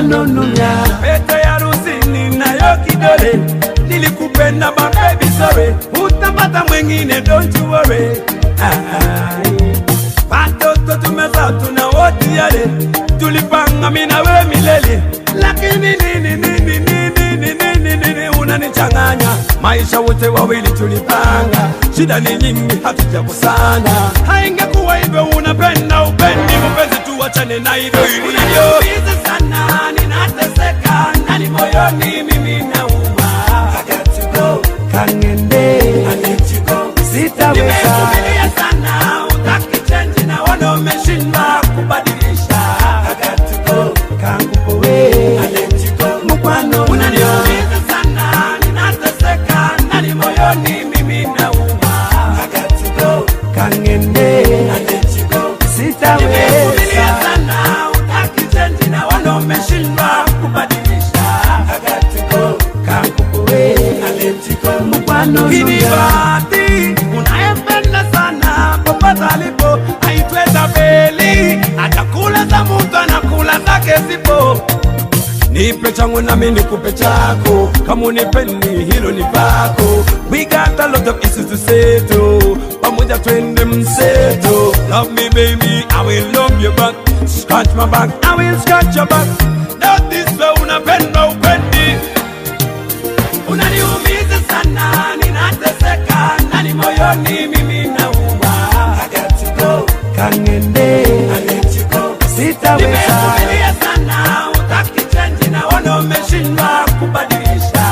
mkwano numya. Pete ya harusi ninayo kidole, nilikupenda my baby sorry, utapata mwingine don't you worry. Watoto tumezaa tuna wote yale, tulipanga mimi na wewe milele, lakini nini unanichanganya. Maisha wote wawili tulipanga, shida ni nyingi hatujakusana. Haingekuwa hivyo unapenda upendi mpenzi, tuachane na hivyo. Unaniumiza sana, ninateseka ndani moyoni, mimi nauma. I got to go, Kangende, I let you go. sitaweza. Nimevumilia sana, utaki change na wana umeshindwa kubadilisha. I got to go, Kangupowe, I let you go. mkwano Unaniumiza sana, ninateseka ndani moyoni, mimi nauma. I got to go, Kangende, I let you go. Nimevumilia sitaweza. sana, utaki change na wana umeshindwa kubadilisha. I got to go, Kangupowe, I let you go. mkwano Kinibati unayempenda sana popote alipo, aitwe Tabeli, atakula za mtu anakula zake zipo. Nipe changu nami nikupe chako, kama unipendi hilo ni pako. We got a lot of issues to settle, pamoja twende mseto. Love me baby, I will love you back. Scratch my back, I will scratch your back. Not this way unapenda upendi. Unaniumiza sana, ninateseka ndani moyoni, mimi nauma. I got to go, Kangende, I let you go. sitaweza. Nimevumilia sana, utaki change na wana umeshindwa kubadilisha.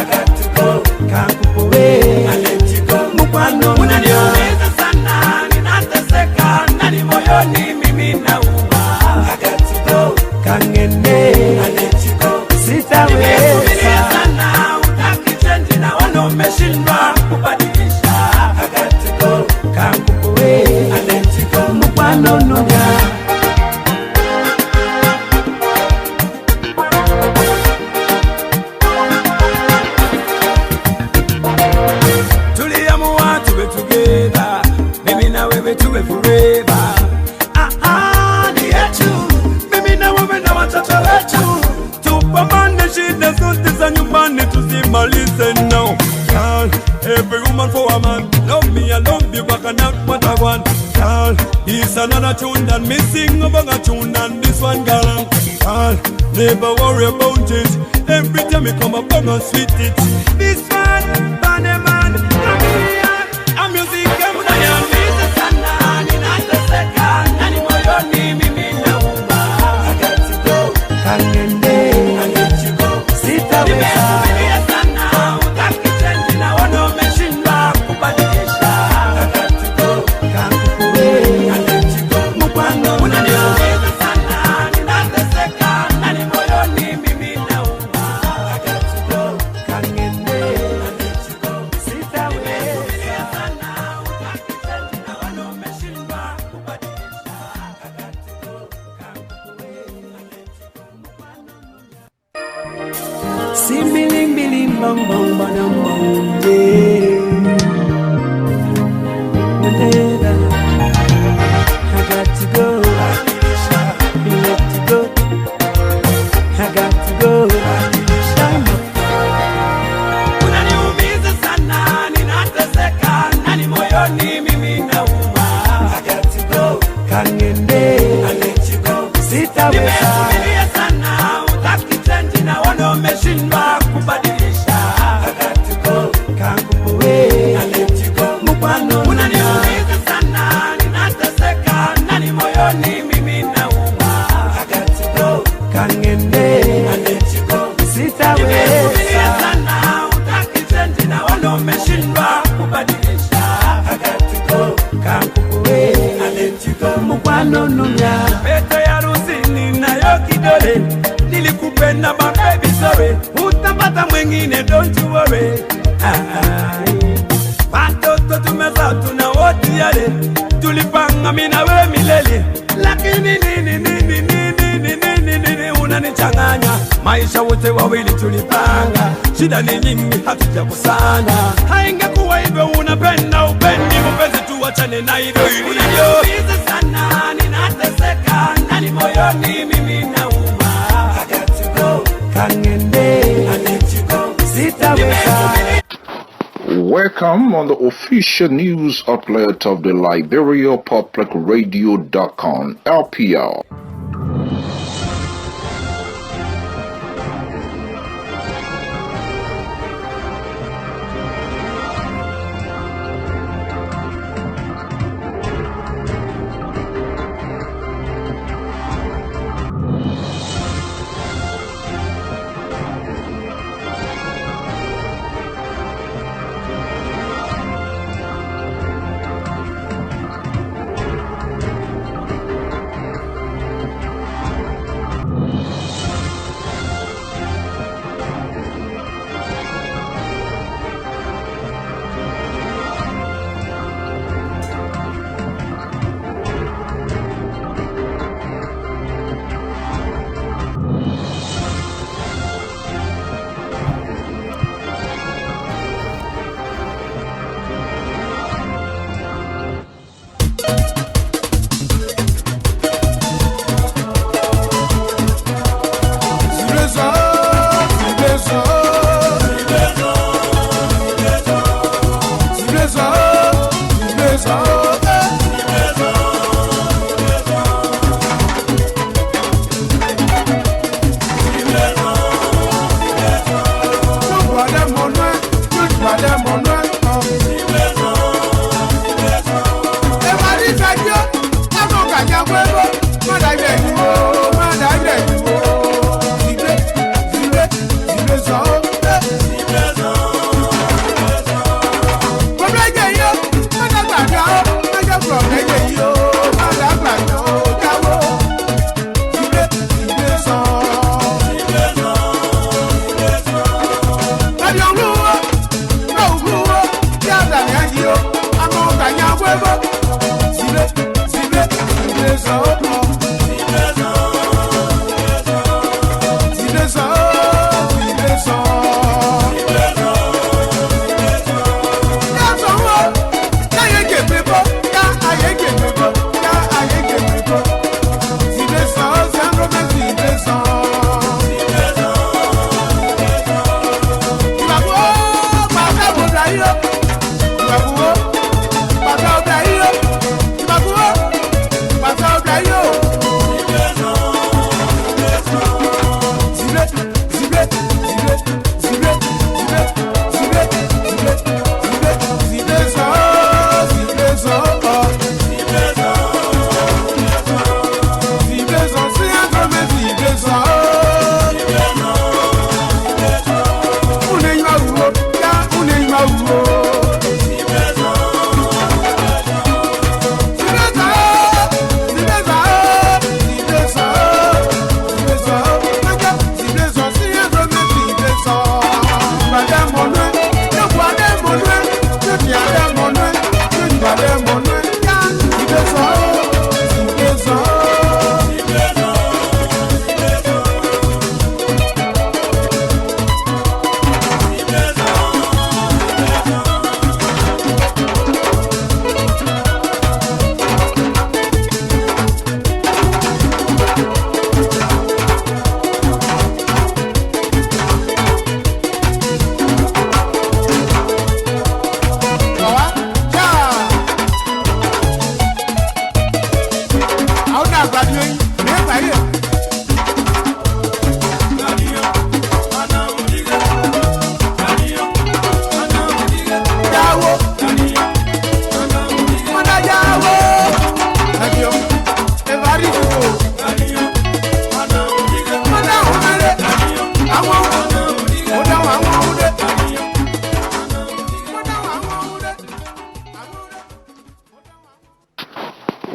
I got to go, Kangupowe, I let you go. mkwano Unaniumiza sana, ninateseka ndani moyoni, mimi nauma. I got to go, Kangende, I let you go. Nimevumilia sitaweza. sana, utaki change na wana umeshindwa kubadilisha. I got to go, Kangupowe, I let you go. mkwano numya. Tuliamua tuwe together, mimi na wewe tuwe forever. Ahadi yetu, mimi na wewe na watoto wetu, tupambane shida zote za nyumbani tusimalize now. Girl, every woman for a man, love me I love you back and not what I want. Girl, it's another tune that me sing about a tune and this one girl. Girl, never worry about it, every time you come up and sweet it. This man, Bunny man, a music unaniumiza sana, ninateseka ndani moyoni, mimi nauma. I got to go, Kangende, I let you go. sitaweza. Nimevumilia sana, utaki change na wana umeshindwa kubadilisha. I got to go, Kangupowe, I let you go. mkwano Unaniumiza sana, ninateseka ndani moyoni, mimi nauma. I got to go, Kangende, I let you go. sitaweza. Nimevumilia sana, utaki change na wana umeshindwa kubadilisha. I got to go, Kangupowe, I let you go. simbiling biling bang bang bang bang yeah. I got to go, let you go. I got to go. Unaniumiza sana, ninateseka ndani moyoni, mimi nauma. I got to go, Kangende, I let you go. sitaweza. Nimevumilia sana, utaki change na wana umeshindwa kubadilisha. I got to go, Kangupowe, I let you go. mkwano Unaniumiza sana, ninateseka ndani moyoni, mimi nauma. I got to go, Kangende, I let you go. Nimevumilia sitaweza. sana, utaki change na wana umeshindwa kubadilisha. I got to go, Kangupowe, I let you go. mkwano numya. Pete ya harusi ninayo kidole, nilikupenda my baby sorry, utapata mwingine don't you worry. Watoto tumezaa tuna wote yale, tulipanga mimi na wewe milele, lakini nini unanichanganya. Maisha wote wawili tulipanga, shida ni nyingi hatujakusana. Haingekuwa hivyo unapenda upendi mpenzi, tuachane na hivyo. Unaniumiza sana, ninateseka ndani moyoni, mimi nauma. I got Welcome on the official news outlet of the Liberia Public Radio.com, LPR.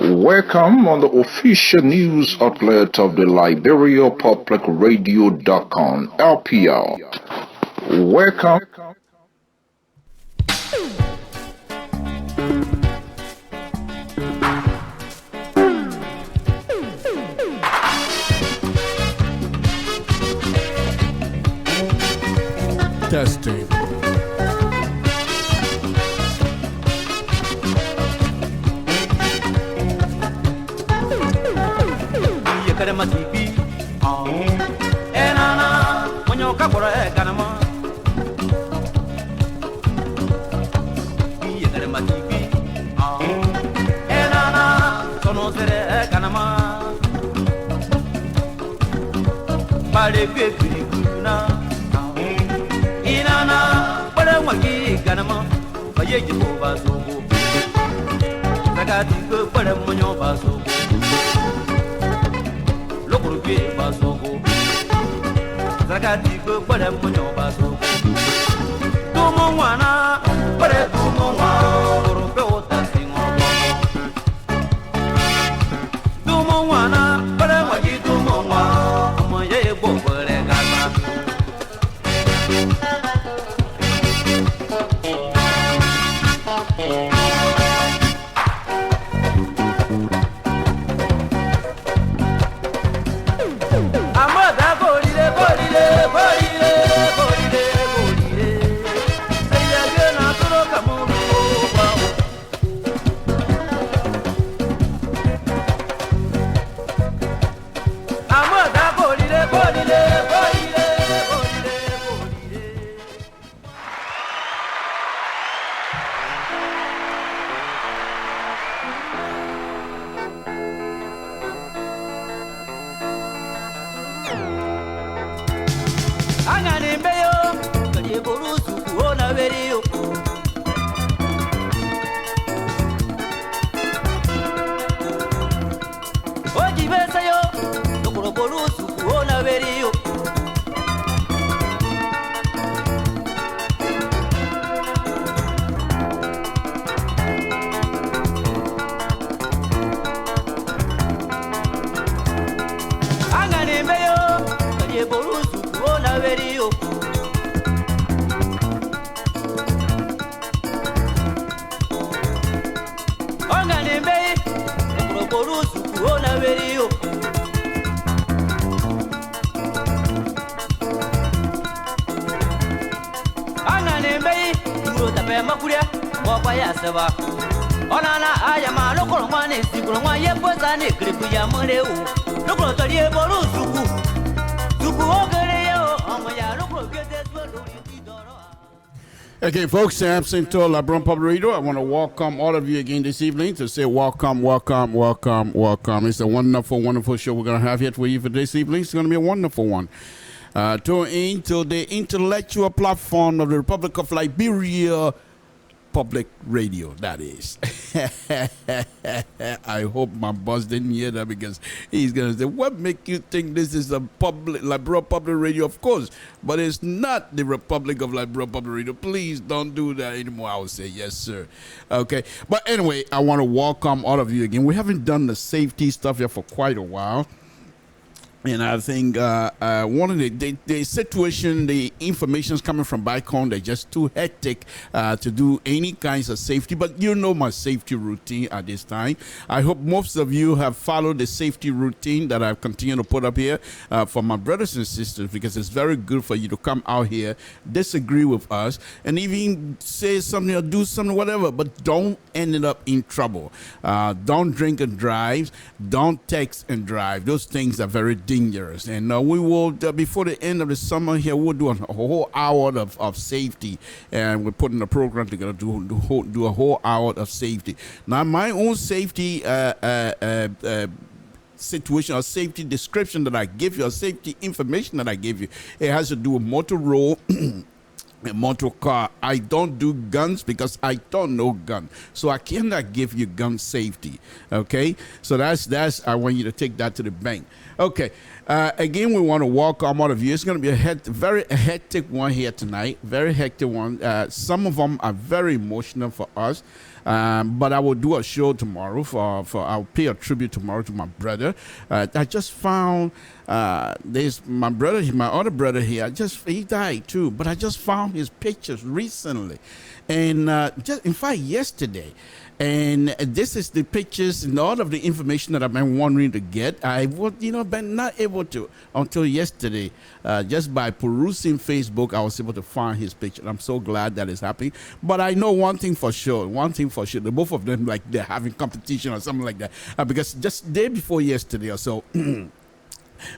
Welcome on the official news outlet of the Liberia Public Radio.com, LPR. Welcome. Testing. Karema TV, enana, monyo kabora ganama. sere kanama Bale kwe kuna Inana Bale waki kanama Baye jibo basogo Zakati kwe bale monyo basogo Lokuru kwe basogo Zakati kwe bale monyo basogo Tumo mwana Bale tumo mwana Kurupe ota singo Tumo mwana Bale waki tumo mwana Amoye bobole gaza Amada bolile bolile bolile bolile bolile Seya gena toro kamuru Amada bolile bolile bolile bolile bolile Angani mbeyo kanye borusu kuona veriyo Oji besayo Nukuro borusu kuona veriyo Angani mbeyo kanye borusu kuona veriyo Angani mbeyo Nukuro borusu kuona veriyo Angani mbeyo Nukuro tape makuria Wapa ya seba Onana ayama Nukuro mwane Sikuro mwa yepoza ni gripu ya mwereu Nukuro tolie borusu ku Suku ogere yo Amaya nukuro gete swelo Doro Okay, folks, Samson to LIBERIA Public Radio. I want to welcome all of you again this evening to say welcome, welcome, welcome, welcome. It's a wonderful, wonderful show we're going to have here for you for this evening. It's going to be a wonderful one. Tune in to the intellectual platform of the Republic of Liberia Public Radio, that is. I hope my boss didn't hear that because he's going to say, what make you think this is a Liberia Public Radio? Of course, but it's not the Republic of Liberia Public Radio. Please don't do that anymore. I will say, yes, sir. Okay. But anyway, I want to welcome all of you again. We haven't done the safety stuff here for quite a while. And I think one of the situation, the information is coming from back home. They're just too hectic to do any kinds of safety. But you know my safety routine at this time. I hope most of you have followed the safety routine that I've continued to put up here for my brothers and sisters, because it's very good for you to come out here, disagree with us, and even say something or do something, whatever. But don't end it up in trouble. Don't drink and drive. Don't text and drive. Those things are very dangerous. And we will, before the end of the summer here, we'll do a whole hour of safety. And we're putting a program together to do a whole hour of safety. Now, my own safety situation or safety description that I give you, or safety information that I give you, it has to do with motor road, a motor car. I don't do guns because I don't know gun, so I cannot give you gun safety. Okay, so that's I want you to take that to the bank. Okay, again, we want to welcome all of you. It's going to be a very hectic one here tonight, very hectic one. Some of them are very emotional for us. But I will do a show tomorrow I'll pay a tribute tomorrow to my brother. I just found there's my other brother here. He died too, but I just found his pictures recently, and just in fact yesterday. And this is the pictures and all of the information that I've been wanting to get. I would, been not able to until yesterday. Just by perusing Facebook, I was able to find his picture. I'm so glad that is happening. But I know one thing for sure. The both of them, like they're having competition or something like that. Because just day before yesterday or so,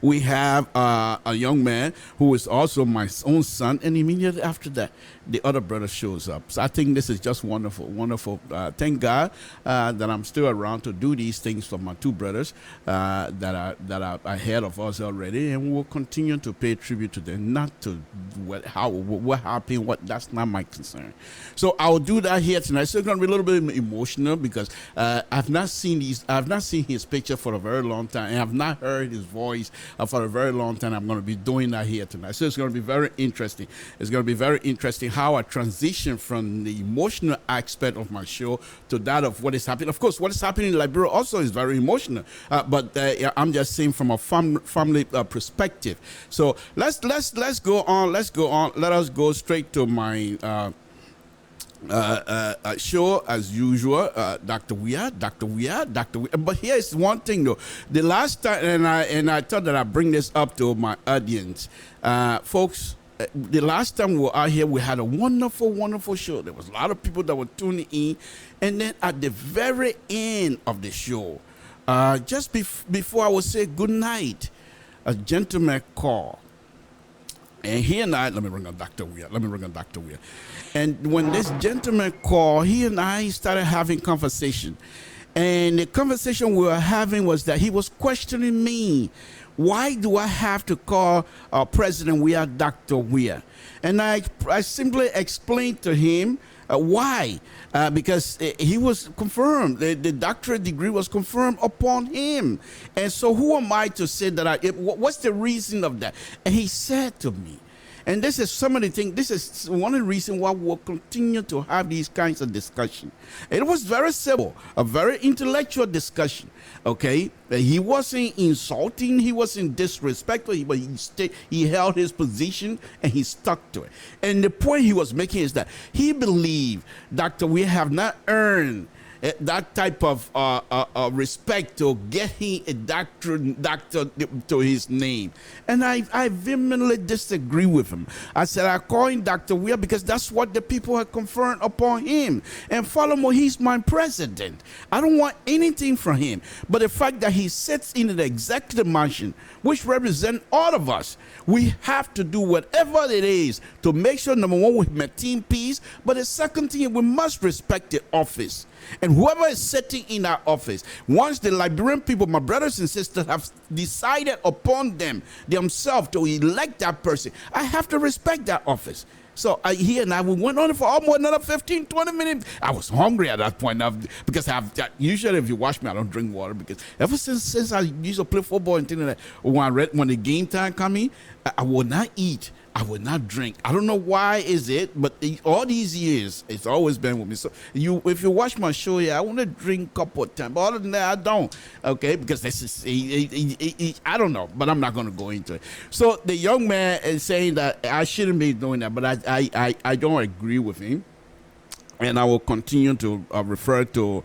we have a young man who is also my own son, and immediately after that, the other brother shows up. So I think this is just wonderful, wonderful. Thank God that I'm still around to do these things for my two brothers that are ahead of us already, and we'll continue to pay tribute to them. Not to what happened, that's not my concern. So I'll do that here tonight. So it's going to be a little bit emotional because I've not seen his picture for a very long time, and I've not heard his voice for a very long time. I'm going to be doing that here tonight. So it's going to be very interesting. It's going to be very interesting how I transition from the emotional aspect of my show to that of what is happening. Of course, what is happening in Liberia also is very emotional, but I'm just saying from a family perspective. So let's go on. Let's go on. Let us go straight to my show as usual. Dr. Weir. But here's one thing though. The last time, and I thought that I'd bring this up to my audience, folks. The last time we were out here, we had a wonderful, wonderful show. There was a lot of people that were tuning in, and then at the very end of the show, just before I would say good night, a gentleman called. And he and I, let me bring on Dr. Weir. And when this gentleman called, he and I started having conversation. And the conversation we were having was that he was questioning me. Why do I have to call President Weir Dr. Weir? And I simply explained to him why. Because he was confirmed. The doctorate degree was confirmed upon him. And so who am I to say that what's the reason of that? And he said to me, and this is some of the things, this is one of the reasons why we'll continue to have these kinds of discussion. It was very simple, a very intellectual discussion, okay? He wasn't insulting, he wasn't disrespectful, but he held his position and he stuck to it. And the point he was making is that he believed, Doctor, we have not earned that type of respect to get him a doctor to his name. And I vehemently disagree with him. I said, I call him Dr. Weir because that's what the people have conferred upon him. And furthermore, he's my president. I don't want anything from him. But the fact that he sits in the executive mansion, which represents all of us, we have to do whatever it is to make sure, number one, we maintain peace. But the second thing, we must respect the office. And whoever is sitting in our office, once the Liberian people, my brothers and sisters, have decided upon themselves to elect that person, I have to respect that office. So he and I, we went on for almost another 15, 20 minutes. I was hungry at that point because usually if you watch me, I don't drink water because ever since I used to play football and things like that, when the game time coming, I would not eat. I would not drink. I don't know why is it, but all these years, it's always been with me. So if you watch my show here, I want to drink a couple of times. But other than that, I don't. Okay, because this is, I don't know, but I'm not going to go into it. So the young man is saying that I shouldn't be doing that, but I don't agree with him. And I will continue to refer to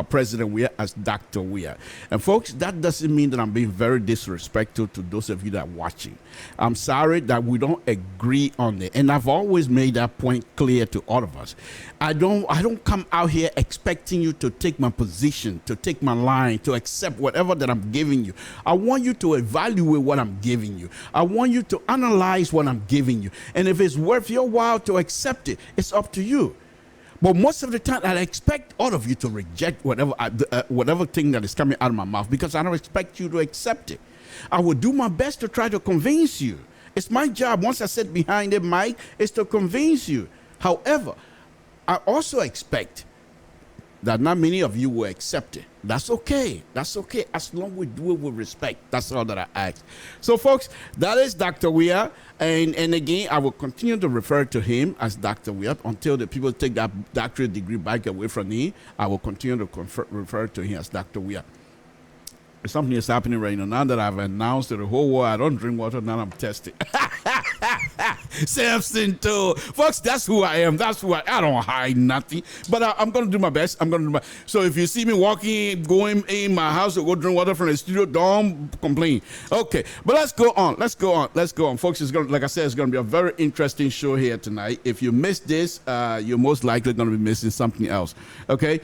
President Weir as Dr. Weir. And folks, that doesn't mean that I'm being very disrespectful to those of you that are watching. I'm sorry that we don't agree on it. And I've always made that point clear to all of us. I don't come out here expecting you to take my position, to take my line, to accept whatever that I'm giving you. I want you to evaluate what I'm giving you. I want you to analyze what I'm giving you. And if it's worth your while to accept it, it's up to you. But most of the time, I expect all of you to reject whatever thing that is coming out of my mouth because I don't expect you to accept it. I will do my best to try to convince you. It's my job, once I sit behind the mic, is to convince you. However, I also expect that not many of you will accept it. That's okay. That's okay as long as we do it with respect. That's all that I ask. So, folks, that is Dr. Weir. And again, I will continue to refer to him as Dr. Weir until the people take that doctorate degree back away from me. I will continue to refer to him as Dr. Weir. Something is happening right now that I've announced to the whole world. I don't drink water, now I'm tested. Samson too. Folks, that's who I am. That's who I don't hide nothing. But I'm going to do my best. So if you see me walking, going in my house to go drink water from the studio, don't complain. Okay, but let's go on. Folks, it's going, like I said, it's going to be a very interesting show here tonight. If you miss this, you're most likely going to be missing something else. Okay,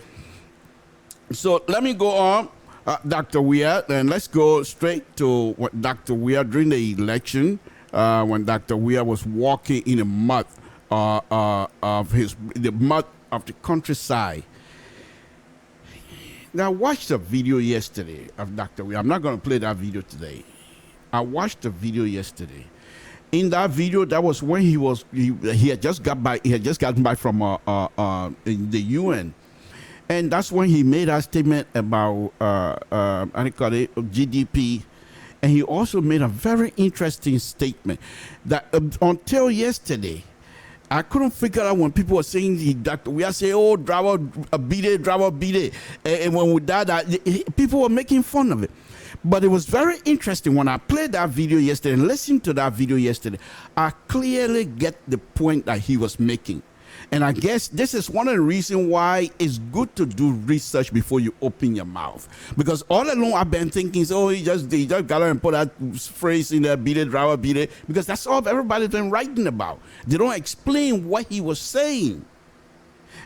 so let me go on. Dr. Weir, and let's go straight to what Dr. Weir during the election, when Dr. Weir was walking in the mud the mud of the countryside. Now, I watched a video yesterday of Dr. Weir. I'm not going to play that video today. I watched the video yesterday. In that video, that was when he had just got back. He had just gotten back from in the UN. And that's when he made a statement about I call it GDP, and he also made a very interesting statement that until yesterday, I couldn't figure out when people were saying we are saying, "Oh, driver beat it," and when we that people were making fun of it. But it was very interesting when I played that video yesterday and listened to that video yesterday. I clearly get the point that he was making. And I guess this is one of the reasons why it's good to do research before you open your mouth. Because all along I've been thinking, he just got and put that phrase in there, beat it, driver, beat it. Because that's all everybody's been writing about. They don't explain what he was saying.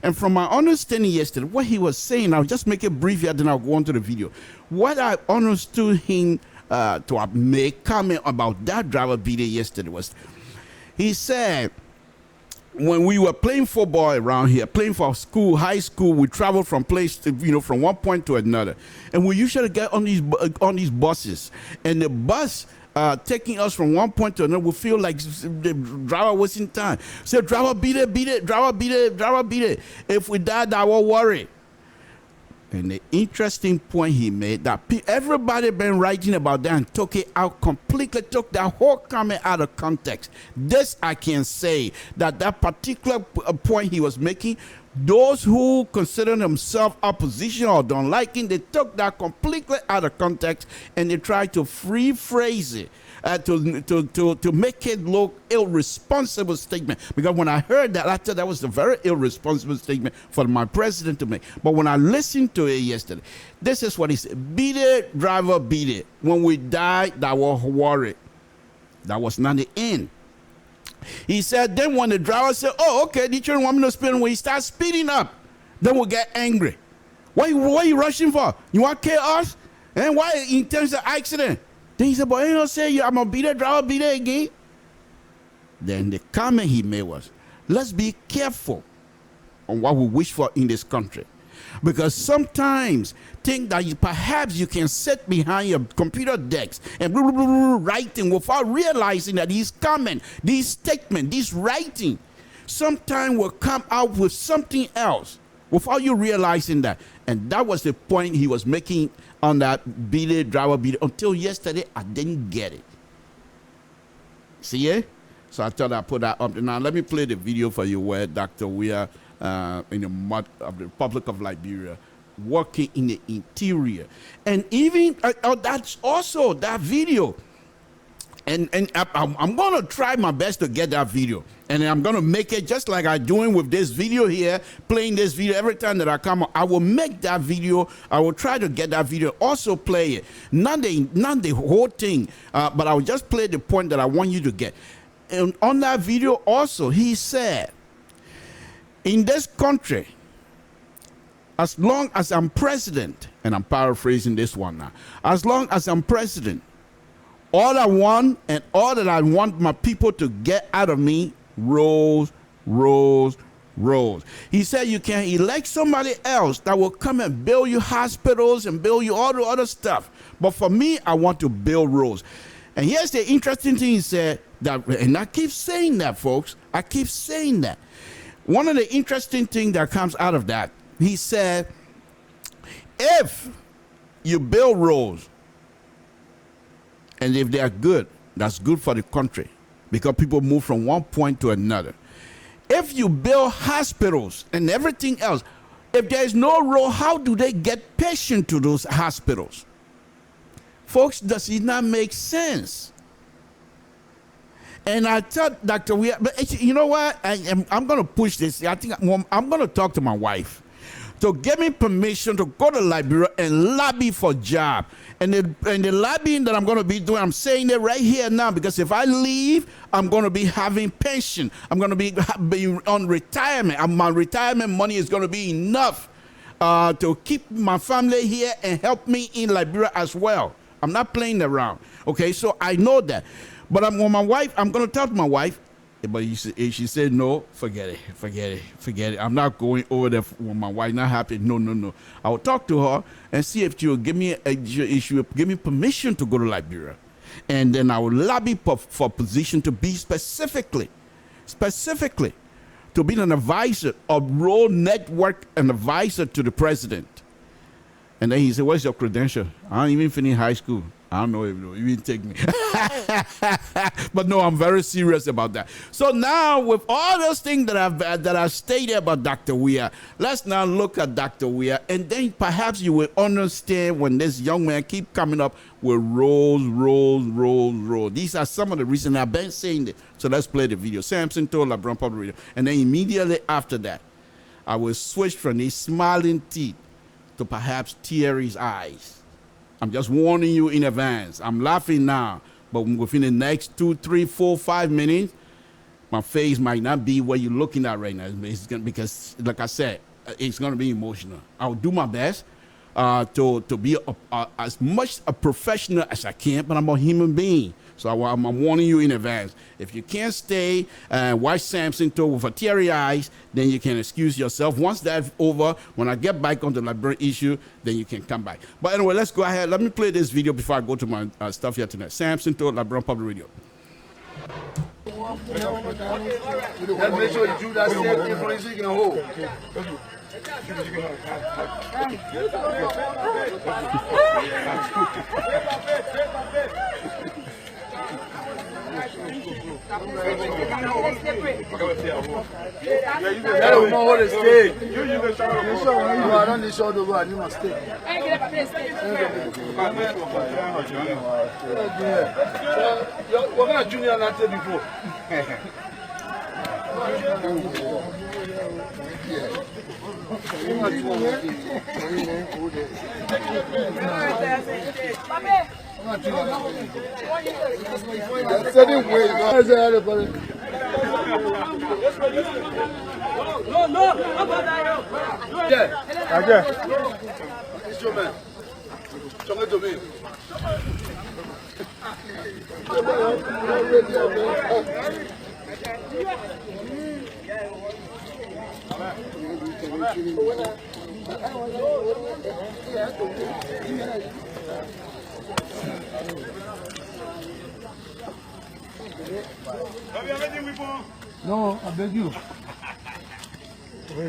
And from my understanding yesterday, what he was saying, I'll just make it brief here, then I'll go on to the video. What I understood him to make comment about that driver beat it yesterday was, he said, when we were playing football around here, playing for school, high school, we traveled from place to, from one point to another. And we usually get on these buses. And the bus taking us from one point to another, we feel like the driver wasting time. So driver beat it, driver beat it. If we died, I will worry. And the interesting point he made, that everybody been writing about that and took it out completely, took that whole comment out of context. This I can say, that particular point he was making, those who consider themselves opposition or don't like him, they took that completely out of context and they tried to rephrase it. To make it look irresponsible statement. Because when I heard that, I thought that was a very irresponsible statement for my president to make. But when I listened to it yesterday, this is what he said: beat it, driver, beat it. When we die, that was worry. That was not the end. He said, then when the driver said, "Oh, okay, the children want me to speed," when he starts speeding up, then we'll get angry. What are you rushing for? You want chaos? And why in terms of accident? Then he said, "But you don't say I'm going to beat it, driver, beat it again." Then the comment he made was, let's be careful on what we wish for in this country. Because sometimes think that perhaps you can sit behind your computer decks and writing without realizing that these comment, these statement, this writing, sometimes will come out with something else without you realizing that. And that was the point he was making on that beat it, driver, beat it. Until yesterday, I didn't get it. See it? So I thought I'd put that up. Now, let me play the video for you where Dr. Weir in the mud of the Republic of Liberia, working in the interior. And even, that's also that video. And I'm going to try my best to get that video. And I'm going to make it just like I'm doing with this video here, playing this video. Every time that I come on, I will make that video. I will try to get that video, also play it. Not the whole thing, but I will just play the point that I want you to get. And on that video also, he said, in this country, as long as I'm president, and I'm paraphrasing this one now, as long as I'm president, all I want and all that I want my people to get out of me, roads. He said you can elect somebody else that will come and build you hospitals and build you all the other stuff. But for me, I want to build roads. And here's the interesting thing he said, and I keep saying that, folks. I keep saying that. One of the interesting things that comes out of that, he said, if you build roads, and if they are good, that's good for the country because people move from one point to another. If you build hospitals and everything else, if there is no road, how do they get patients to those hospitals? Folks, does it not make sense? And I thought, Dr. Weir, but you know what? I'm going to push this. I think I'm going to talk to my wife to give me permission to go to Liberia and lobby for job. And the lobbying that I'm going to be doing, I'm saying it right here now, because if I leave, I'm going to be having pension. I'm going to be on retirement. My retirement money is going to be enough. to keep my family here and help me in Liberia as well. I'm not playing around. Okay, so I know that. But when my wife, I'm going to talk to my wife. But she said, no, forget it. I'm not going over there when my wife not happy. No. I will talk to her and see if she will give me permission to go to Liberia. And then I will lobby for position to be specifically to be an advisor, a role network, an advisor to the president. And then he said, what's your credential? I don't even finish high school. I don't know if you even take me. But no, I'm very serious about that. So now with all those things that I've stated about Dr. Weah, let's now look at Dr. Weah, and then perhaps you will understand when this young man keep coming up with rolls. These are some of the reasons I've been saying it. So let's play the video. Samson told LeBron Public Radio. And then immediately after that, I will switch from these smiling teeth to perhaps teary eyes. I'm just warning you in advance. I'm laughing now, but within the next 2, 3, 4, 5 minutes, my face might not be what you're looking at right now. It's gonna, because, like I said, it's going to be emotional. I'll do my best to be as much a professional as I can, but I'm a human being. So I'm warning you in advance. If you can't stay and watch Samson talk with a teary eyes, then you can excuse yourself. Once that's over, when I get back on the Liberia issue, then you can come back. But anyway, let's go ahead. Let me play this video before I go to my stuff here tonight. Samson talk, Liberia Public Radio. Let's make sure you do that same thing for you can hold. We're going to junior that before. No, I beg you.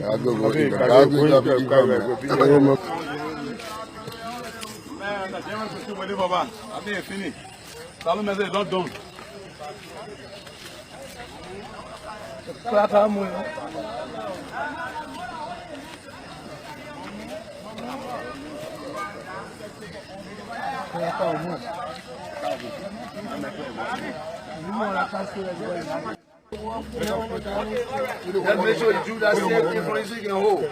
I'll go. Man, I think it's finished. Salome said, not done. Let's make sure you do that same thing for you can hold.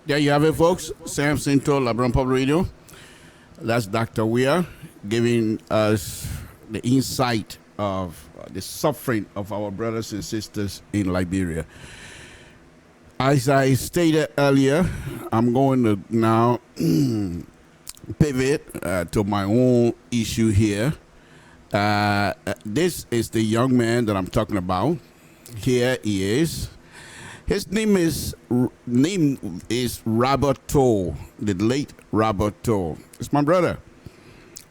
There you have it, folks. Samson told LeBron Public Radio. That's Dr. Weah giving us the insight of the suffering of our brothers and sisters in Liberia. As I stated earlier, I'm going to now pivot to my own issue here. This is the young man that I'm talking about. Here he is. His name is Robert Toll, the late Robert Toll. It's my brother.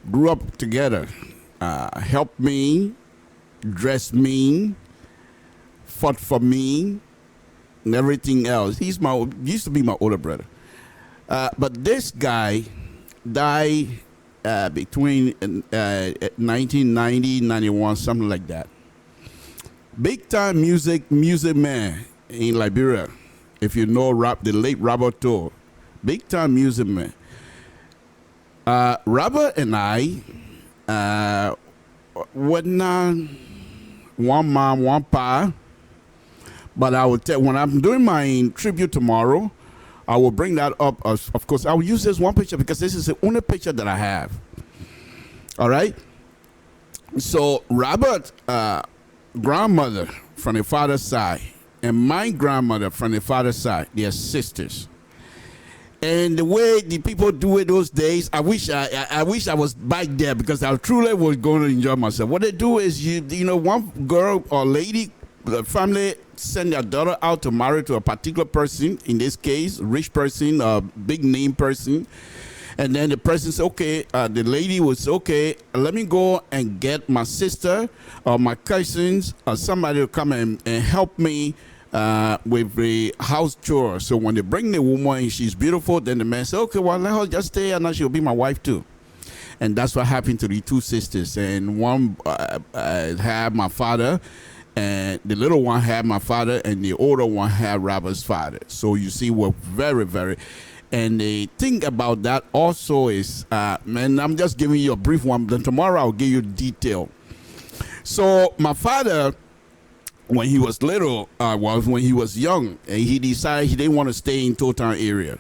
Grew up together. Helped me, dressed me, fought for me, and everything else. He used to be my older brother. But this guy died between 1990, 91, something like that. Big time music man in Liberia. If you know the late Robert Toll, big time music man. Robert and I were not one mom, one pa. But I will tell when I'm doing my tribute tomorrow, I will bring that up. Of course, I will use this one picture because this is the only picture that I have. All right. So Robert, grandmother from the father's side, and my grandmother from the father's side, they are sisters. And the way the people do it those days, I wish I was back there because I truly was going to enjoy myself. What they do is one girl or lady, the family send their daughter out to marry to a particular person. In this case, rich person, a big name person. And then the person said, okay, the lady was okay, let me go and get my sister or my cousins or somebody to come and help me with the house chore. So when they bring the woman and she's beautiful, then the man said, okay, well, let her just stay and now she'll be my wife too. And that's what happened to the two sisters. And one had my father, and the little one had my father, and the older one had Robert's father. So you see, we're very, very... And the thing about that also is, man, I'm just giving you a brief one, then tomorrow I'll give you detail. So my father, when he was little, when he was young, and he decided he didn't want to stay in Town area.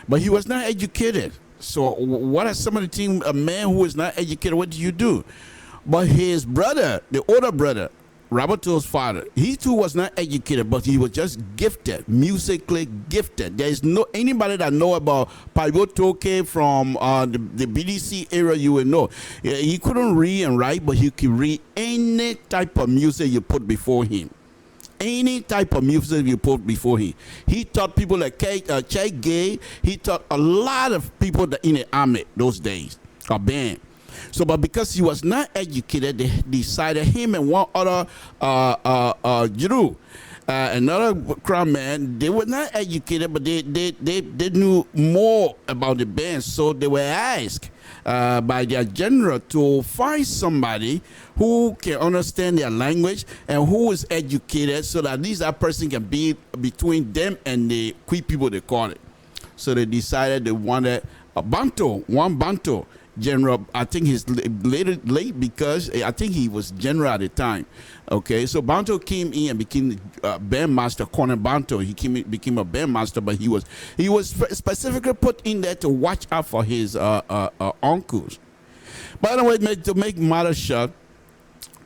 But he was not educated. So what are some of the things, a man who is not educated, what do you do? But his brother, the older brother, Robert To's father, he too was not educated, but he was just gifted, musically gifted. There is no anybody that know about Paibo Toke from the BDC area, you will know. He couldn't read and write, but he could read any type of music you put before him. Any type of music you put before him. He taught people like Chai Gay. He taught a lot of people that in the army those days, a band. So, but because he was not educated, they decided him and one other Jew, another crown man, they were not educated, but they knew more about the band. So they were asked by their general to find somebody who can understand their language and who is educated, so that that person can be between them and the Kui people, they call it. So they decided they wanted a one Bantu general. I think he's late because I think he was general at the time. Okay, so Bantu came in and became bandmaster, corner Bantu. He became a bandmaster, but he was specifically put in there to watch out for his uncles. By the way, to make matters short,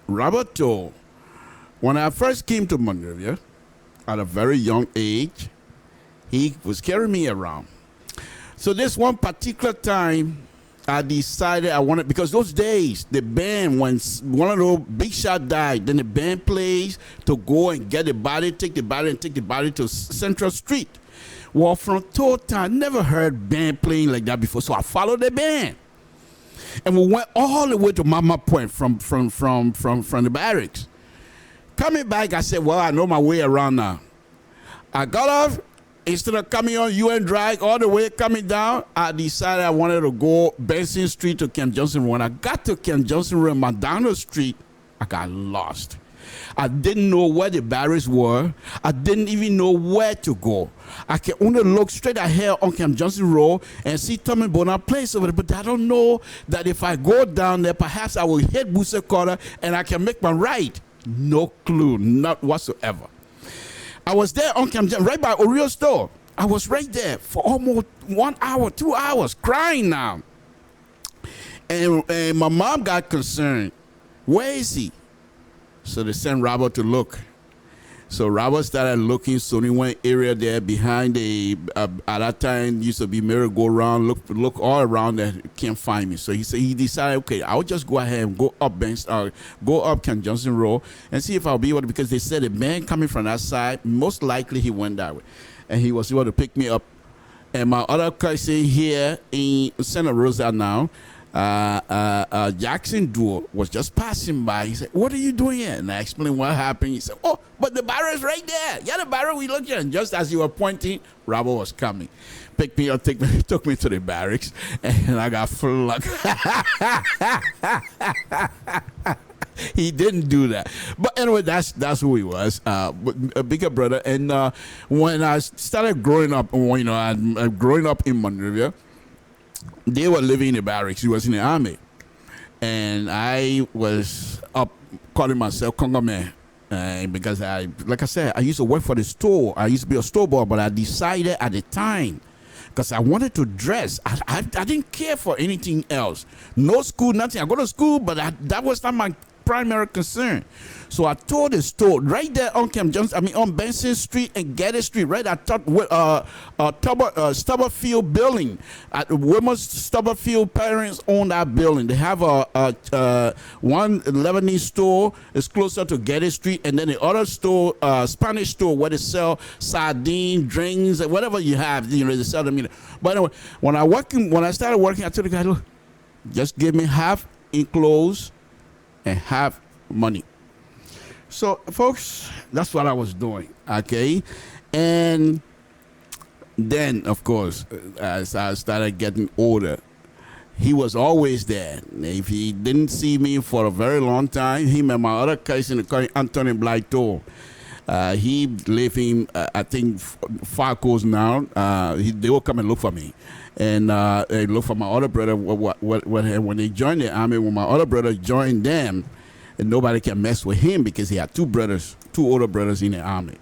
Roberto, when I first came to Monrovia at a very young age, he was carrying me around. So this one particular time, I decided I wanted, because those days, the band, when one of those big shot died, then the band plays to go and get the body, take the body to Central Street. Well, from Total, I never heard band playing like that before, so I followed the band. And we went all the way to Mama Point from the barracks. Coming back, I said, well, I know my way around now. I got off. Instead of coming on UN Drive all the way coming down, I decided I wanted to go Benson Street to Camp Johnson. When I got to Camp Johnson Road, McDonald Street, I got lost. I didn't know where the barracks were. I didn't even know where to go. I can only look straight ahead on Camp Johnson Road and see Tommy Bonner Place over there. But I don't know that if I go down there, perhaps I will hit Booster Quarter and I can make my right. No clue, not whatsoever. I was there on Camp Johnson, right by Oreo store. I was right there for almost 1 hour, 2 hours, crying now. And my mom got concerned. Where is he? So they sent Robert to look. So Robert started looking. So he went area there behind the, at that time, used to be merry-go-round, look all around there, can't find me. So he decided, okay, I'll just go ahead and go up Camp Johnson Road and see if I'll be able to, because they said the man coming from that side, most likely he went that way. And he was able to pick me up. And my other cousin here in Santa Rosa now, Jackson Duo, was just passing by. He said, what are you doing here? And I explained what happened. He said, oh, but the barrel's right there. Yeah, the barrel, we looked at. And just as you were pointing, Robert was coming. Picked me up, took me to the barracks, and I got flogged. He didn't do that. But anyway, that's who he was, a bigger brother. And when I started growing up, growing up in Monrovia, they were living in the barracks. He was in the army. And I was up calling myself Congo man. Because like I said, I used to work for the store. I used to be a store boy, but I decided at the time, because I wanted to dress. I didn't care for anything else. No school, nothing. I go to school, but that was not my primary concern. So I told the store right there on Camp Johnson, on Benson Street and Getty Street, right at Stubberfield building. At Wilmer's Stubberfield parents own that building. They have one Lebanese store is closer to Getty Street, and then the other store, Spanish store, where they sell sardine, drinks, whatever you have. They sell them. But anyway, when I started working, I told the guy, look, just give me half in clothes and have money. So, folks, that's what I was doing, okay? And then, of course, as I started getting older, he was always there. If he didn't see me for a very long time, him and my other cousin, Anthony Blaito, he living, I think, Farco's now. They will come and look for me. And they look for my other brother. When they joined the army, when my other brother joined them, and nobody can mess with him because he had two older brothers in the army.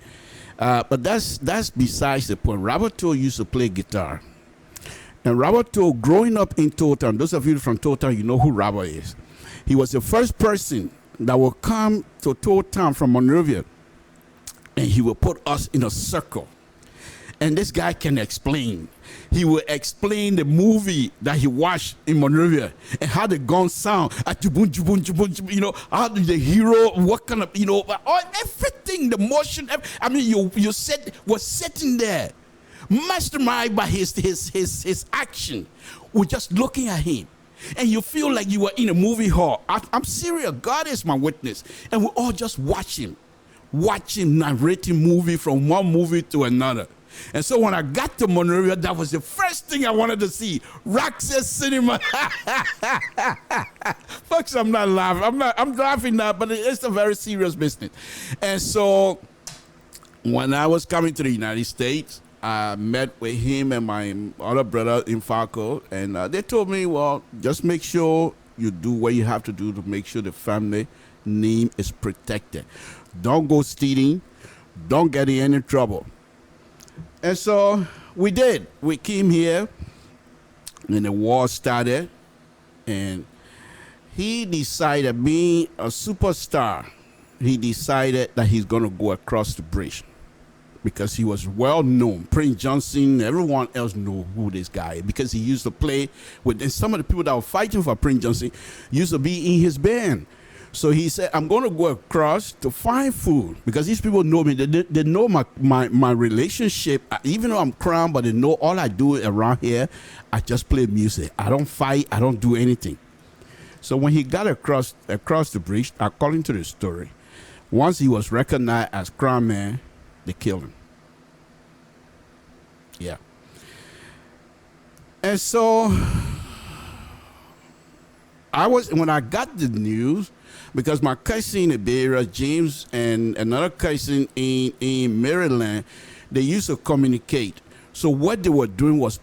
But that's besides the point. Roberto used to play guitar. And Roberto, growing up in Totown, those of you from Totown, you know who Robert is. He was the first person that will come to Totown from Monrovia, and he will put us in a circle. And this guy can explain. He will explain the movie that he watched in Monrovia and how the guns sound. How the the hero, what kind of, everything, the motion. You was sitting there, masterminded by his action. We're just looking at him. And you feel like you were in a movie hall. I'm serious. God is my witness. And we all just watch him narrating movie from one movie to another. And so when I got to Monrovia, that was the first thing I wanted to see. Roxas Cinema. Folks, I'm not laughing. I'm laughing now, but it's a very serious business. And so when I was coming to the United States, I met with him and my other brother in Farco, and they told me, well, just make sure you do what you have to do to make sure the family name is protected. Don't go stealing. Don't get in any trouble. And so we did. We came here, and the war started, and he decided, being a superstar, he decided that he's going to go across the bridge because he was well known. Prince Johnson, everyone else knew who this guy is because he used to play with, and some of the people that were fighting for Prince Johnson used to be in his band. So he said, I'm going to go across to find food because these people know me. They know my relationship. Even though I'm crowned, but they know all I do around here, I just play music. I don't fight. I don't do anything. So when he got across the bridge, according to the story, once he was recognized as crown man, they killed him. Yeah. And so when I got the news, because my cousin in LIBERIA, James, and another cousin in Maryland, they used to communicate. So what they were doing was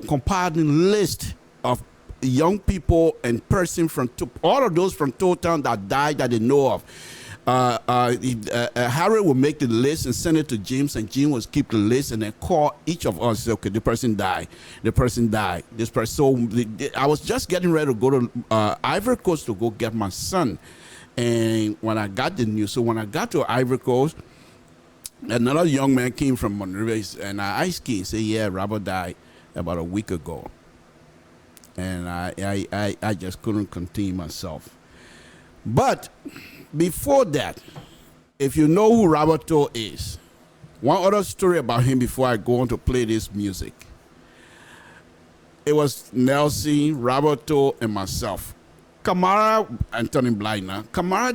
compiling list of young people and person from all of those from Totown that died that they know of. Harry will make the list and send it to James, and James will keep the list and then call each of us. Say, okay, the person died. This person. So I was just getting ready to go to Ivory Coast to go get my son, and when I got the news, so when I got to Ivory Coast, another young man came from Monrovia, and I asked him, say, yeah, Robert died about a week ago, and I just couldn't contain myself, but. Before that, if you know who Roberto is, one other story about him before I go on to play this music. It was Nelson, Roberto, and myself. Kamara, Anthony Bliner. Kamara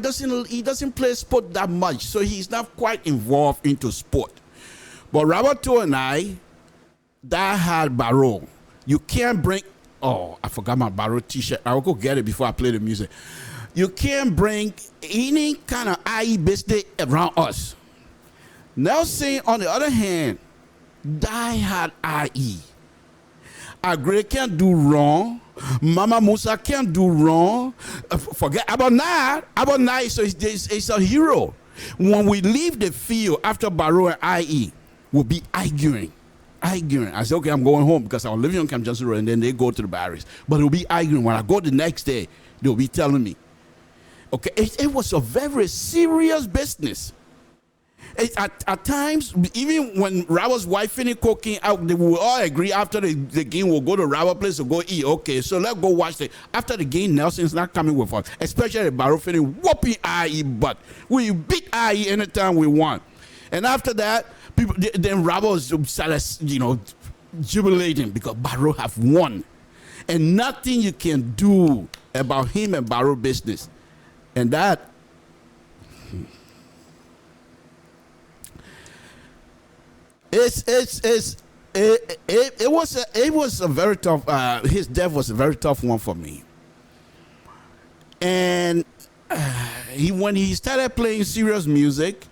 doesn't play sport that much, so he's not quite involved into sport. But Roberto and I, that had Barrow. You can't bring. Oh, I forgot my Barrow T-shirt. I will go get it before I play the music. You can't bring any kind of IE business around us. Nelson, on the other hand, die hard IE. Agre can't do wrong. Mama Musa can't do wrong. Forget about that. About that, so it's a hero. When we leave the field after Barrow and IE, we'll be arguing. I said, okay, I'm going home because I was living on Camp Johnson Road, and then they go to the barracks. But it'll be arguing. When I go the next day, they'll be telling me. Okay, it was a very serious business. At times, even when Raba's wife finished cooking out, they will all agree after the game, we'll go to Raba's place to go eat. Okay, so let's go watch it. After the game, Nelson's not coming with us, especially Barrow finished whooping IE butt. We beat IE anytime we want. And after that, then Raba started, jubilating because Barrow have won. And nothing you can do about him and Barrow business. And that, it was a very tough. His death was a very tough one for me. And when he started playing serious music,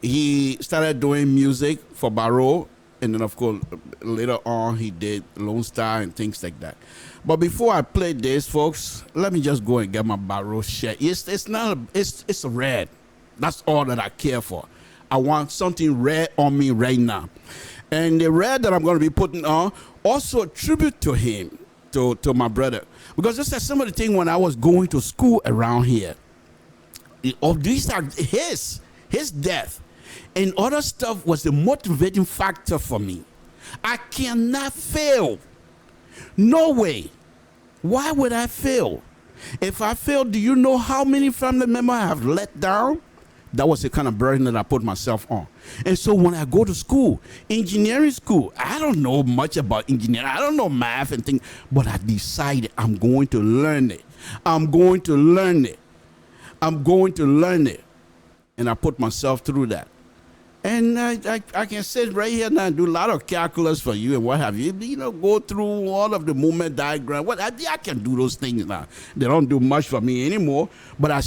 he started doing music for Barrow, and then of course later on he did Lone Star and things like that. But before I play this, folks, let me just go and get my Barrow shirt. It's a red. That's all that I care for. I want something red on me right now. And the red that I'm going to be putting on, also a tribute to him, to my brother. Because this is some of the things when I was going to school around here. These are his death and other stuff was the motivating factor for me. I cannot fail. No way. Why would I fail? If I fail, do you know how many family members I have let down? That was the kind of burden that I put myself on. And so when I go to school, engineering school, I don't know much about engineering. I don't know math and things, but I decided I'm going to learn it. I'm going to learn it. And I put myself through that. And I can sit right here now and do a lot of calculus for you and what have you. Go through all of the movement diagram. I can do those things now. They don't do much for me anymore. But I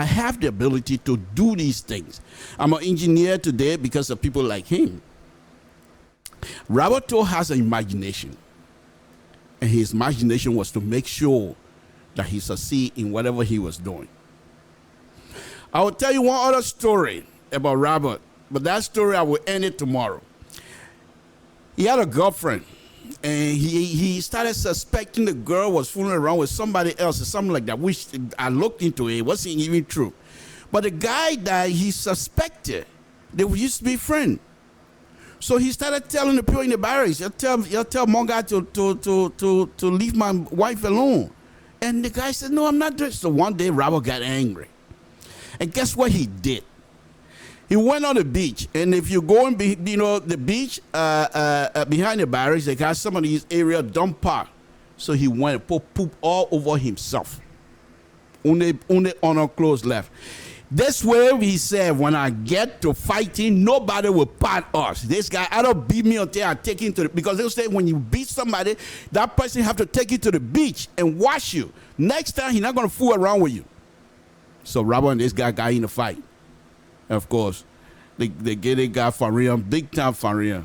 have the ability to do these things. I'm an engineer today because of people like him. Roberto has an imagination. And his imagination was to make sure that he succeed in whatever he was doing. I will tell you one other story about Robert, but that story I will end it tomorrow. He had a girlfriend, and he started suspecting the girl was fooling around with somebody else or something like that, which I looked into it wasn't even true. But the guy that he suspected, they used to be friends. So he started telling the people in the barracks, he'll tell Monga to leave my wife alone. And the guy said, no, I'm not doing it. So one day Robert got angry. And guess what he did? He went on the beach, and if you go in, the beach behind the barracks, they got some of these area dump park. So he went and put poop all over himself. Only on our clothes left. This way, he said, when I get to fighting, nobody will part us. This guy, I don't beat me until I take him to the, because they'll say when you beat somebody, that person have to take you to the beach and wash you. Next time, he's not going to fool around with you. So Robert and this guy got in a fight. Of course, they got Faria, big time Faria.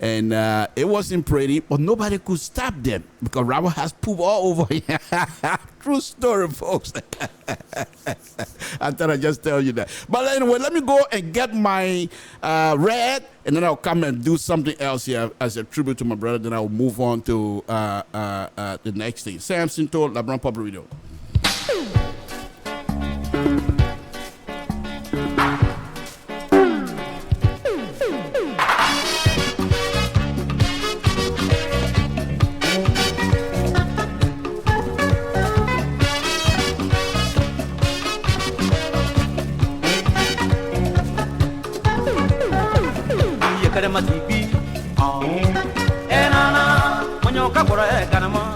And it wasn't pretty, but nobody could stop them because Robert has poop all over here. True story, folks. I thought I'd just tell you that. But anyway, let me go and get my red, and then I'll come and do something else here as a tribute to my brother. Then I'll move on to the next thing. Samson told LeBron Public Radio. Matibi, enana, monyoka kora kanama.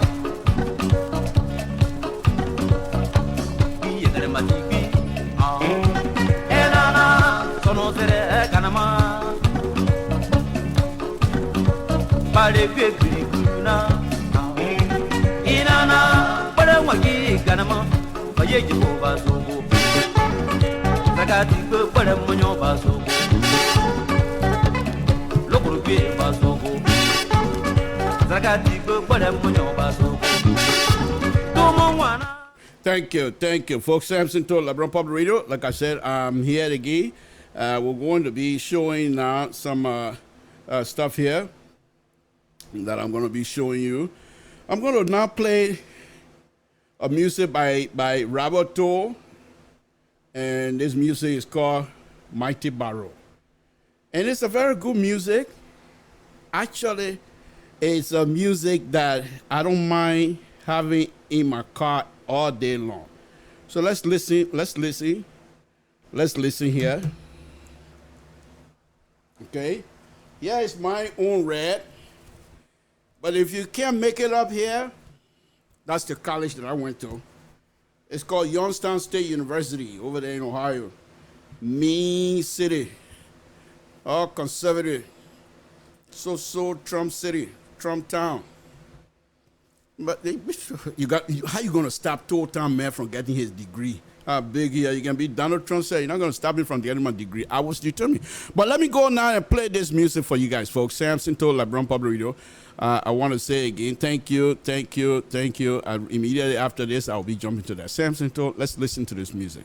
Yekare matibi, enana, sono sere kanama. Pale kwekuri kuna, inana, pale waki kanama. Baye jibo basogo, zakati ko pale monyo basogo. Thank you, folks. Samson told LIBERIA Public Radio. Like I said, I'm here again. We're going to be showing now some stuff here that I'm going to be showing you. I'm going to now play a music by Robert Toll, and this music is called Mighty Barrow. And it's a very good music. Actually, it's a music that I don't mind having in my car all day long. So let's listen here. Okay, here is my own red. But if you can't make it up here, that's the college that I went to. It's called Youngstown State University over there in Ohio. Mean city. All conservative. So Trump city, Trump town. But how you gonna stop two-time man from getting his degree? How big here you can be? Donald Trump said you're not gonna stop him from getting my degree. I was determined. But let me go now and play this music for you guys, folks. Samson told LIBERIA Public Radio. I want to say again, thank you. Immediately after this, I'll be jumping to that. Samson told, let's listen to this music.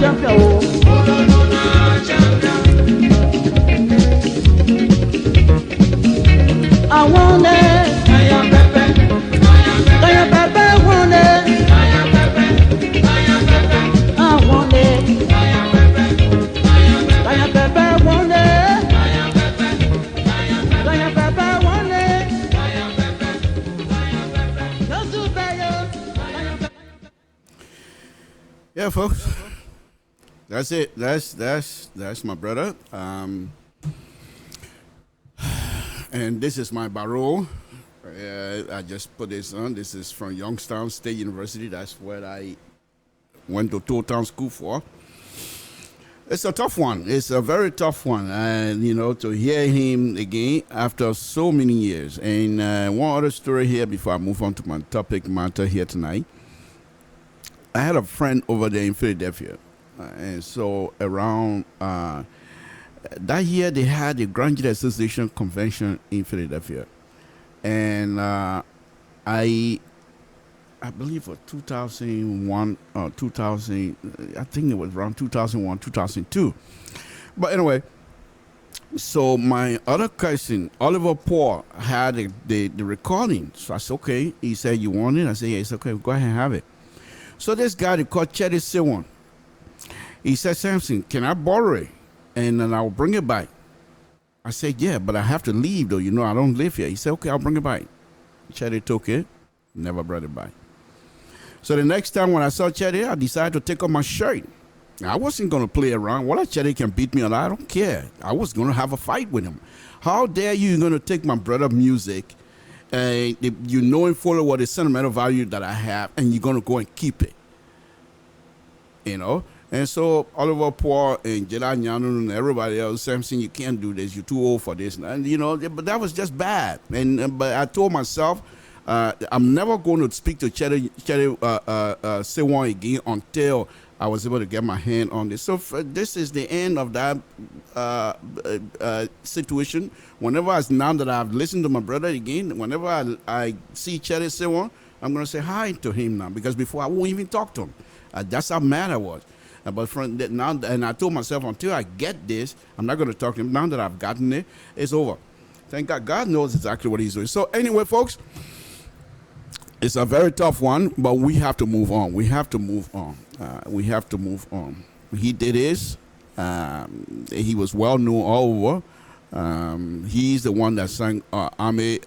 champion o. I want it. Kaya Pepe want it. I want it. Kaya Pepe want it. Kaya Pepe want it. No super. Yeah, folks. That's it. That's my brother. And this is my barrel. I just put this on. This is from Youngstown State University. That's what I went to Town School for. It's a tough one. It's a very tough one. And, you know, to hear him again after so many years. And one other story here before I move on to my topic matter here tonight. I had a friend over there in Philadelphia. And so around that year, they had the Graduate Association Convention in Philadelphia. And I believe for 2001 or 2000, I think it was around 2001, 2002. But anyway, so my other cousin, Oliver Paul, had the recording. So I said, okay. He said, you want it? I said, yeah, it's okay. Go ahead and have it. So this guy, they called Chetty Sewon. He said, Samson, can I borrow it? And then I'll bring it back. I said, yeah, but I have to leave, though. You know, I don't live here. He said, okay, I'll bring it back. Chetty took it, never brought it back. So the next time when I saw Chetty, I decided to take off my shirt. I wasn't going to play around. Whether Chetty can beat me or not, I don't care. I was going to have a fight with him. How dare you going to take my brother's music, you know and follow what the sentimental value that I have, and you're going to go and keep it? You know? And so Oliver Paul and Jela Nyanu and everybody else, Samson, you can't do this. You're too old for this. And, you know, but that was just bad. But I told myself, I'm never going to speak to Chetty Sewon again until I was able to get my hand on this. So this is the end of that situation. Whenever now that I've listened to my brother again, whenever I see Chetty Sewon, I'm going to say hi to him now, because before I won't even talk to him. That's how mad I was. But from that now, and I told myself, until I get this, I'm not going to talk to him. Now that I've gotten it, it's over. Thank God. God knows exactly what he's doing. So anyway, folks, it's a very tough one, but we have to move on. We have to move on. We have to move on. He did his. He was well known all over. He's the one that sang Ame,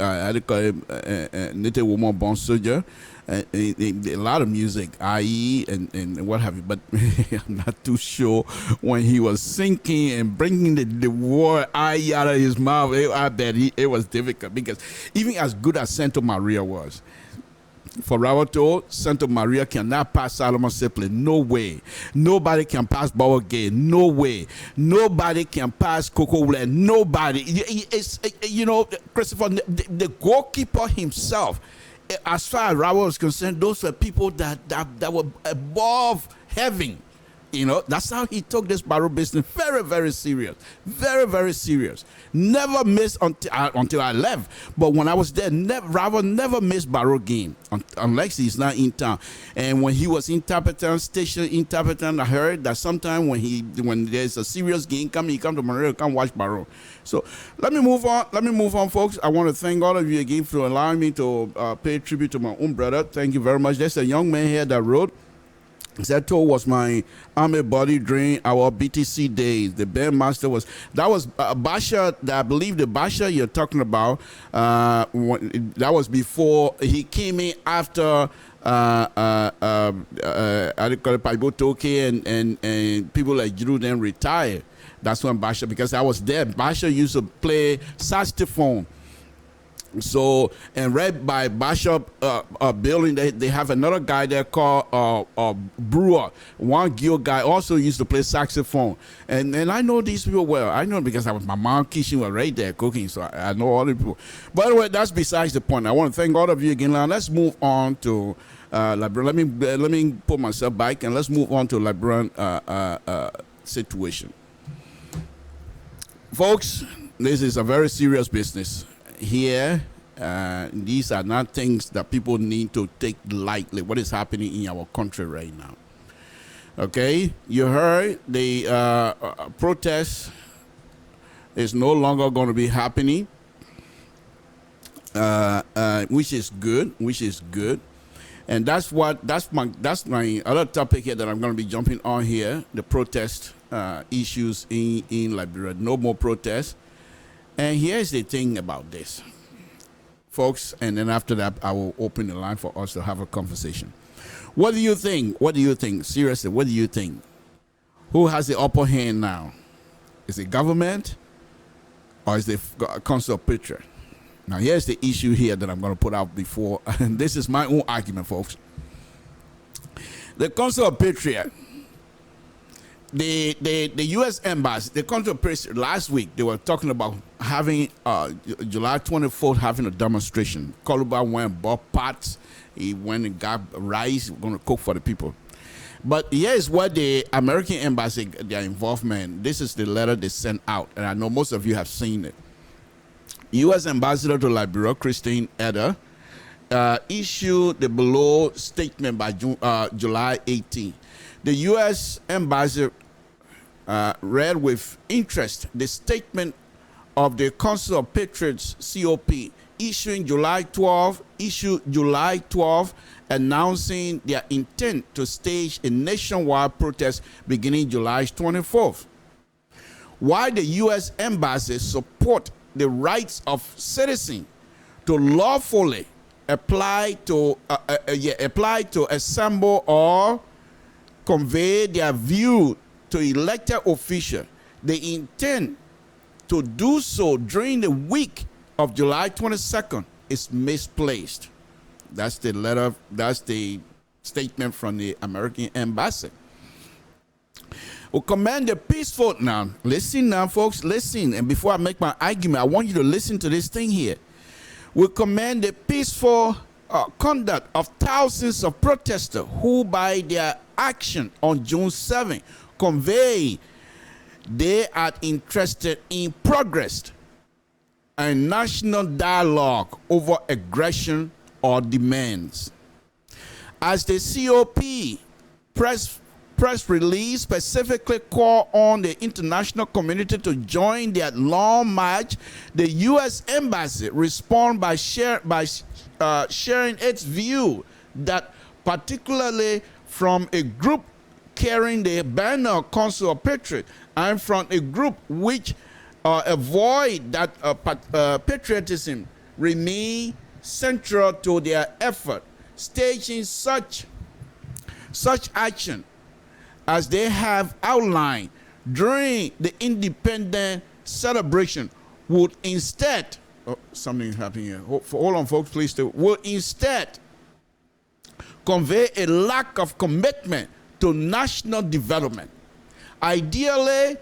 Native Woman Born Soldier. A lot of music, i.e. and what have you, but I'm not too sure when he was singing and bringing the word i.e. out of his mouth. I bet it was difficult, because even as good as Santa Maria was, for Rawato, Santa Maria cannot pass Solomon Sipley. No way. Nobody can pass Bower Gay. No way. Nobody can pass Coco Wlet. Nobody. It's, you know, Christopher, the goalkeeper himself, as far as Rawa was concerned, those were people that were above heaven. You know, that's how he took this barrel business very, very serious. Very, very serious. Never missed until I left. But when I was there, Rawa never missed barrel game unless he's not in town. And when he was in Tapetan, station in Tapetan, I heard that sometimes when there's a serious game coming, he come to Monterey, come watch barrel. So let me move on, folks. I want to thank all of you again for allowing me to pay tribute to my own brother. Thank you very much. There's a young man here that wrote, Zeto was my army buddy during our BTC days. The bandmaster was Basha. I believe the Basha you're talking about. That was before he came in after. I call it Paibo Toke and people like Drew then retired. That's when Basha, because I was there. Basha used to play saxophone. So, and right by Bishop building, they have another guy there called Brewer. One Gil guy also used to play saxophone. And I know these people well. I know because my mom kitchen was right there cooking, so I know all the people. By the way, that's besides the point. I want to thank all of you again. Now let's move on to LIBERIA. Let me put myself back and let's move on to LIBERIA situation. Folks, this is a very serious business. Here, these are not things that people need to take lightly. What is happening in our country right now? Okay, you heard the protest is no longer going to be happening, which is good. And that's my other topic here that I'm going to be jumping on here, the protest issues in Liberia. No more protests. And here's the thing about this, folks, and then after that, I will open the line for us to have a conversation. What do you think? Seriously, what do you think? Who has the upper hand now? Is it government or is it Council of Patriot? Now, here's the issue here that I'm going to put out before, and this is my own argument, folks. The Council of Patriot, the U.S. Embassy, the Council of Patriot, last week, they were talking about having July 24th, having a demonstration. Koluba went and bought pots. He went and got rice, going to cook for the people. But here's what the American Embassy, their involvement, this is the letter they sent out, and I know most of you have seen it. U.S. Ambassador to Liberia, Christine Eder, issued the below statement by July 18. The U.S. Ambassador read with interest the statement of the Council of Patriots, COP, issued July 12, announcing their intent to stage a nationwide protest beginning July 24th. While the U.S. Embassy support the rights of citizens to lawfully apply to assemble or convey their view to elected officials, they intend to do so during the week of July 22nd is misplaced. That's the letter, that's the statement from the American Embassy. We commend the peaceful now. Listen now, folks, listen. And before I make my argument, I want you to listen to this thing here. We commend the peaceful conduct of thousands of protesters who, by their action on June 7, convey they are interested in progress and national dialogue over aggression or demands. As the COP press release specifically call on the international community to join their long march, the U.S. Embassy respond by sharing its view that, particularly from a group carrying the banner Council of Patriots and from a group which avoid that patriotism remain central to their effort, staging such action as they have outlined during the independent celebration would instead, something happening here. Hold on, folks, please. Would instead convey a lack of commitment to national development. Ideally,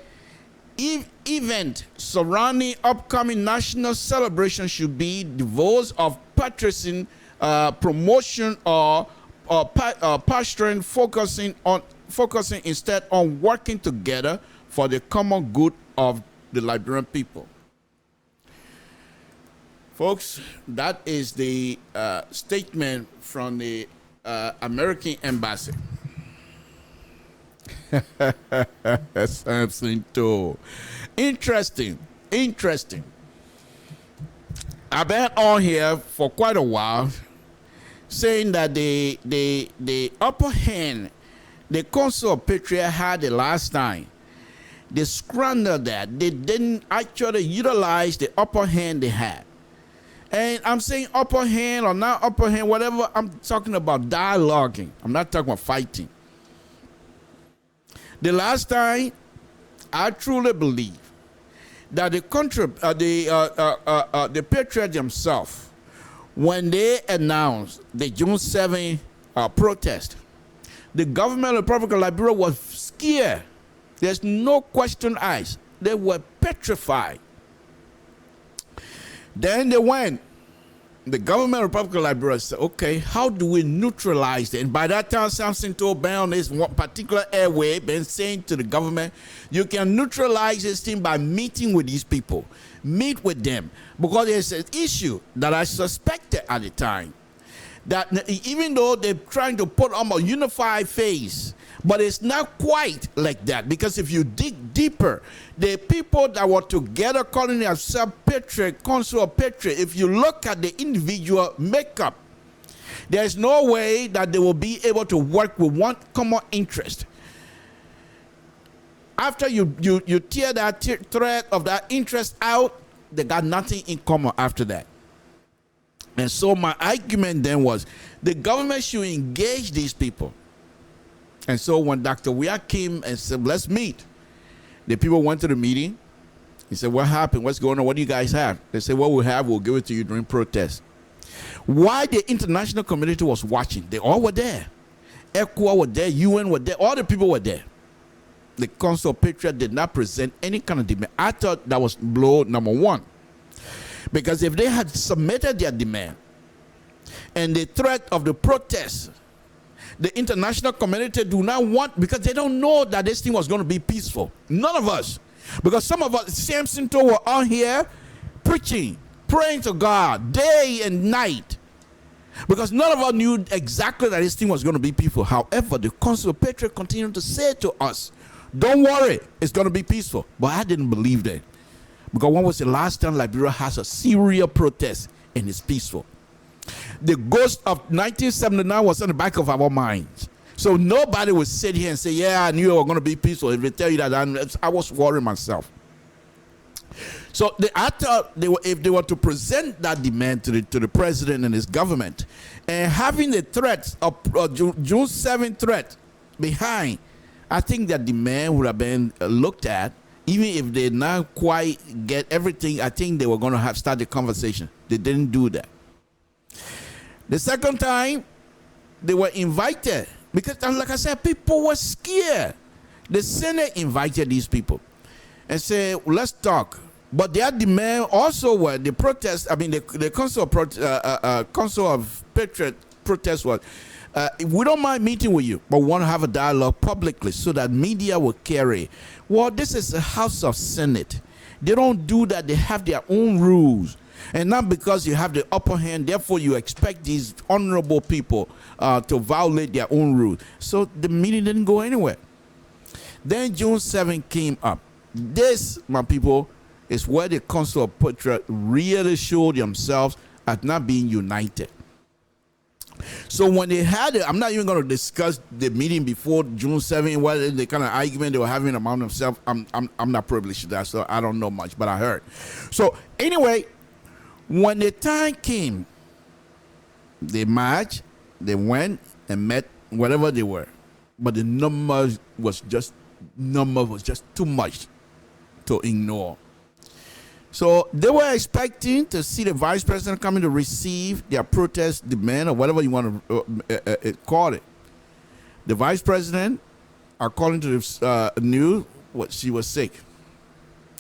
event surrounding upcoming national celebration should be devoid of patriotism, promotion, or posturing, focusing instead on working together for the common good of the Liberian people. Folks, that is the statement from the American Embassy. Something too interesting. I've been on here for quite a while saying that the upper hand the Council of Patriots had the last time, they squandered that. They didn't actually utilize the upper hand they had. And I'm saying upper hand or not upper hand, whatever, I'm talking about dialoguing. I'm not talking about fighting. The last time, I truly believe that the Patriots themselves, when they announced the June 7 protest, the government of the Republic of Liberia was scared. There's no question asked. They were petrified. Then they went. The government of the Republic of Liberia said, okay, how do we neutralize it? And by that time, Samson told Ben on this one particular airway, been saying to the government, you can neutralize this thing by meeting with these people. Meet with them. Because there's an issue that I suspected at the time, that even though they're trying to put on a unified face, But it's not quite like that, because if you dig deeper, the people that were together calling themselves patriot, council of patriot, if you look at the individual makeup, there's no way that they will be able to work with one common interest. After you tear that thread of that interest out, they got nothing in common after that. And so my argument then was the government should engage these people. And so when Dr. Weah came and said, let's meet, the people went to the meeting. He said, what happened? What's going on? What do you guys have? They said, what we have, we'll give it to you during protest. Why the international community was watching? They all were there. ECOWAS were there, UN were there, all the people were there. The Council of Patriots did not present any kind of demand. I thought that was blow number one. Because if they had submitted their demand and the threat of the protest, the international community do not want, because they don't know that this thing was going to be peaceful. None of us. Because some of us, Samson were on here preaching, praying to God day and night. Because none of us knew exactly that this thing was going to be peaceful. However, the Council of Patriots continued to say to us, don't worry, it's going to be peaceful. But I didn't believe that. Because when was the last time Liberia has a serious protest and it's peaceful? The ghost of 1979 was in the back of our minds. So nobody would sit here and say, yeah, I knew it was going to be peaceful. If they tell you that, I was worried myself. So I thought if they were to present that demand to the president and his government, and having the threats of June 7th threat behind, I think that demand would have been looked at. Even if they did not quite get everything, I think they were going to have started the conversation. They didn't do that. The second time, they were invited. Because, like I said, people were scared. The Senate invited these people and said, let's talk. But their demand also were the protest. I mean, the Council of Patriot protest was, we don't mind meeting with you, but we want to have a dialogue publicly so that media will carry. Well, this is a House of Senate. They don't do that. They have their own rules. And not because you have the upper hand, therefore you expect these honorable people to violate their own rules. So the meeting didn't go anywhere. Then June 7 came up. This, my people, is where the Council of Patriots really showed themselves as not being united. So when they had it, I'm not even going to discuss the meeting before June 7th, what the kind of argument they were having among themselves. I'm not privileged to that, so I don't know much, but I heard. So anyway, when the time came, they marched, they went and met wherever they were, but the number was just too much to ignore. So they were expecting to see the vice president coming to receive their protest demand or whatever you want to call it. The vice president, according to the news, she was sick.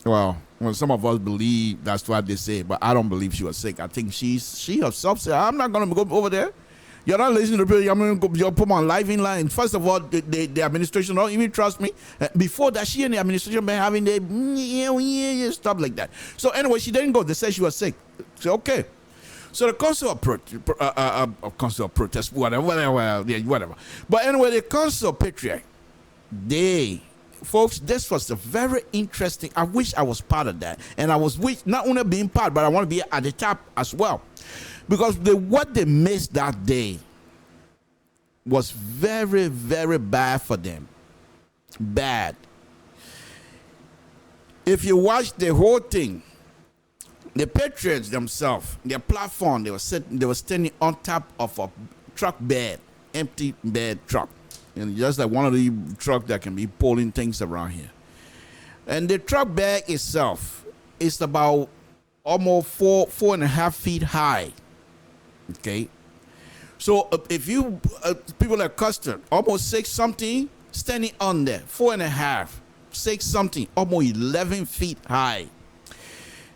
Well, some of us believe that's what they say, but I don't believe she was sick. I think she herself said, I'm not going to go over there. You're not listening to people. I'm going to put my life in line. First of all, the administration don't even trust me. Before that, she and the administration been having the stuff like that. So anyway, she didn't go. They said she was sick. So okay. So the Council of Protest, whatever. But anyway, the Council of Patriot, folks, this was a very interesting. I wish I was part of that, and I was not only being part, but I want to be at the top as well. Because what they missed that day was very, very bad for them. Bad. If you watch the whole thing, the Patriots themselves, their platform, they were standing on top of a truck bed, empty bed truck. And just like one of the trucks that can be pulling things around here. And the truck bed itself is about almost 4.5 feet high. Okay, so if you people are custard almost 6 something standing on there, 4.5, 6 something, almost 11 feet high,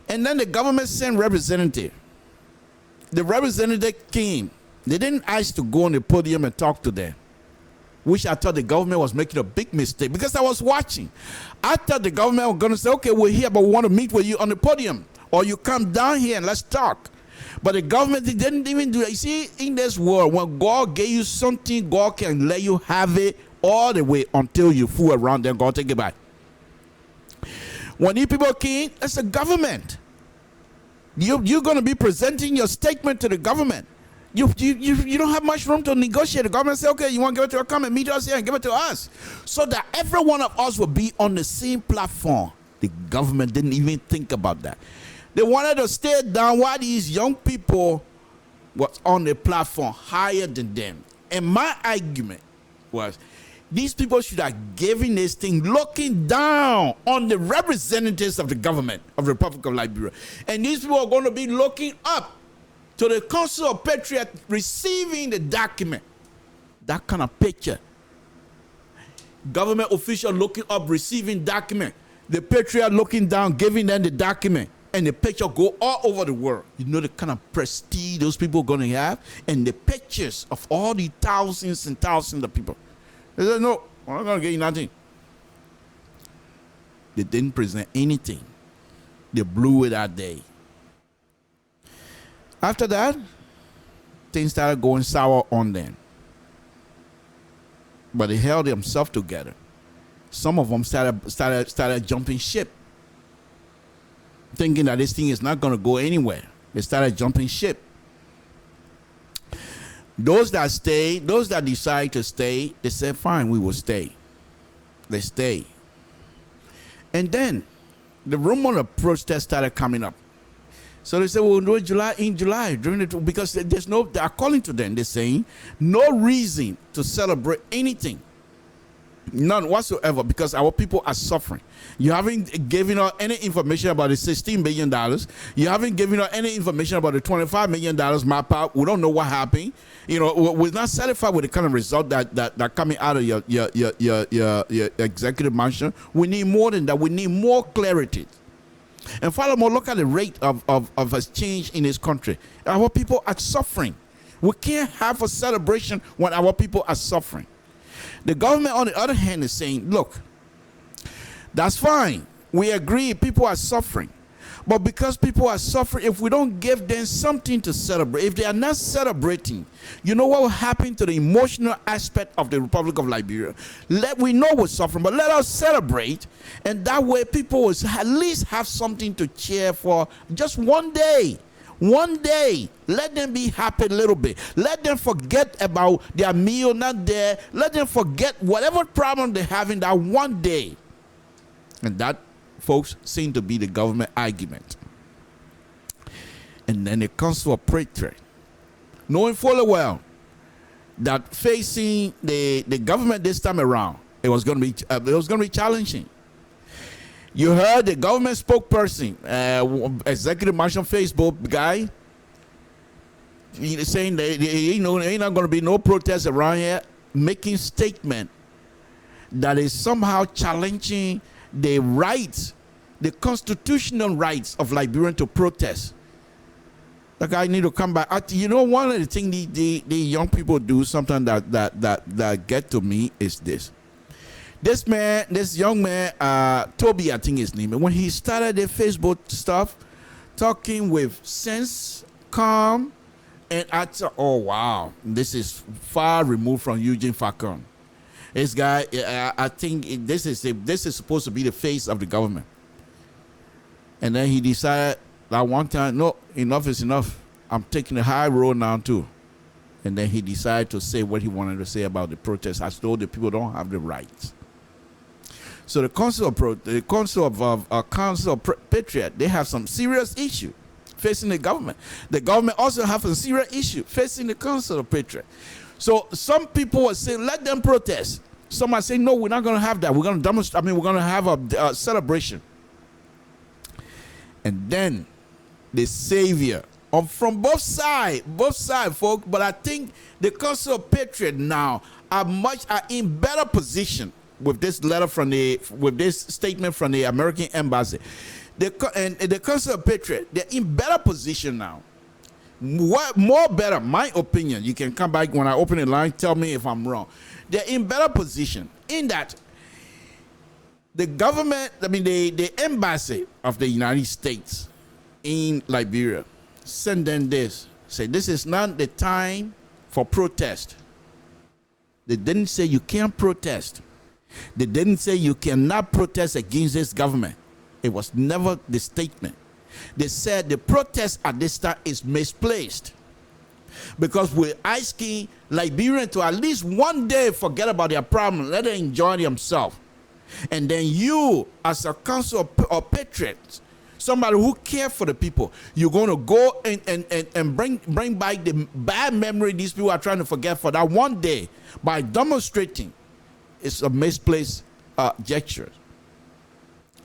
and then the government sent representative. The representative came. They didn't ask to go on the podium and talk to them, which I thought the government was making a big mistake because I was watching. I thought the government was going to say, okay, we're here, but we want to meet with you on the podium, or you come down here and let's talk. But the government didn't even do it. You see, in this world, when God gave you something, God can let you have it all the way until you fool around, then go take it back. When these people came, that's the government. You're going to be presenting your statement to the government. You don't have much room to negotiate. The government say, okay, you want to give it to a comment, meet us here and give it to us. So that every one of us will be on the same platform. The government didn't even think about that. They wanted to stay down while these young people was on the platform higher than them. And my argument was, these people should have given this thing looking down on the representatives of the government of the Republic of Liberia. And these people are going to be looking up to the Council of Patriots receiving the document. That kind of picture. Government official looking up, receiving document. The Patriot looking down, giving them the document. And the picture go all over the world. You know the kind of prestige those people are going to have? And the pictures of all the thousands and thousands of people. They said, no, I'm not going to get you nothing. They didn't present anything. They blew it that day. After that, things started going sour on them. But they held themselves together. Some of them started jumping ship, thinking that this thing is not going to go anywhere. They started jumping ship. Those that stayed, those that decide to stay, they said, fine, we will stay. They stay. And then the rumor of protest started coming up. So they said, we'll do it in July, because there's no, according to them, they're saying, no reason to celebrate anything. None whatsoever, because our people are suffering. You haven't given us any information about the $16 billion. You haven't given us any information about the $25 million map out. We don't know what happened. You know, we're not satisfied with the kind of result that coming out of your executive mansion. We need more than that. We need more clarity. And furthermore, look at the rate of exchange in this country. Our people are suffering. We can't have a celebration when our people are suffering. The government, on the other hand, is saying, look, that's fine. We agree people are suffering. But because people are suffering, if we don't give them something to celebrate, if they are not celebrating, you know what will happen to the emotional aspect of the Republic of Liberia? We know we're suffering, but let us celebrate. And that way people will at least have something to cheer for just one day. One day, let them be happy a little bit. Let them forget about their meal not there. Let them forget whatever problem they're having that one day. And that, folks, seem to be the government argument. And then it comes to a portrait, knowing fully well that facing the government this time around, it was going to be challenging. You heard the government spokesperson, executive marshal Facebook guy, saying that ain't not going to be no protest around here, making statement that is somehow challenging the rights, the constitutional rights of Liberians to protest. That guy need to come back. You know, one of the things the young people do, something that get to me is this. This young man, Toby, I think his name, when he started the Facebook stuff, talking with sense, calm, and I thought, oh wow, this is far removed from Eugene Falcon. This guy, I think this is supposed to be the face of the government. And then he decided that one time, no, enough is enough. I'm taking the high road now too. And then he decided to say what he wanted to say about the protest, as though the people don't have the rights. So the Council of Patriot, they have some serious issue facing the government. The government also have a serious issue facing the Council of Patriot. So some people are saying, let them protest. Some are saying, no, we're not going to have that. We're going to demonstrate. We're going to have a celebration. And then the savior from both sides, folks. But I think the Council of Patriot now are in better position with this letter with this statement from the American embassy. The Council of Patriot, they're in better position now. More better, my opinion. You can come back when I open the line, tell me if I'm wrong. They're in better position in that the government, the embassy of the United States in Liberia send them this. Say, this is not the time for protest. They didn't say you can't protest. They didn't say you cannot protest against this government. It was never the statement. They said the protest at this time is misplaced because we're asking Liberians to at least one day forget about their problem, let them enjoy themselves. And then you, as a council of patriots, somebody who cares for the people, you're going to go and bring back the bad memory these people are trying to forget for that one day by demonstrating. It's a misplaced gesture.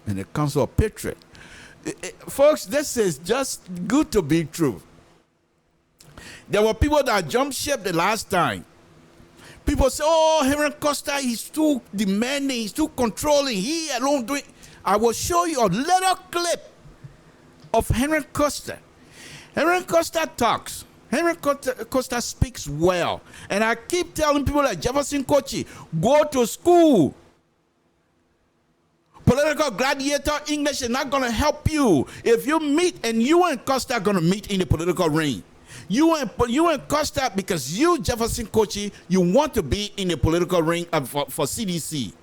And the council of patriots. Folks, this is just good to be true. There were people that jumped ship the last time. People say, oh, Henry Costa, he's too demanding, he's too controlling, he alone doing. I will show you a little clip of Henry Costa. Henry Costa talks. Henry Costa speaks well. And I keep telling people like Jefferson Kochi, go to school. Political gladiator English is not going to help you. If you meet, and you and Costa are going to meet in the political ring. You and Costa, because you, Jefferson Kochi, you want to be in the political ring for CDC.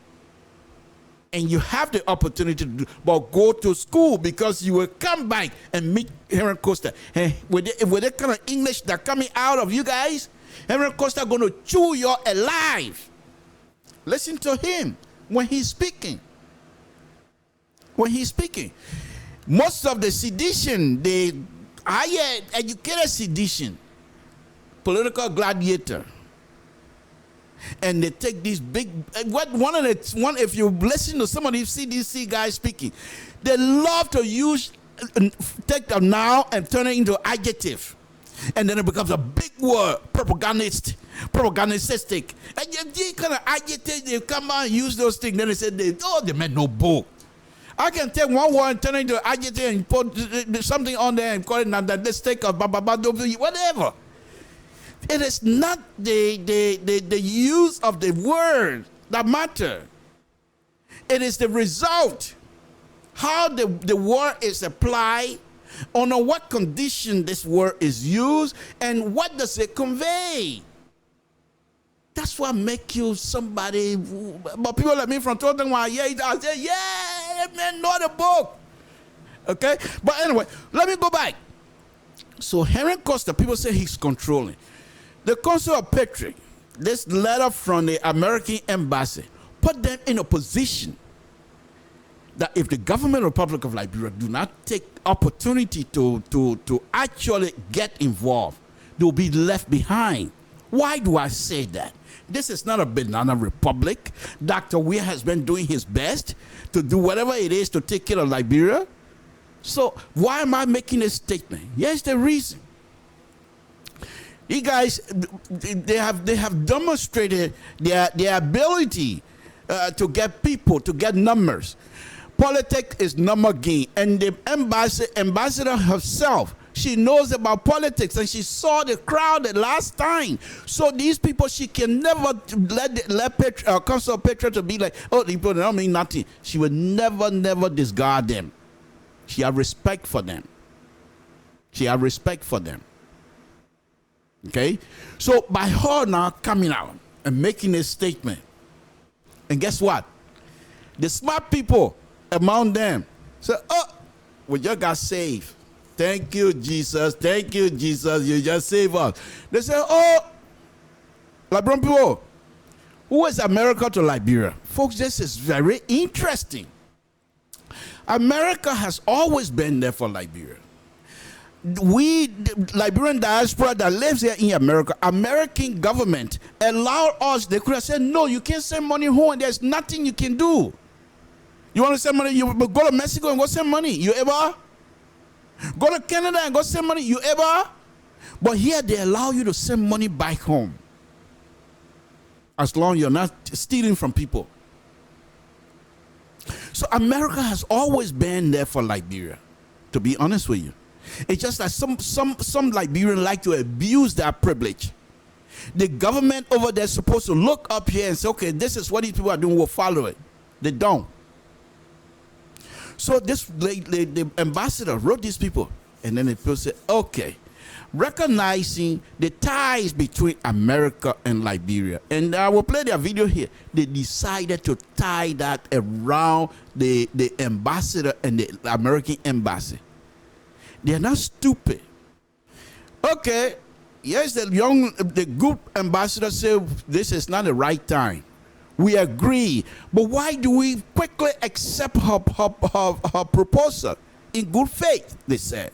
And you have the opportunity to do, but go to school because you will come back and meet Henry Costa. And with that kind of English that coming out of you guys, Henry Costa going to chew you alive. Listen to him when he's speaking. When he's speaking. Most of the sedition, the higher educated sedition, political gladiator. And they take these big, if you listen to some of these CDC guys speaking, they love to take a noun and turn it into adjective. And then it becomes a big word, propagandistic. And they kind of adjective, they come out and use those things. Then they say, they meant no book. I can take one word and turn it into adjective and put something on there and call it that. Let's take a whatever. It is not the use of the word that matter. It is the result. How the word is applied, under what condition this word is used, and what does it convey. That's what make you somebody. But people like me from Totten, I say, yeah, man, know the book. Okay? But anyway, let me go back. So Henry Costa, people say he's controlling. The Council of Patriots, this letter from the American embassy, put them in a position that if the government of the Republic of Liberia do not take opportunity to actually get involved, they'll be left behind. Why do I say that? This is not a banana republic. Dr. Weir has been doing his best to do whatever it is to take care of Liberia. So why am I making this statement? Here's the reason. You guys, they have demonstrated their ability to get people, to get numbers. Politics is number game, and the ambassador herself, she knows about politics, and she saw the crowd the last time. So these people, she can never let Council of Patriots to be like, oh, these people don't mean nothing. She will never discard them. She has respect for them. She has respect for them. Okay? So by her now coming out and making a statement, and guess what? The smart people among them say, oh, we just got saved. Thank you, Jesus. Thank you, Jesus. You just saved us. They say, oh, Liberian people, who is America to Liberia? Folks, this is very interesting. America has always been there for Liberia. We, the Liberian diaspora that lives here in America, American government allowed us, they could have said, no, you can't send money home and there's nothing you can do. You want to send money, you go to Mexico and go send money. You ever? Go to Canada and go send money. You ever? But here they allow you to send money back home. As long as you're not stealing from people. So America has always been there for Liberia, to be honest with you. It's just that some Liberians like to abuse that privilege. The government over there is supposed to look up here and say, okay, this is what these people are doing, we'll follow it. They don't. So this the ambassador wrote these people, and then the people said, okay, recognizing the ties between America and Liberia. And I will play their video here. They decided to tie that around the ambassador and the American embassy. They are not stupid. Okay, yes, the good ambassador said this is not the right time. We agree, but why do we quickly accept her proposal in good faith? They said.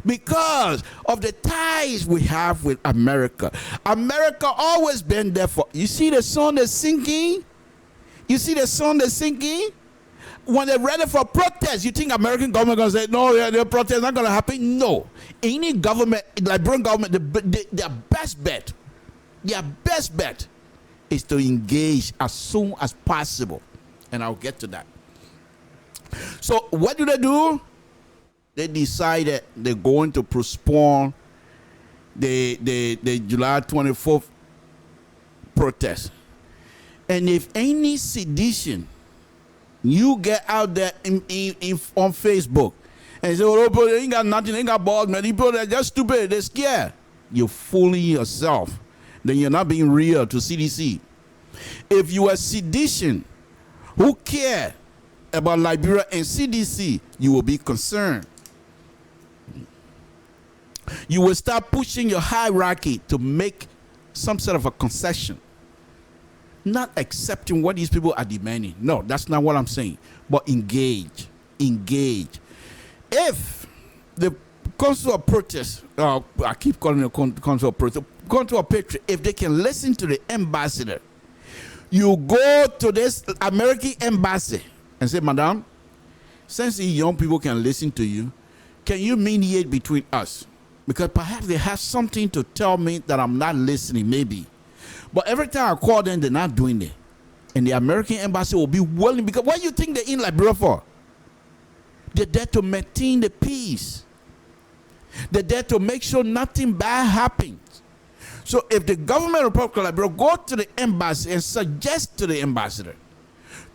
Because of the ties we have with America. America always been there for. You see the sun that's sinking? You see the sun that's sinking? When they're ready for protest, you think American government gonna say, no, yeah, the protest not gonna happen? No. Any government, Liberian government, their best bet is to engage as soon as possible. And I'll get to that. So what do? They decided they're going to postpone the July 24th protest. And if any sedition you get out there on Facebook and say, oh, they ain't got nothing, they ain't got balls, man. People are just stupid, they're scared. You're fooling yourself. Then you're not being real to CDC. If you are sedition who care about Liberia and CDC, you will be concerned. You will start pushing your hierarchy to make some sort of a concession. Not accepting what these people are demanding. No, that's not what I'm saying. But engage. If the Council of Protest, I keep calling it Council of Protest, Council of Patriot, if they can listen to the ambassador, you go to this American embassy and say, Madam, since these young people can listen to you, can you mediate between us? Because perhaps they have something to tell me that I'm not listening, maybe. But every time I call them, they're not doing it. And the American embassy will be willing, because what do you think they're in Liberia for? They're there to maintain the peace. They're there to make sure nothing bad happens. So if the government of Republic of Liberia go to the embassy and suggest to the ambassador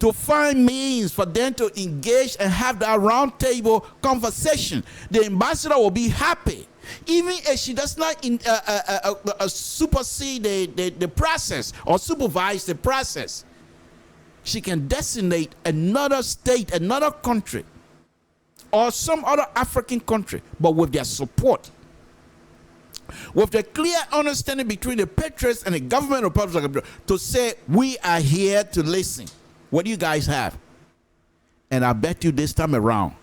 to find means for them to engage and have that round table conversation, the ambassador will be happy. Even if she does not supersede the process or supervise the process, she can designate another state, another country, or some other African country, but with their support. With the clear understanding between the patriots and the government of Republic of Liberia to say, we are here to listen. What do you guys have? And I bet you this time around,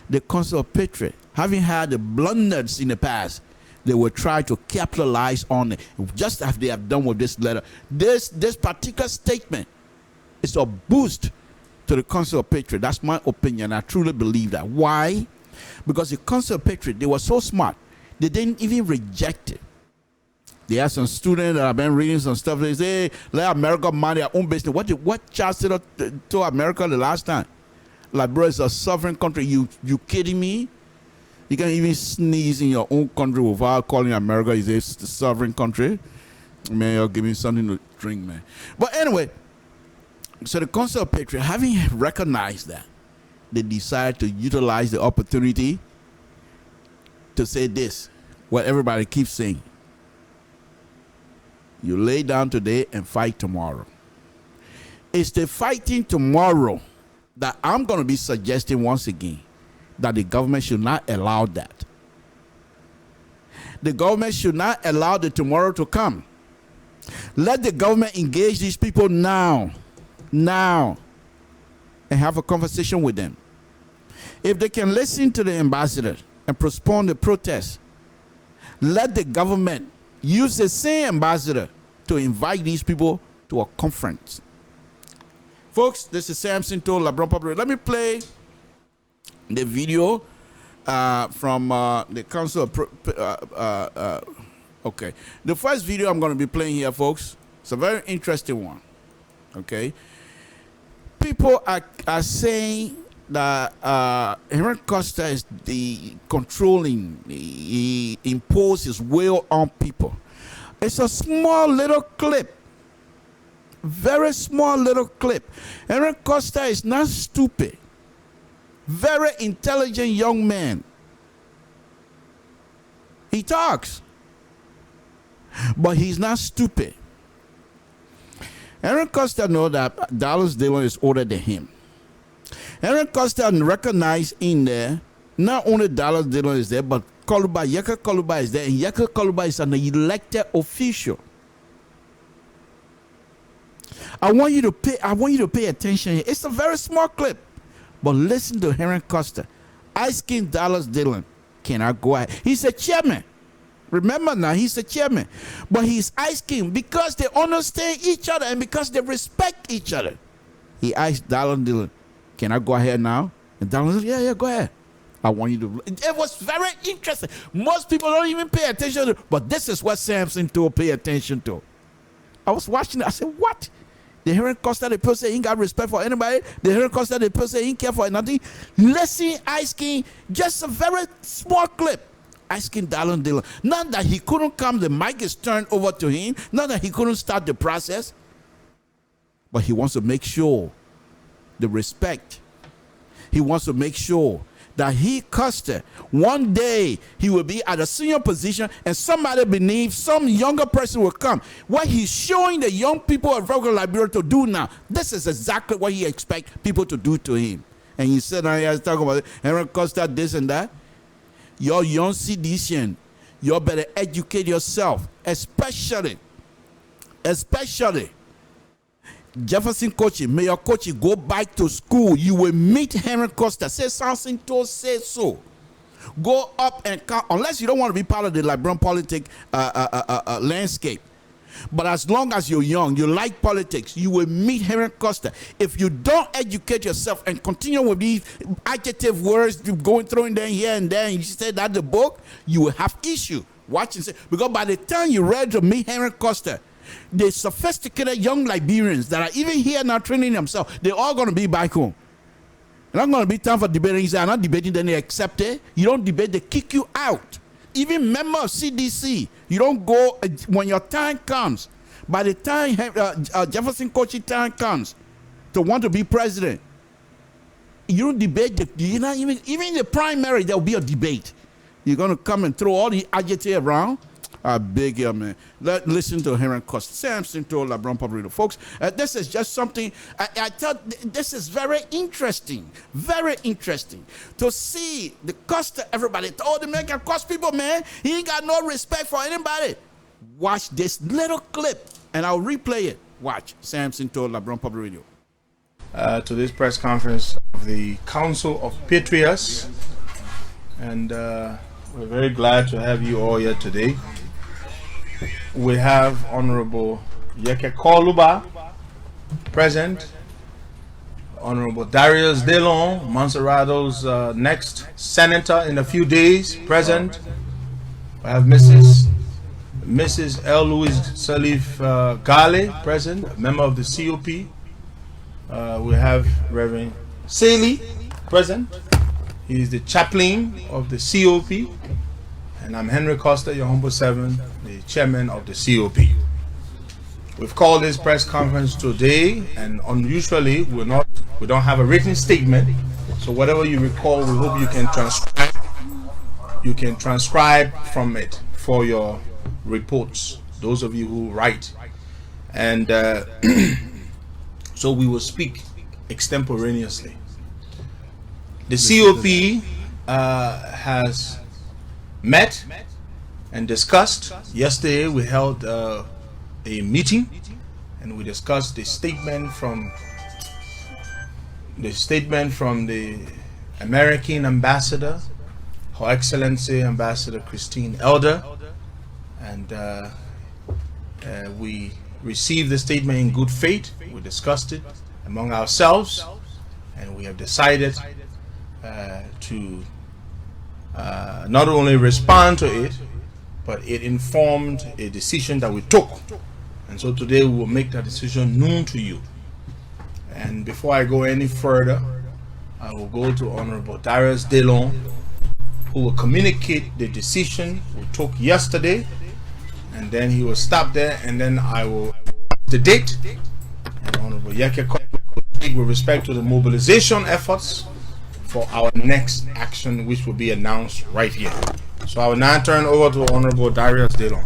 the Council of Patriot, having had the blunders in the past, they will try to capitalize on it, just as they have done with this letter. This particular statement is a boost to the Council of Patriot. That's my opinion. I truly believe that. Why? Because the Council of Patriot, they were so smart, they didn't even reject it. They had some students that have been reading some stuff. They say, let America mind their own business. What Charles said to America the last time? Liberia is a sovereign country. You kidding me? You can even sneeze in your own country without calling America is a sovereign country. Man, you're giving something to drink, man. But anyway, so the Council of Patriot, having recognized that, they decided to utilize the opportunity to say this, what everybody keeps saying. You lay down today and fight tomorrow. It's the fighting tomorrow that I'm going to be suggesting once again, that the government should not allow that. The government should not allow the tomorrow to come. Let the government engage these people now, and have a conversation with them. If they can listen to the ambassador and postpone the protest, let the government use the same ambassador to invite these people to a conference. Folks, this is Samson to LeBron Public. Let me play the video from the Council of okay. The first video I'm going to be playing here, folks, it's a very interesting one. Okay. People are saying that Henry Costa is the controlling, he imposed his will on people. It's a small little clip. Very small little clip. Henry Costa is not stupid. Very intelligent young man. He talks. But he's not stupid. Henry Costa knows that Dallas Dillon is older than him. Henry Costa recognized in there, not only Dallas Dillon is there, but Yeka Koluba is there, and Yeka Koluba is an elected official. I want you to pay attention here. It's a very small clip, but listen to Henry Costa asking Dallas Dillon, can I go ahead? He's a chairman. Remember now, he's a chairman. But he's asking because they understand each other and because they respect each other. He asked Dallas Dillon, can I go ahead now? And Dallas said, yeah, go ahead. I want you to. It was very interesting. Most people don't even pay attention to, but this is what Samson told pay attention to. I was watching it. I said, what? The Henry Costa, the person ain't got respect for anybody. The Henry Costa, the person ain't care for nothing. Listen, asking just a very small clip. Asking Dallas Dillon. Not that he couldn't come, the mic is turned over to him. Not that he couldn't start the process. But he wants to make sure the respect. He wants to make sure that he, Costa, one day he will be at a senior position and somebody beneath, some younger person will come. What he's showing the young people of regular Liberia to do now, this is exactly what he expects people to do to him. And he said, I was talking about Henry Costa, this and that. Your young citizen, you better educate yourself, especially Jefferson Kochi, Mayor Kochi, go back to school. You will meet Henry Costa. Say something to say so. Go up and come, unless you don't want to be part of the Liberian politics landscape. But as long as you're young, you like politics, you will meet Henry Costa. If you don't educate yourself and continue with these adjective words going throwing them here and there, and you say that the book, you will have issue. Watch and say, because by the time you're ready to meet Henry Costa, the sophisticated young Liberians that are even here now training themselves, they're all going to be back home. It's not going to be time for debating. You say, I'm not debating, then they accept it. You don't debate, they kick you out. Even member of CDC, you don't go when your time comes. By the time Jefferson Kochi time comes to want to be president, you don't debate. You're not even in the primary, there will be a debate. You're going to come and throw all the adjectives around. I beg you, man. Listen to Henry Costa. Samson told LeBron Public. Folks, this is just something, I thought this is very interesting to see the Costa, everybody. Oh, the man can cost people, man. He ain't got no respect for anybody. Watch this little clip, and I'll replay it. Watch. Samson told LeBron Public Radio. To this press conference of the Council of Patriots, and we're very glad to have you all here today. We have Honorable Yeke Koluba present, Honorable Darius Dillon, Monserrato's next senator in a few days, present. We have Mrs. L. Louis Salif Gale present, member of the COP. We have Reverend Saley present. He is the chaplain of the COP. And I'm Henry Costa, your humble servant, the chairman of the COP. We've called this press conference today, and unusually we don't have a written statement. So whatever you recall, we hope you can transcribe. You can transcribe from it for your reports. Those of you who write, and so we will speak extemporaneously. The COP has met and discussed. Yesterday we held a meeting and we discussed the statement from the American ambassador, Her Excellency Ambassador Christine Elder, and we received the statement in good faith. We discussed it among ourselves and we have decided to not only respond to it, but it informed a decision that we took. And so today we will make that decision known to you. And before I go any further, I will go to Honorable Darius Dillon, who will communicate the decision we took yesterday, and then he will stop there, and then I will the date. And Honorable Yeke will speak with respect to the mobilization efforts for our next action, which will be announced right here. So I will now turn over to Honorable Darius Dillon.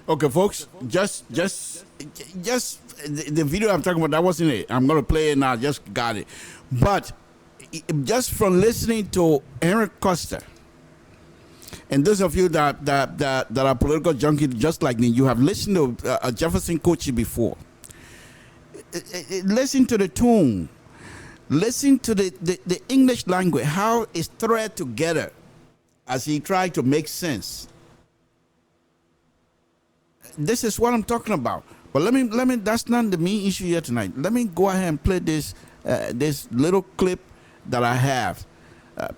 Okay, folks, just the video I'm talking about, that wasn't it. I'm gonna play it now. Just got it, but just from listening to Henry Costa, and those of you that are political junkies just like me, you have listened to Jefferson Kochi before. Listen to the tone. Listen to the English language, how it's thread together as he tried to make sense. This is what I'm talking about. But let me. That's not the main issue here tonight. Let me go ahead and play this little clip that I have.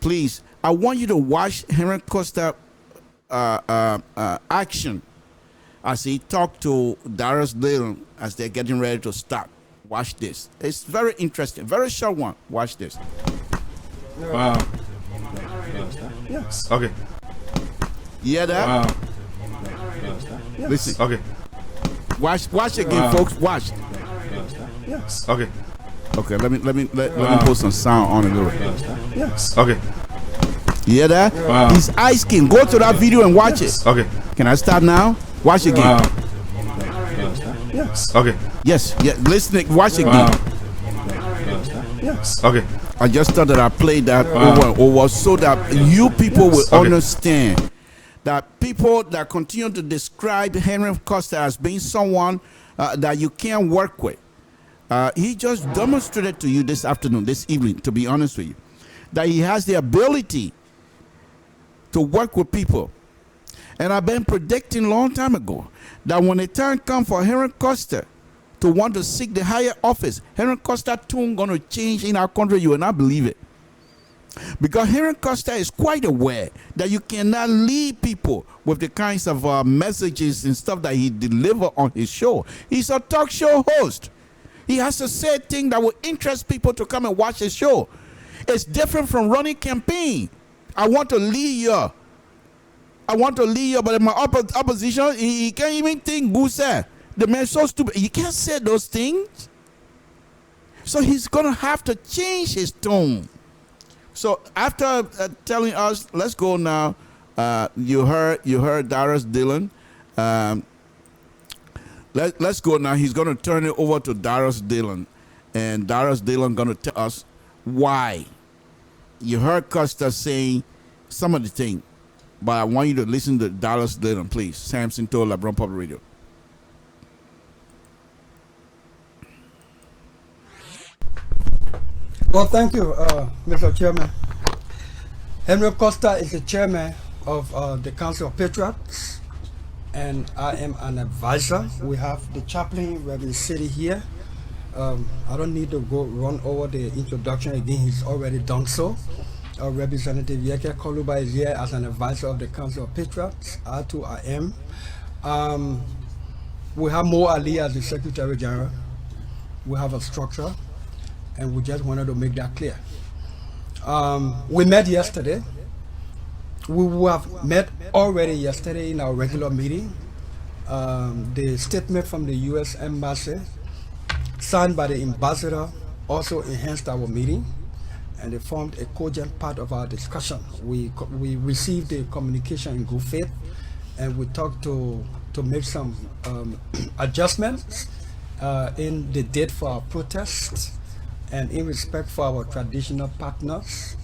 Please, I want you to watch Henry Costa action as he talked to Darius Dillon as they're getting ready to start. Watch this. It's very interesting. Very short one. Watch this. Wow. Yes. Okay. You hear that? Wow. Listen. Okay. Watch again, folks. Watch. Yes. Okay. Okay. Let me put some sound on it a little. Yes. Okay. You hear that? Wow. His ice skin. Go to that video and watch it. Okay. Can I start now? Watch again. Wow. Yes. Okay. Yes. Yeah. Listen. Watch again. Wow. Yes. Okay. I just thought that I played that over and over so that you people will understand that people that continue to describe Henry Costa as being someone that you can't work with. He just demonstrated to you this afternoon, this evening, to be honest with you, that he has the ability to work with people. And I've been predicting a long time ago that when the time comes for Henry Costa to want to seek the higher office, Henry Costa tune going to change in our country. You will not believe it. Because Henry Costa is quite aware that you cannot lead people with the kinds of messages and stuff that he delivers on his show. He's a talk show host. He has to say things that will interest people to come and watch his show. It's different from running campaign. I want to lead you. But in my opposition, he can't even think goose. The man's so stupid. You can't say those things. So he's going to have to change his tone. So after telling us, let's go now. You heard Darius Dillon. Let's go now. He's going to turn it over to Darius Dillon, and Darius Dillon going to tell us why. You heard Costa saying some of the things, but I want you to listen to Darius Dillon, please. Samson told LeBron Public Radio. Well, thank you, Mr. Chairman. Henry Costa is the chairman of the Council of Patriots, and I am an advisor. We have the chaplain, Reverend City, here. I don't need to run over the introduction again. He's already done so. Representative Yeke Koluba is here as an advisor of the Council of Patriots. I too I am. We have Mo Ali as the Secretary General. We have a structure, and we just wanted to make that clear. We met yesterday. We have met already yesterday in our regular meeting. The statement from the U.S. Embassy, signed by the ambassador, also enhanced our meeting, and it formed a cogent part of our discussion. We received the communication in good faith, and we talked to make some adjustments in the date for our protest, and in respect for our traditional partners.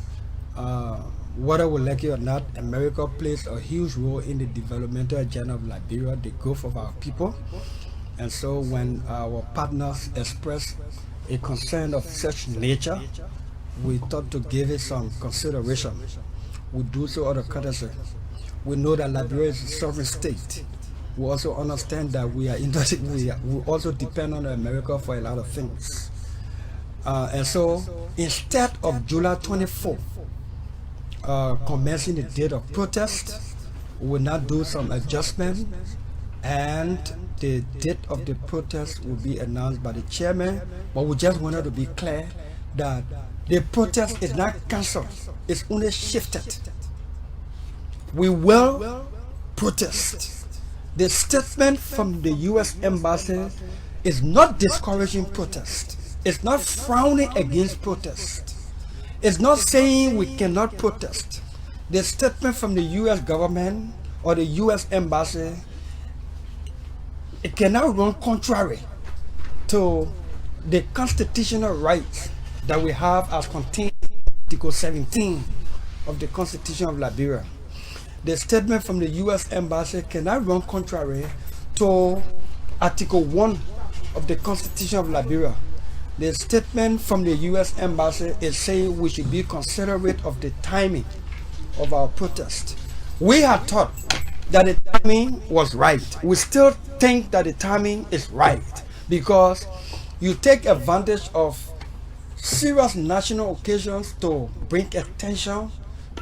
Whether we like it or not, America plays a huge role in the developmental agenda of Liberia, the growth of our people. And so when our partners express a concern of such nature, we thought to give it some consideration. We do so out of courtesy. We know that Liberia is a sovereign state. We also understand that we also depend on America for a lot of things. And so instead of July 24th, commencing the date of protest, we will now do some adjustment, and the date of the protest will be announced by the chairman. But we just wanted to be clear that the protest is not cancelled, it's only shifted. We will protest. The statement from the U.S. Embassy is not discouraging protest. It's not frowning against protest. It's not saying we cannot protest. The statement from the U.S. government or the U.S. Embassy it cannot run contrary to the constitutional rights that we have as contained in Article 17 of the Constitution of Liberia. The statement from the U.S. Embassy cannot run contrary to Article 1 of the Constitution of Liberia. The statement from the U.S. Embassy is saying we should be considerate of the timing of our protest. We had thought that the timing was right. We still think that the timing is right because you take advantage of serious national occasions to bring attention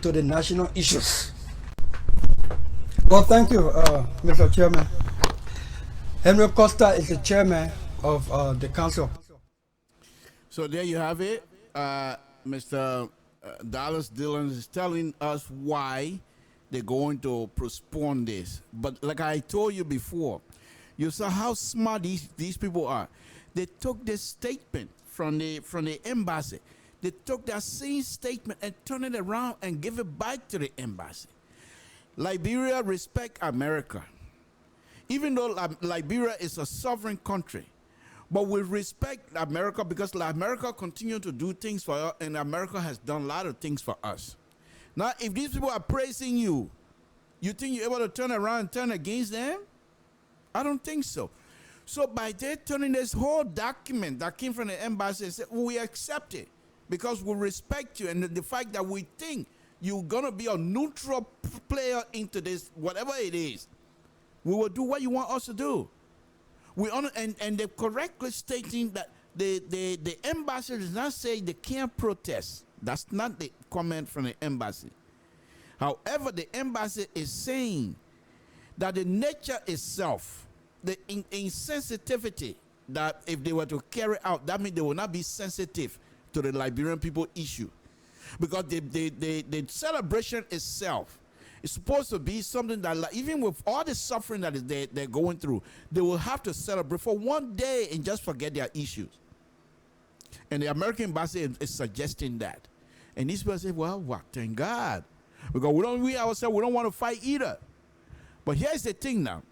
to the national issues. Well, thank you, Mr. Chairman. Henry Costa is the chairman of the council. So there you have it. Mr. Dallas Dillon is telling us why they're going to postpone this. But like I told you before, you saw how smart these people are. They took this statement from the embassy. They took that same statement and turned it around and give it back to the embassy. Liberia respect America. Even though Liberia is a sovereign country, but we respect America because America continue to do things for us, and America has done a lot of things for us. Now, if these people are praising you, you think you're able to turn around and turn against them? I don't think so. So by their turning this whole document that came from the embassy, and said, we accept it because we respect you, and the fact that we think you're going to be a neutral player into this, whatever it is, we will do what you want us to do. We honor, and they're correctly stating that the embassy does not say they can't protest. That's not the comment from the embassy. However, the embassy is saying that the nature itself, the insensitivity, that if they were to carry out, that means they will not be sensitive to the Liberian people issue. Because the celebration itself is supposed to be something that, like, even with all the suffering that they're going through, they will have to celebrate for one day and just forget their issues. And the American embassy is suggesting that. And these people say, well, what? Thank God. Because we ourselves, we don't want to fight either. But here's the thing now.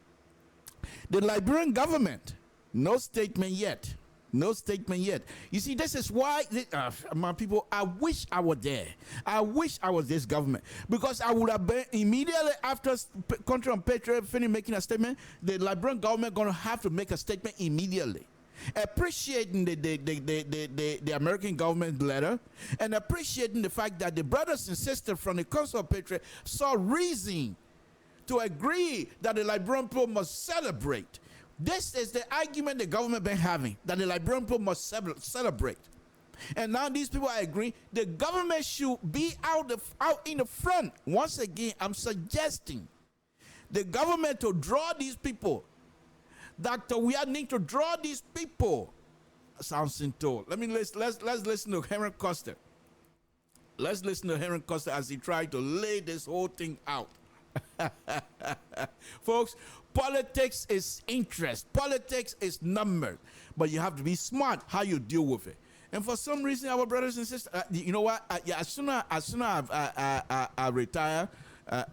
The Liberian government, no statement yet. No statement yet. You see, this is why, my people, I wish I were there. I wish I was this government. Because I would have been immediately after Country on Patriot finished making a statement, the Liberian government going to have to make a statement immediately. Appreciating the American government letter and appreciating the fact that the brothers and sisters from the Council of Patriot saw reason to agree that the Liberian people must celebrate. This is the argument the government been having, that the Liberian people must celebrate. And now these people are agreeing the government should be out in the front. Once again, I'm suggesting the government to draw these people. Dr. We need to draw these people. Sounds told. Let's listen to Henry Costa. Let's listen to Henry Costa as he tried to lay this whole thing out. Folks, politics is interest. Politics is numbers. But you have to be smart how you deal with it. And for some reason, our brothers and sisters, you know what? As soon as I retire,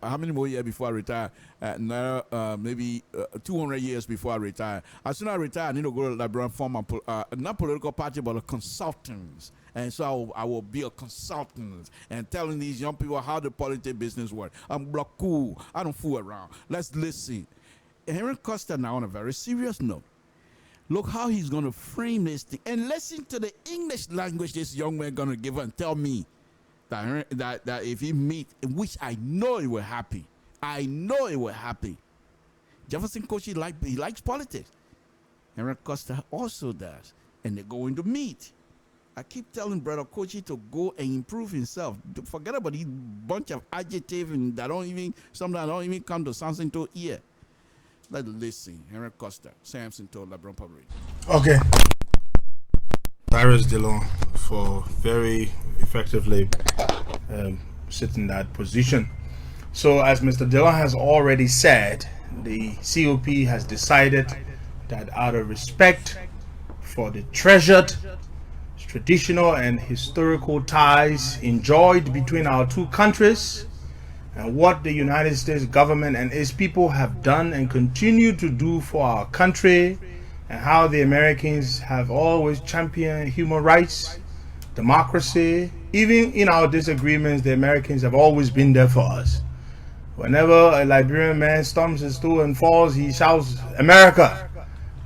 how many more years before I retire? Maybe 200 years before I retire. As soon as I retire, I need to go to the Liberian form not political party, but a consultants. And so I will be a consultant and telling these young people how the politics business works. I'm cool. I don't fool around. Let's listen. Henry Costa now on a very serious note. Look how he's going to frame this thing. And listen to the English language this young man going to give and tell me that if he meet, which I know he will happy. I know he will happy. Jefferson Coach, he likes politics. Henry Costa also does. And they're going to meet. I keep telling Brother Kochi to go and improve himself. Forget about these bunch of adjectives and that don't even come to something to ear. Let's listen. Henry Costa, Samson told Liberian Public. Okay. Cyrus Dillon for very effectively sitting that position. So as Mr. Dillon has already said, the COP has decided that out of respect for the treasured traditional and historical ties enjoyed between our two countries, and what the United States government and its people have done and continue to do for our country, and how the Americans have always championed human rights, democracy. Even in our disagreements, the Americans have always been there for us. Whenever a Liberian man stumps his stool and falls, he shouts, America.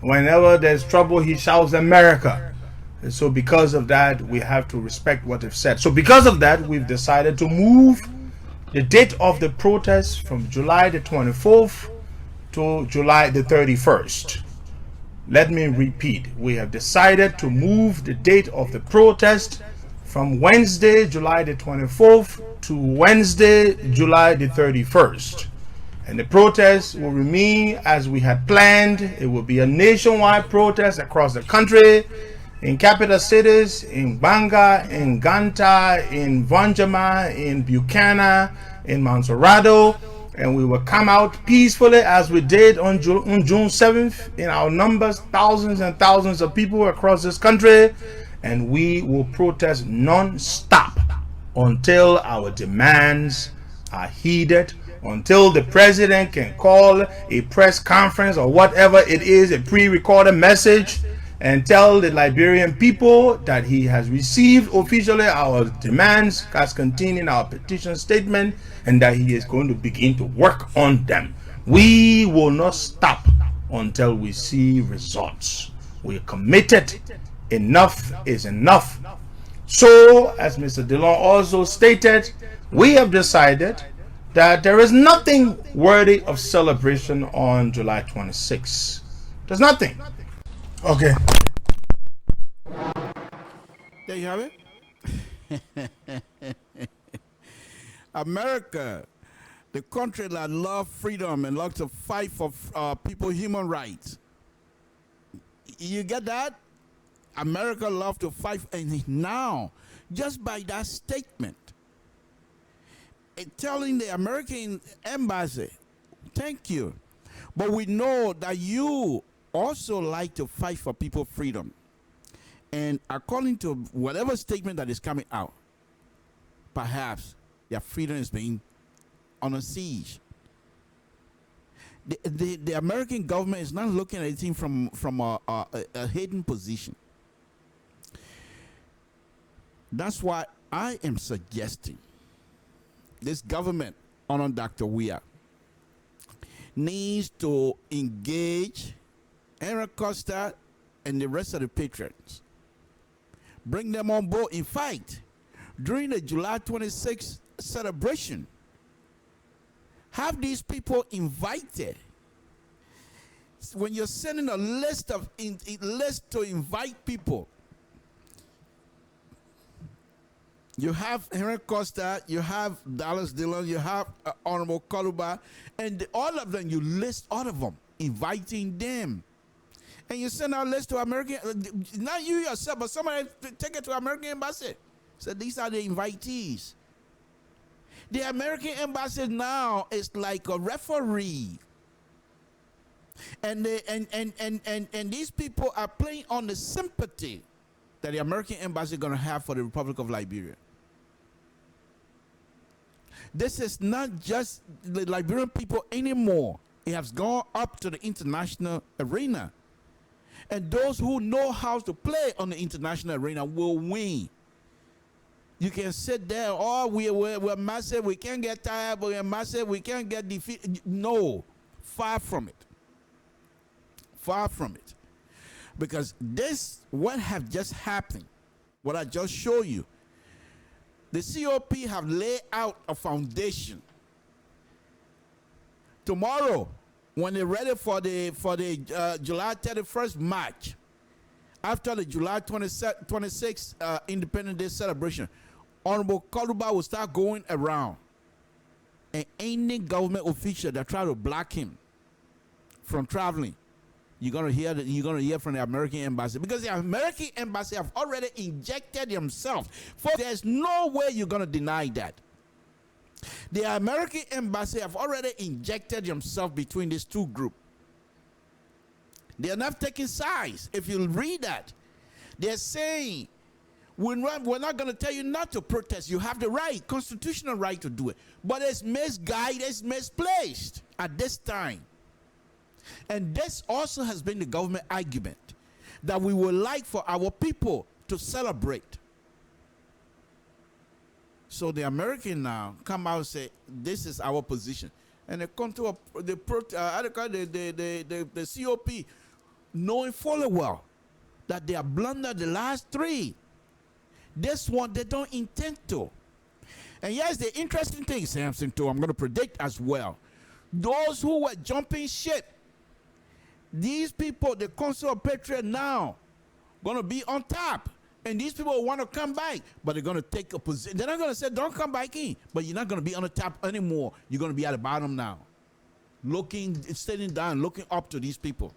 Whenever there's trouble, he shouts, America. And so because of that, we have to respect what they've said. So because of that, we've decided to move the date of the protest from July the 24th to July the 31st. Let me repeat. We have decided to move the date of the protest from Wednesday, July the 24th to Wednesday, July the 31st. And the protest will remain as we had planned. It will be a nationwide protest across the country, in capital cities, in Banga, in Ganta, in Vanjama, in Buchanan, in Montserrado. And we will come out peacefully as we did on June 7th in our numbers, thousands and thousands of people across this country. And we will protest non-stop until our demands are heeded, until the president can call a press conference or whatever it is, a pre-recorded message, and tell the Liberian people that he has received officially our demands as contained in our petition statement, and that he is going to begin to work on them. We will not stop until we see results. We are committed. Enough is enough. So, as Mr. Dillon also stated, we have decided that there is nothing worthy of celebration on July 26th. There's nothing. Okay. There you have it. America, the country that loves freedom and loves to fight for people's human rights. You get that? America loves to fight, and now, just by that statement, telling the American embassy, thank you, but we know that you also like to fight for people's freedom. And according to whatever statement that is coming out, perhaps their freedom is being on a siege. The American government is not looking at anything from a hidden position. That's why I am suggesting this government under Dr. Weah needs to engage Henry Costa and the rest of the patriots. Bring them on board in fight during the July 26th celebration. Have these people invited. When you're sending a list to invite people, you have Henry Costa, you have Dallas Dillon, you have Honorable Kaluba, and all of them, you list all of them, inviting them. And you send out a list to American, not you yourself, but somebody take it to American embassy. So these are the invitees. The American embassy now is like a referee. And these people are playing on the sympathy that the American embassy is going to have for the Republic of Liberia. This is not just the Liberian people anymore. It has gone up to the international arena. And those who know how to play on the international arena will win. You can sit there, oh, we're massive, we can't get tired, we're massive, we can't get defeated. No, far from it. Far from it. Because this, what have just happened, what I just showed you, the COP have laid out a foundation. Tomorrow, when they're ready for the July 31st march, after the July 26th Independence Day celebration, Honorable Kaluba will start going around, and any government official that try to block him from traveling, you're gonna hear from the American embassy, because the American embassy have already injected themselves. There's no way you're gonna deny that. The American embassy have already injected themselves between these two groups. They are not taking sides. If you read that, they're saying We're not going to tell you not to protest. You have the right, constitutional right to do it. But it's misguided, it's misplaced at this time. And this also has been the government argument, that we would like for our people to celebrate. So the American now come out and say, this is our position. And they come to the COP, knowing fully well that they have blundered the last three. This one, they don't intend to. And here's the interesting thing, Samson, too, I'm going to predict as well. Those who were jumping ship, these people, the Council of Patriot now, going to be on top. And these people want to come back, but they're going to take a position. They're not going to say, don't come back in, but you're not going to be on the top anymore. You're going to be at the bottom now. Sitting down, looking up to these people.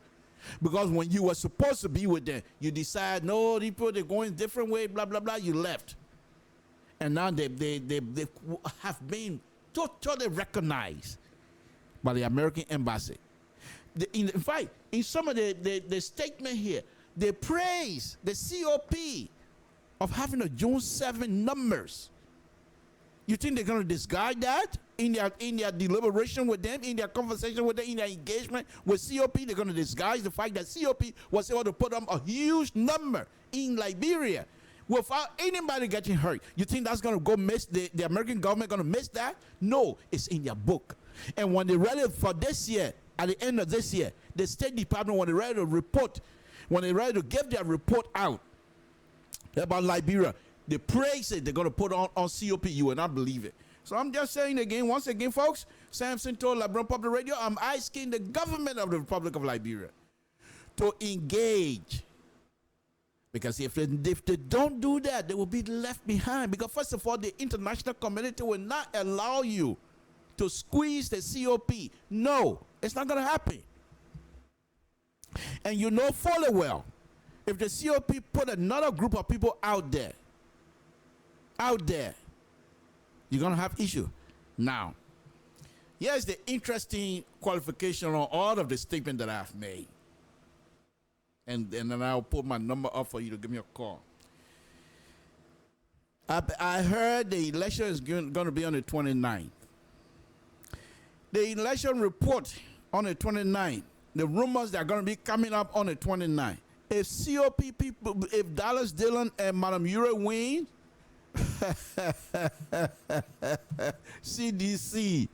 Because when you were supposed to be with them, you decide, no, these people, they're going a different way, blah, blah, blah, you left. And now they have been totally recognized by the American embassy. In fact, in some of the statement here, they praise the COP of having a June 7 numbers. You think they're going to disguise that in their deliberation with them, in their conversation with them, in their engagement with COP? They're going to disguise the fact that COP was able to put up a huge number in Liberia without anybody getting hurt. You think that's going to go miss, the American government going to miss that? No, it's in their book. And when they're ready for this year, at the end of this year, the State Department, when they're ready to report, when they're ready to give their report out about Liberia, they praise it, they're going to put on COP. You will not believe it. So I'm just saying again, once again, folks, Samson told Liberian Public Radio, I'm asking the government of the Republic of Liberia to engage. Because if they don't do that, they will be left behind. Because first of all, the international community will not allow you to squeeze the COP. No, it's not going to happen. And you know fully well, if the COP put another group of people out there, you're going to have issue. Now, here's the interesting qualification on all of the statement that I've made. And then I'll put my number up for you to give me a call. I heard the election is going to be on the 29th. The election report on the 29th, the rumors that are going to be coming up on the 29th. If COP people, if Dallas Dillon and Madam Ure win, CDC,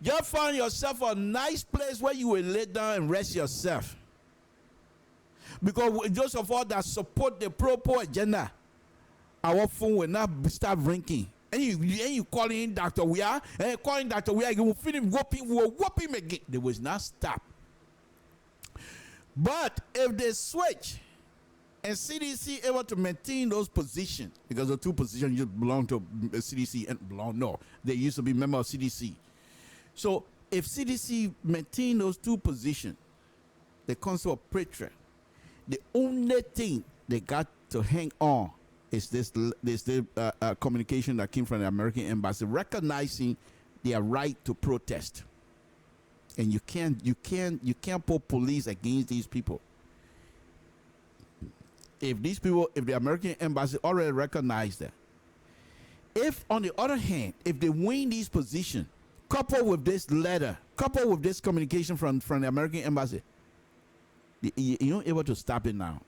just find yourself a nice place where you will lay down and rest yourself. Because those of us that support the pro-poor agenda, our phone will not start ringing. And you calling Dr. Weah, and calling Dr. Weah, you will feel him whooping, will whoop him again. They will not stop. But if they switch and CDC able to maintain those positions, because the two positions just belong to CDC and they used to be member of CDC. So if CDC maintain those two positions, the Council of Patriot, the only thing they got to hang on is this communication that came from the American embassy recognizing their right to protest. And you can't put police against these people. If the American embassy already recognized that. If on the other hand, if they win these positions, coupled with this letter, coupled with this communication from the American embassy, you're not able to stop it now.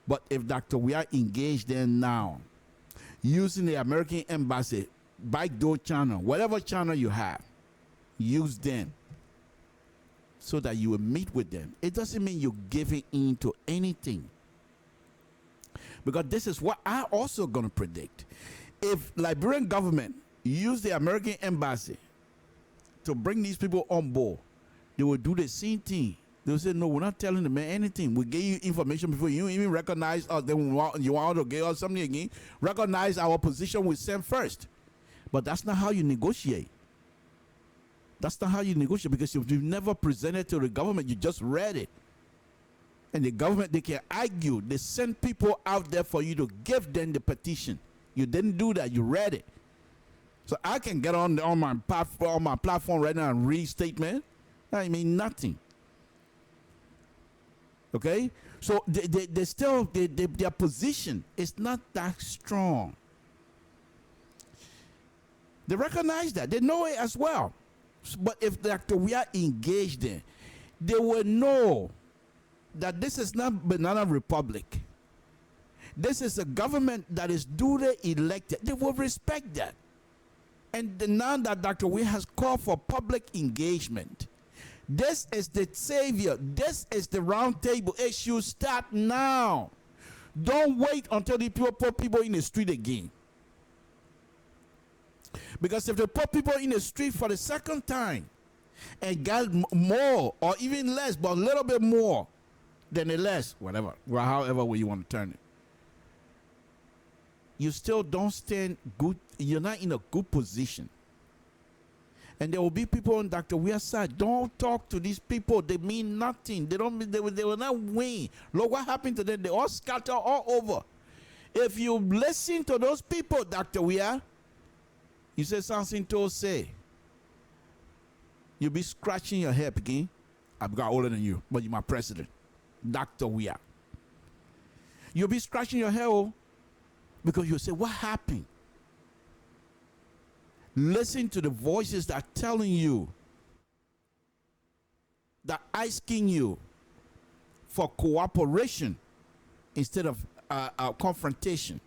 But if Dr. Weah engaged them now, using the American embassy backdoor channel, whatever channel you have, use them so that you will meet with them. It doesn't mean you're giving in to anything. Because this is what I also going to predict. If Liberian government use the American embassy to bring these people on board, they will do the same thing. They'll say, no, we're not telling the man anything. We gave you information before you even recognize us. Then you want to give us something again. Recognize our position with them first. But that's not how you negotiate. That's not how you negotiate, because if you've never presented to the government, you just read it. And the government, they can argue. They send people out there for you to give them the petition. You didn't do that. You read it. So I can get on my platform right now and read statement. I mean nothing. Okay, so they still their position is not that strong. They recognize that, they know it as well. But if Dr. We are engaged in, they will know that this is not Banana Republic. This is a government that is duly elected. They will respect that. And now that Dr. We has called for public engagement, this is the savior. This is the round table. It should start now. Don't wait until the people put people in the street again. Because if they put people in the street for the second time and got more or even less, but a little bit more than the less, whatever, however way you want to turn it, you still don't stand good. You're not in a good position. And there will be people on Dr. Weir's side. Don't talk to these people. They mean nothing. They will not win. Look what happened to them. They all scatter all over. If you listen to those people, Dr. Weir, you say something to say, you'll be scratching your head again. I've got older than you, but you're my president, Dr. Weir. You'll be scratching your head because you'll say, what happened? Listen to the voices that are telling you, that are asking you for cooperation instead of confrontation.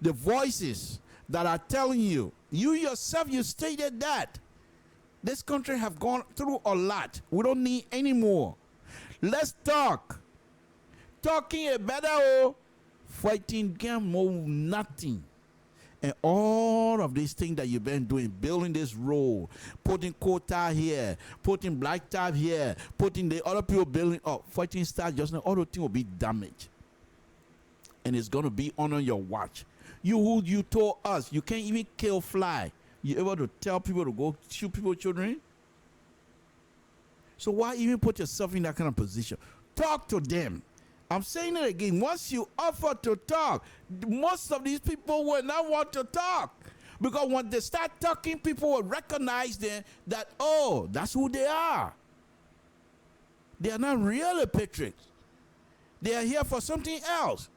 The voices that are telling you, you yourself, you stated that this country have gone through a lot. We don't need any more. Let's talk. Talking is better. Fighting can move nothing. And all of these things that you've been doing, building this road, putting quota here, putting black tap here, putting the other people building up, fighting start just now, all the things will be damaged. And it's going to be on your watch. You told us you can't even kill fly. You able to tell people to go shoot people's children? So why even put yourself in that kind of position? Talk to them. I'm saying it again. Once you offer to talk, most of these people will not want to talk. Because when they start talking, people will recognize them that, oh, that's who they are. They are not really patriots. They are here for something else.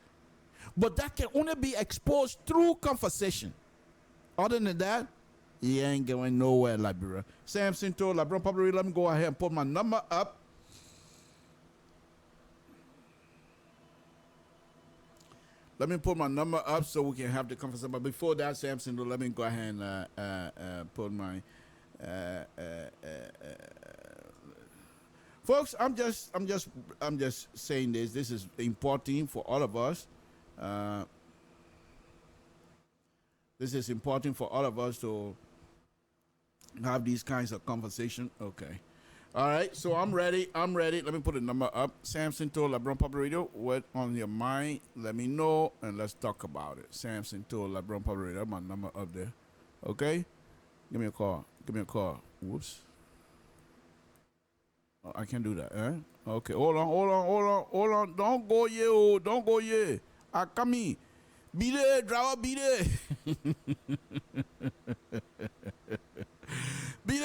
But that can only be exposed through conversation. Other than that, you ain't going nowhere, Liberia. Samson told LeBron Public, let me go ahead and put my number up. Let me put my number up so we can have the conversation. But before that, Samson, let me go ahead and put my folks. I'm just saying this. This is important for all of us. This is important for all of us to have these kinds of conversation. Okay. All right, so I'm ready. Let me put the number up. Samson told LeBron Public Radio, what on your mind? Let me know, and let's talk about it. Samson told LeBron Public Radio, my number up there. Okay? Give me a call. Whoops. Oh, I can't do that, eh? Okay, hold on. Don't go yet. I come in. Be there, driver, be there. Be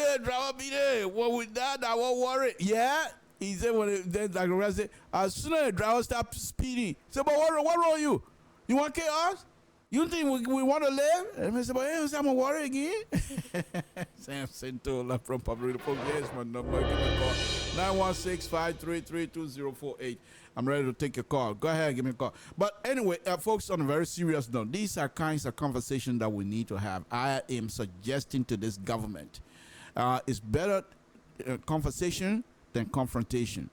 there. Well, with that, I won't worry. Yeah? He said, then Dr. said, as soon as the driver stopped speeding, he said, but what wrong with you? You want chaos? You think we want to live? And I said, but hey, I'm going to worry again. Samson told us from Public Radio. Yes, my number. Give me a call. 916-533-2048. I'm ready to take your call. Go ahead, give me a call. But anyway, folks, on a very serious note, these are kinds of conversations that we need to have. I am suggesting to this government, it's better conversation than confrontation.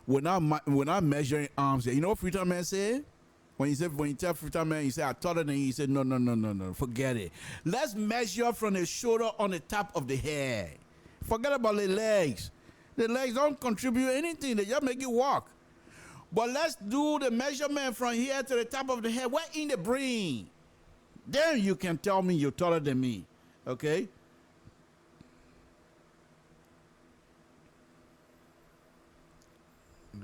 We're not measuring arms here. You know what Freetown Man said? When you tell Freetown Man, he said, I taller than you. He said, no, forget it. Let's measure from the shoulder on the top of the head. Forget about the legs. The legs don't contribute anything. They just make you walk. But let's do the measurement from here to the top of the head. We're in the brain. Then you can tell me you're taller than me. Okay?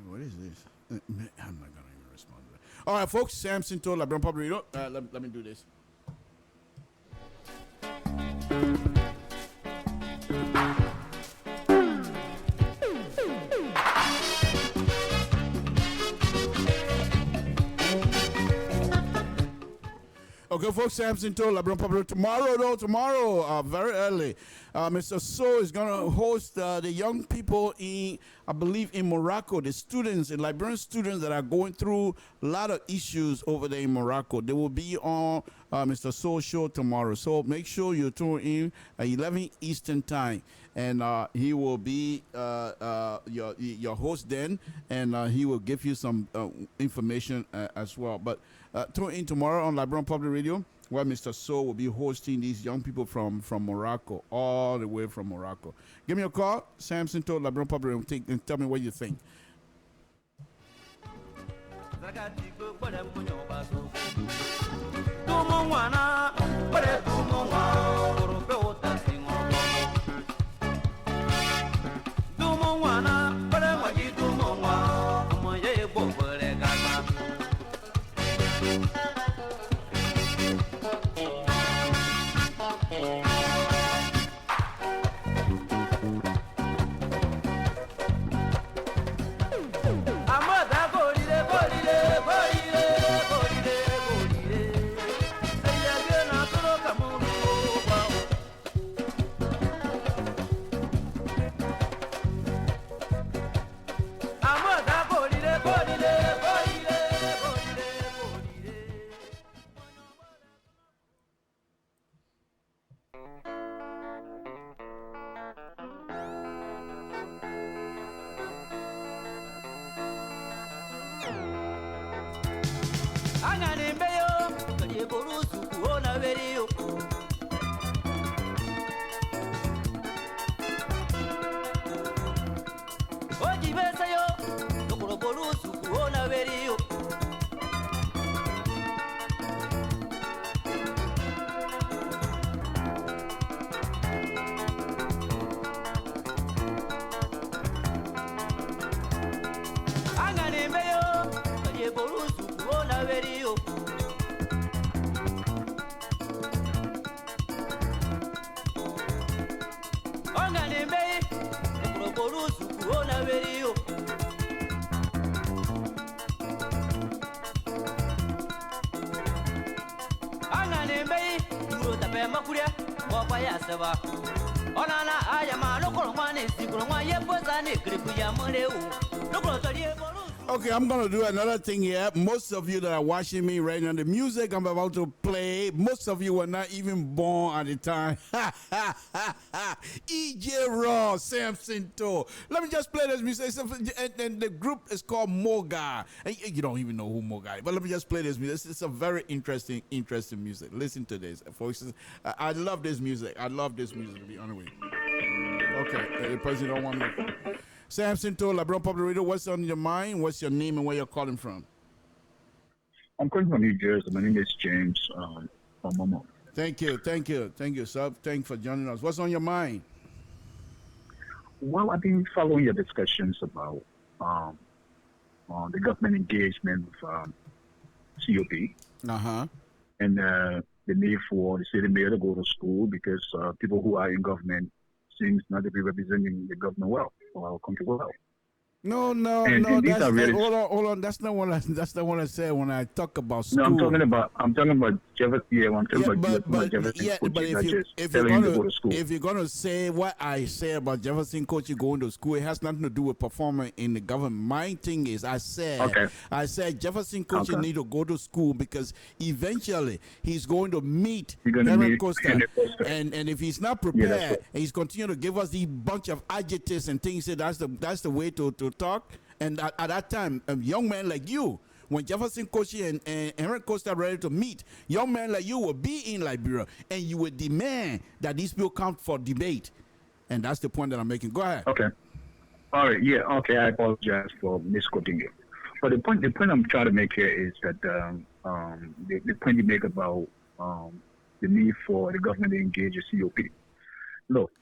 What is this? I'm not going to even respond to that. All right, folks. Samson told LeBron Public Radio. Let me do this. Okay, folks, Samson told LIBERIA Public tomorrow, very early, Mr. So is going to host the young people in, I believe, in Morocco, the students, the Liberian students that are going through a lot of issues over there in Morocco. They will be on Mr. So show tomorrow. So make sure you tune in at 11 Eastern time, and he will be your host then, and he will give you some information as well. But tune in tomorrow on LIBERIA Public Radio, where Mr. So will be hosting these young people from Morocco, all the way from Morocco. Give me a call, Samson to LIBERIA Public Radio, and tell me what you think. Okay, I'm going to do another thing here. Most of you that are watching me right now, the music I'm about to play, most of you were not even born at the time. EJ Raw, Samson To. Let me just play this music. And the group is called Moga. You don't even know who Moga is, but let me just play this music. It's a very interesting music. Listen to this, folks. I love this music. I love this music, to be honest with you. Okay, the president don't want me. Samson To LIBERIA Public Radio, what's on your mind? What's your name and where you're calling from? I'm calling from New Jersey. My name is James from Momo. Thank you, sir. Thanks for joining us. What's on your mind? Well, I've been following your discussions about the government engagement with COP. And the need for the city mayor to go to school because people who are in government seems not to be representing the government well or our country well. No. Hold on. That's not what I said when I talk about school. No, I'm talking about Jefferson. Yeah, I'm talking about Jefferson. Yeah, but if you're gonna say what I say about Jefferson Kochi going to school, it has nothing to do with performing in the government. My thing is, I said Jefferson Kochi need to go to school because eventually he's going to meet Henry Costa, and if he's not prepared, and he's continuing to give us the bunch of adjectives and things, that's the way to talk. And at that time, a young man like you, when Jefferson Kochi and Henry Costa are ready to meet, young man like you will be in Liberia, and you will demand that these people come for debate. And that's the point that I'm making. Go ahead. Okay. All right. Yeah. Okay. I apologize for misquoting you. But the point I'm trying to make here is that the point you make about the need for the government to engage with COP. Look,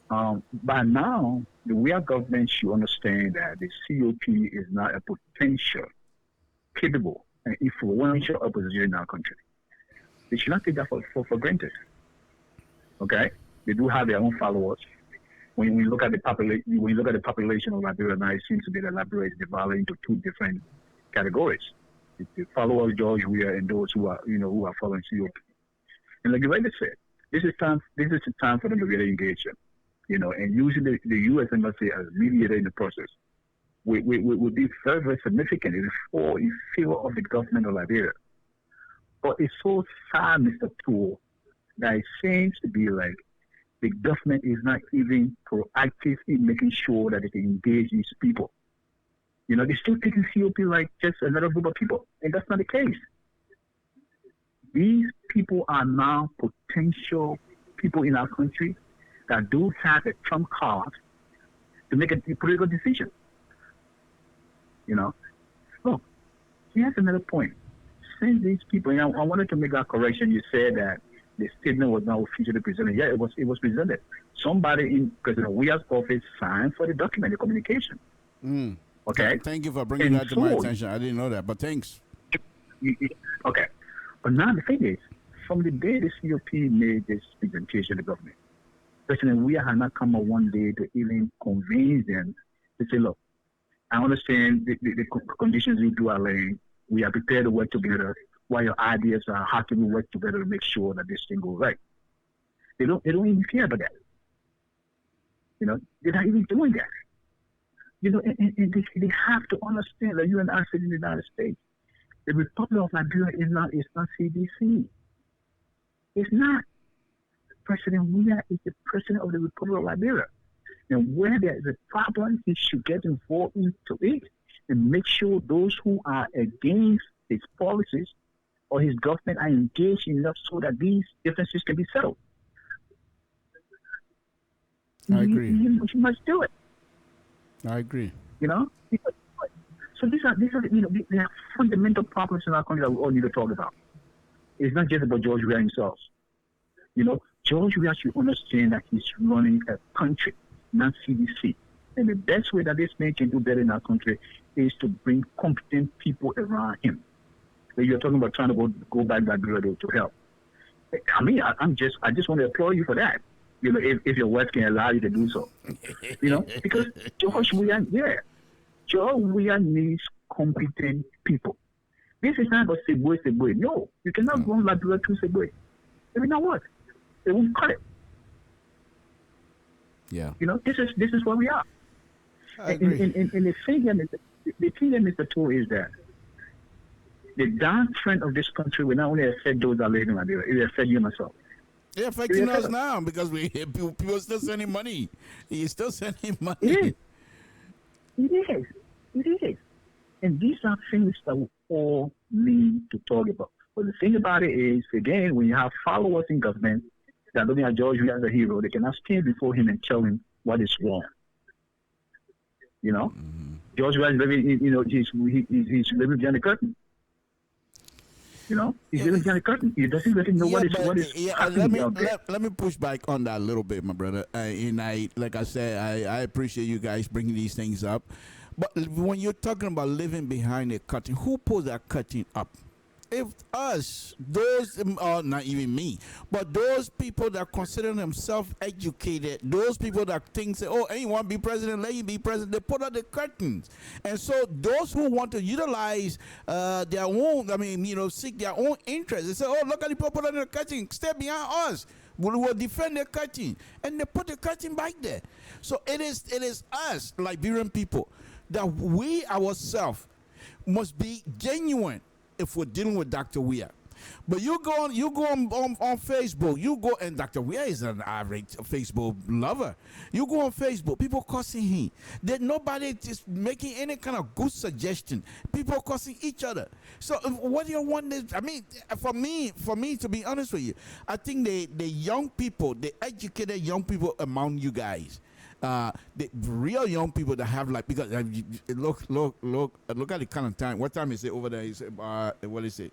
by now, we are government should understand that the COP is not a potential, capable, and influential opposition in our country. They should not take that for granted. Okay, they do have their own followers. When we look at the population of Liberia now, it seems to be that Liberia is divided into two different categories. the followers of George Weah and those who are who are following COP. And like you rightly said, this is the time for them to really engage them, and using the U.S. embassy as mediator in the process would be very, very significant in favor of the government of Liberia. But it's so sad, Mr. Toole, that it seems to be like the government is not even proactive in making sure that they can engage these people. They're still taking COP like just another group of people, and that's not the case. These people are now potential people in our country that do have a trump card to make a political decision. Look, here's another point. Since these people, and I wanted to make that correction. You said that the statement was not officially presented. Yeah, it was presented. Somebody in President Weah's office signed for the document, the communication. Okay. Thank you for bringing that to my attention. I didn't know that, but thanks. Okay. But now the thing is, from the day the COP made this presentation to the government, President Weah had not come up one day to even convince them to say, look, I understand the conditions you two are laying. We are prepared to work together. What your ideas are, how can we work together to make sure that this thing goes right? They don't even care about that. They're not even doing that. And they have to understand that you and I sit in the United States. The Republic of Liberia is not CDC. It's not. President Weah is the president of the Republic of Liberia. And where there is a problem, he should get involved into it and make sure those who are against his policies or his government are engaged enough so that these differences can be settled. I agree. You must do it. I agree. So these are there are fundamental problems in our country that we all need to talk about. It's not just about George Weah himself. George Weah should understand that he's running a country, not CDC. And the best way that this man can do better in our country is to bring competent people around him. You're talking about trying to go back to help. I mean, I just want to applaud you for that. If your wife can allow you to do so. Because George Weah needs competent people. This is not about Segway. No, you cannot run Liberia through Segway. I mean, now what? They won't cut it. Yeah. This is where we are. I agree. And the thing here, Mr. Toole, is that the downtrend of this country will not only affect those that live in Liberia, it will affect you and myself. It's affecting us now because people still sending money. He's still sending money. It is. And these are things that we all need to talk about. But the thing about it is, again, when you have followers in government that are looking at George Weah as a hero, they cannot stand before him and tell him what is wrong. George Weah is living, he's living behind the curtain. He's living behind the curtain. He doesn't really know what is happening out there. Let me push back on that a little bit, my brother. And like I said, I appreciate you guys bringing these things up. But when you're talking about living behind a curtain, who pulls that curtain up? If us, those, not even me, but those people that consider themselves educated, those people that think, say, oh, anyone be president, let you be president, they put up the curtains. And so those who want to utilize their own, seek their own interests, they say, oh, look at the people put on the curtain, stay behind us. We will defend the curtain. And they put the curtain back there. So it is us, Liberian people, that we ourselves must be genuine if we're dealing with Dr. Weah. But you go on Facebook, and Dr. Weah is an average Facebook lover. You go on Facebook, people cussing him. There's nobody just making any kind of good suggestion. People cussing each other. So what do you want? For me, to be honest with you, I think the young people, the educated young people among you guys, the real young people that have because look at the kind of time. What time is it over there? Is what is it?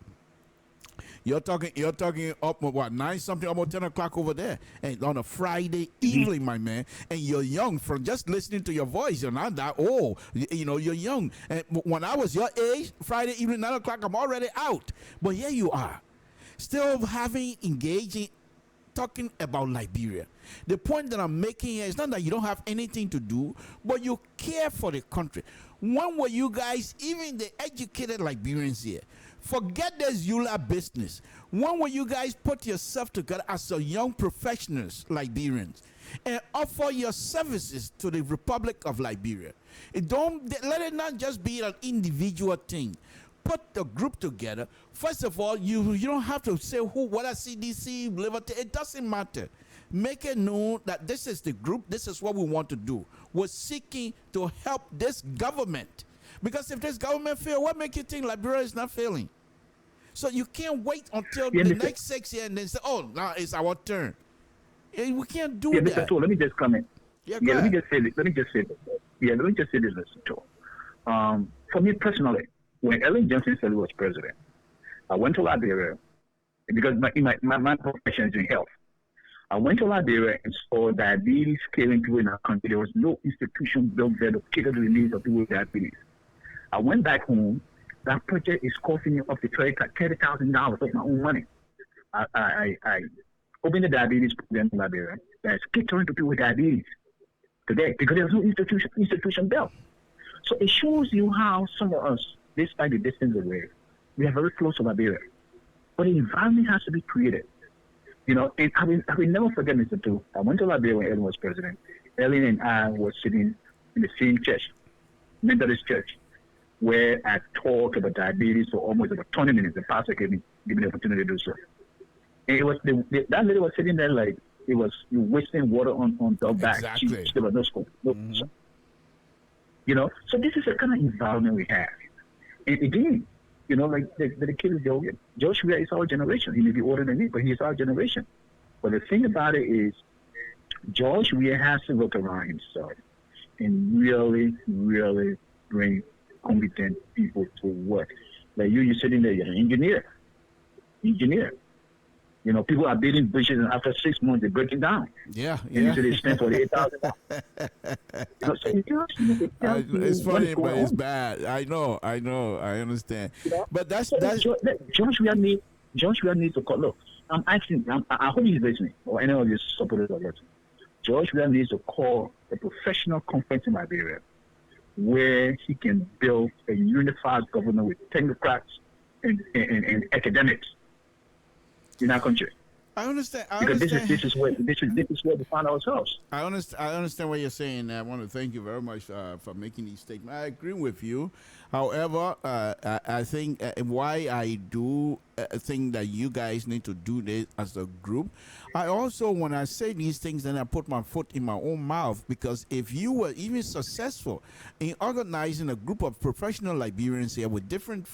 You're talking up what 9 something, almost 10 o'clock over there, and on a Friday evening, my man. And you're young from just listening to your voice. You're not that old. You're young. And when I was your age, Friday evening 9 o'clock, I'm already out. But here you are, still engaging talking about Liberia. The point that I'm making here is not that you don't have anything to do, but you care for the country. When were you guys, even the educated Liberians here, forget this EULA business. When will you guys put yourself together as a young professionals, Liberians, and offer your services to the Republic of Liberia? Let it not just be an individual thing. Put the group together. First of all, you don't have to say whether CDC, Liberty, it doesn't matter. Make it known that this is the group, this is what we want to do. We're seeking to help this government. Because if this government fails, what makes you think Liberia is not failing? So you can't wait until the next 6 years and then say, oh, now it's our turn. We can't do that. Mr. Let me just comment. Let me just say this. Let me just say this, Mr. Toh. For me personally, when Ellen Johnson said he was president, I went to Liberia because my profession is in health. I went to Liberia and saw diabetes killing people in our country. There was no institution built there to cater to the needs of people with diabetes. I went back home. That project is costing me up to $30,000 of my own money. I opened the diabetes program in Liberia that's catering to people with diabetes today because there's no institution built. So it shows you how some of us, despite the distance away, we are very close to Liberia. But the environment has to be created. You know, and I will never forget, Mr. Tu. I went to Liberia when Ellen was president. Ellen and I were sitting in the same church, Methodist church, where I talked about diabetes for almost about 20 minutes. The pastor gave me the opportunity to do so. And it was that lady was sitting there like it was wasting water on dog bags. Exactly. There was no scope. You know, so this is the kind of environment we have. And again, you know, like the kid is Josh Weah is our generation. He may be older than me, but he's our generation. But the thing about it is, Josh Weah has to look around himself and really, really bring competent people to work. Like you're sitting there, you're an engineer. You know, people are building bridges, and after 6 months, they're breaking down. Yeah. And you say they spend $48,000. It's funny, but it's bad. I know. I understand. You know? But that's Josh Weah needs to call. Look, I'm asking. I hope he's listening, or any of his supporters are listening. Josh Weah needs to call a professional conference in Liberia where he can build a unified government with technocrats and academics in our country. I understand. Because this is where we find ourselves. I understand what you're saying. I want to thank you very much for making these statements. I agree with you. However, I think why I do think that you guys need to do this as a group. I also, when I say these things, then I put my foot in my own mouth, because if you were even successful in organizing a group of professional Liberians here with different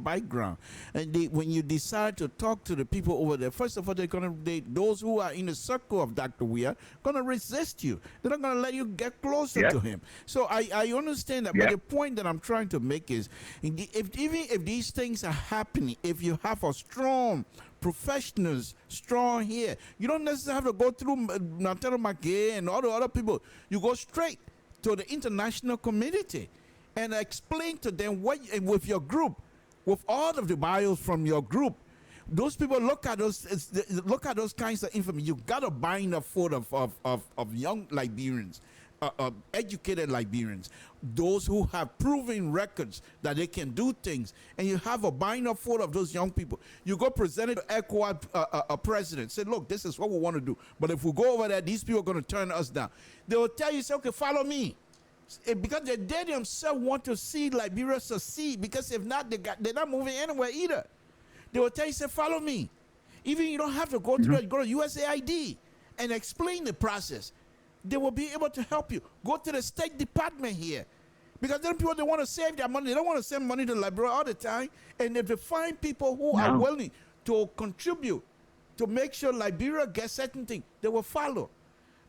background, and when you decide to talk to the people over there, first of all, those who are in the circle of Dr. Weah gonna resist you. They're not gonna let you get closer to him. So I understand that, but the point that I'm trying to make is, if these things are happening, if you have a strong professionals strong here, you don't necessarily have to go through Natero McGay and all the other people. You go straight to the international community and explain to them what, with your group, with all of the bios from your group, those people look at those kinds of information. You got to bind a foot of young Liberians, educated Liberians, those who have proven records that they can do things, and you have a binder full of those young people. You go present it to ECOWAS president, say, look, this is what we want to do, but if we go over there, these people are going to turn us down. They will tell you, say, okay, follow me, because they themselves want to see Liberia succeed, because if not, they're not moving anywhere either. They will tell you, say, follow me. Even you don't have to go to go to USAID and explain the process. They will be able to help you. Go to the State Department here. Because then people, they want to save their money. They don't want to send money to Liberia all the time. And if they find people who are willing to contribute to make sure Liberia gets certain things, they will follow.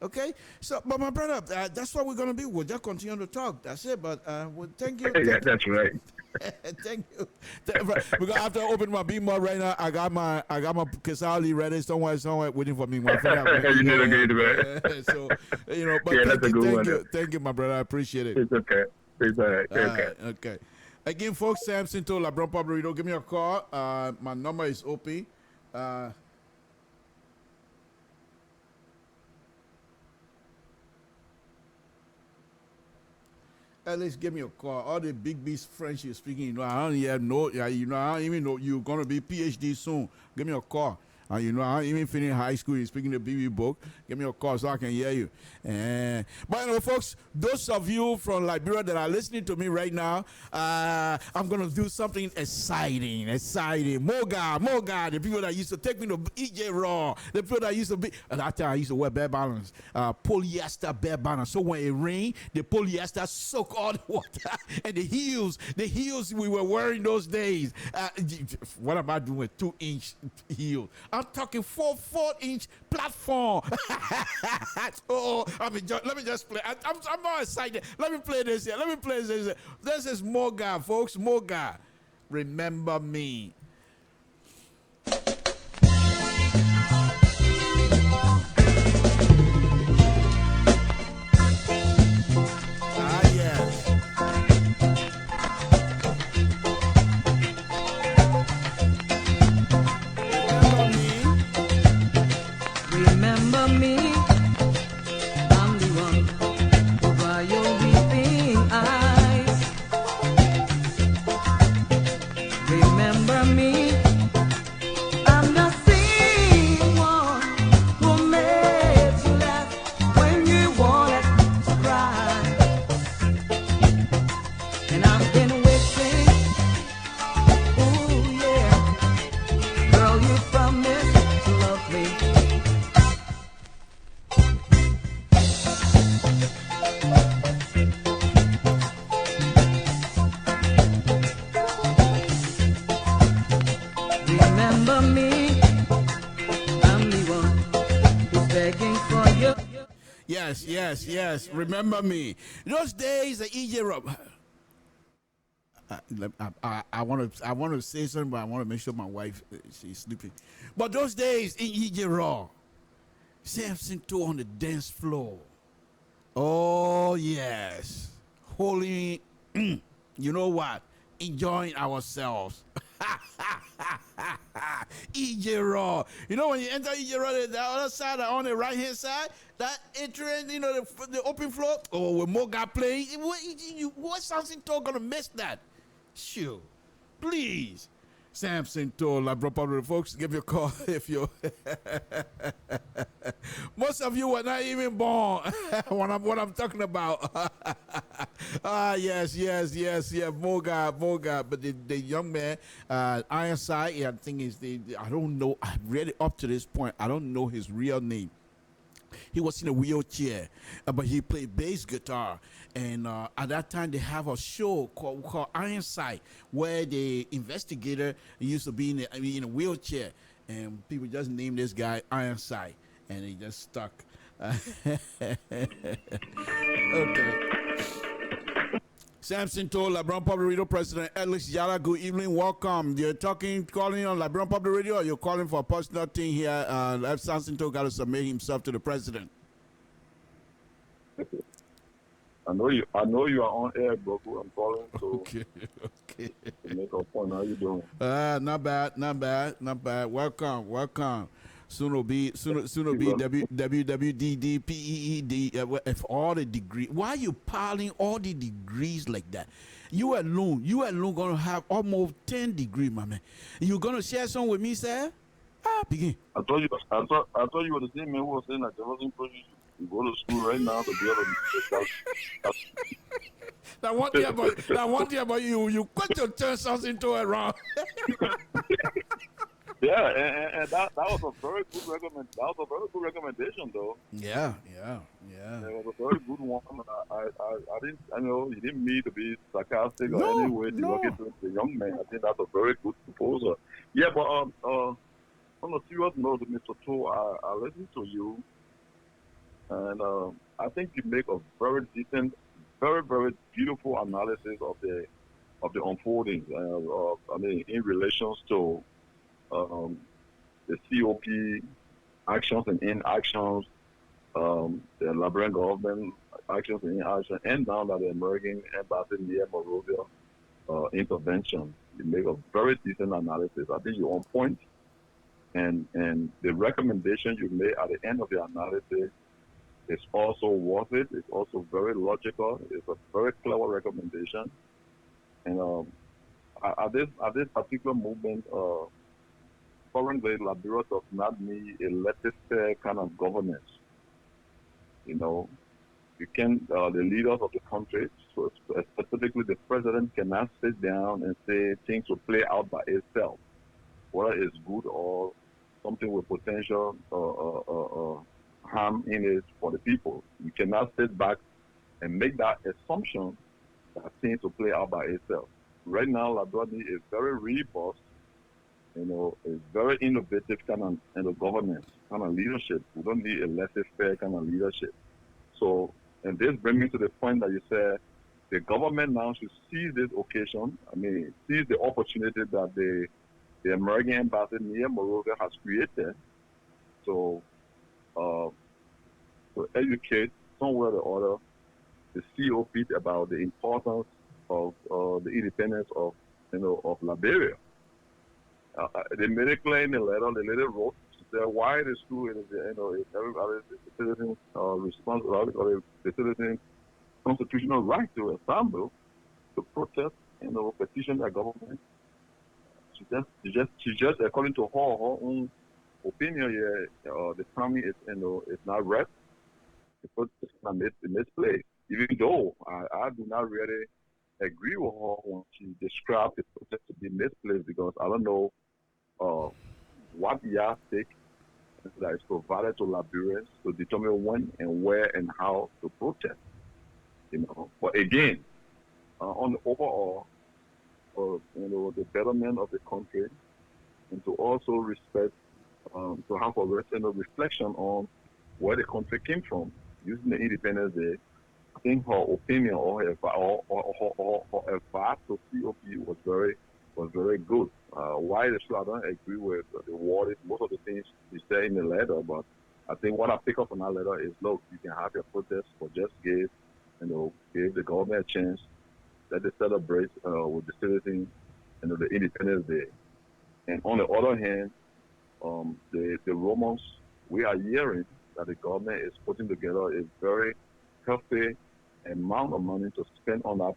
Okay? So, but my brother, that's what we're going to be. We'll just continue to talk. That's it. But well, thank you. Yeah, that's right. Thank you. Because I have to open my beamer right now. I got my Kesali ready somewhere waiting for me. My friend, you did a good man. So but thank you, my brother. I appreciate it. It's okay. It's all right. Okay. Again, folks, Samson to LeBron Pablo, give me a call. My number is OP. At least give me a call. All the big beast French you're speaking, I don't even know. Yeah, I don't even know you're gonna be PhD soon. Give me a call. I don't even finish high school. You're speaking the BB book. Give me a call so I can hear you. But folks, those of you from Liberia that are listening to me right now, I'm gonna do something exciting. Moga, the people that used to take me to EJ Raw, the people that used to be. At that time, I used to wear bare bottoms, polyester bare bottoms. So when it rained, the polyester soak all the water, and the heels we were wearing those days. What am I doing with 2-inch heels? I'm talking 4-inch platform. Let me just play. I'm not excited. Let me play this here. This is Moga, folks. Moga. Remember me. Remember me, I'm the one over your weeping eyes. Remember me, I'm the same one who made you laugh when you wanted to cry. And I've been waiting, ooh yeah, girl, you promised to love me. Remember me, I'm the one who's begging for you. Yes. Remember me. Those days, the EJ Rob. I want to say something, but I want to make sure my wife she's sleeping. But those days in EJ Raw, Samson too on the dance floor. Oh yes, holy. You know what? Enjoying ourselves. EJ Raw. You know when you enter EJ Raw, the other side, on the right hand side, that entrance, the open floor. Oh, with Moga playing. What Samson Toll gonna miss that? Sure. Please. Samson Toll, LIBERIA folks, give me a call if you. Most of you were not even born. what I'm talking about. Yes. Moga. But the young man, Ironside, I think I don't know. I read it up to this point. I don't know his real name. He was in a wheelchair, but he played bass guitar. And at that time, they have a show called Ironside, where the investigator used to be in a wheelchair. And people just named this guy Ironside, and he just stuck. Okay. Samson Toll, LIBERIA Public Radio President Alex Yala, good evening, welcome. You're calling on LIBERIA Public Radio, or you're calling for a personal thing here? Samson Toll got to submit himself to the president. I know you are on air, bro. I'm calling to make a point. How you doing? Not bad. Welcome. Soon will be WWDD, PEED, if all the degrees. Why are you piling all the degrees like that? You alone gonna have almost 10 degrees, my man. You gonna share some with me, sir? Begin. I thought you were the same man who was saying that there wasn't pushing you go to school right now to be able to. That one thing about you got to turn something to it wrong. Yeah, and that was a very good recommendation, though. Yeah. It was a very good one. I didn't, you didn't mean to be sarcastic or any way to look into the young man. I think that's a very good proposal. Yeah, but on a serious note, Mr. Toll, I listened to you, and I think you make a very decent, very, very beautiful analysis of the unfolding. In relations to the COP actions and inactions, the Liberian government actions and inaction, and now that the American embassy near Monrovia intervention. You make a very decent analysis. I think you're on point. And the recommendation you made at the end of the analysis It's also worth it. It's also very logical. It's a very clever recommendation. And at this particular movement, currently Liberia does not need a laissez-faire kind of governance. You know, you can the leaders of the country, so specifically the president, cannot sit down and say things will play out by itself, whether it's good or something with potential harm in it for the people. You cannot sit back and make that assumption that things will play out by itself. Right now, Liberia is very robust, a very innovative kind of governance, kind of leadership. We don't need a laissez-faire kind of leadership. So, and this brings me to the point that you said the government now should seize this occasion. I mean, seize the opportunity that the American embassy near Monrovia has created. So, to educate somewhere or other the COP about the importance of the independence of Liberia. They made it clear in the letter. The letter wrote that why it is true is everybody's citizen responsibility or the citizen constitutional right to assemble, to protest, petition the government. She just according to her own opinion here, the family is not right. Because it's not misplaced. Even though I do not really agree with her when she described the protest to be misplaced, because I don't know what yardstick that is provided to Liberians to determine when and where and how to protest. But again, on the overall, the betterment of the country, and to also respect, to have a reflection on where the country came from, using the Independence Day. I think her opinion or her advice to COP was very good. Why the show I don't agree with the word, most of the things she said in the letter, but I think what I pick up on that letter is, look, you can have your protest, but just give the government a chance, let they celebrate with the citizens, the Independence Day. And on the other hand, the rumors we are hearing that the government is putting together a very healthy amount of money to spend on that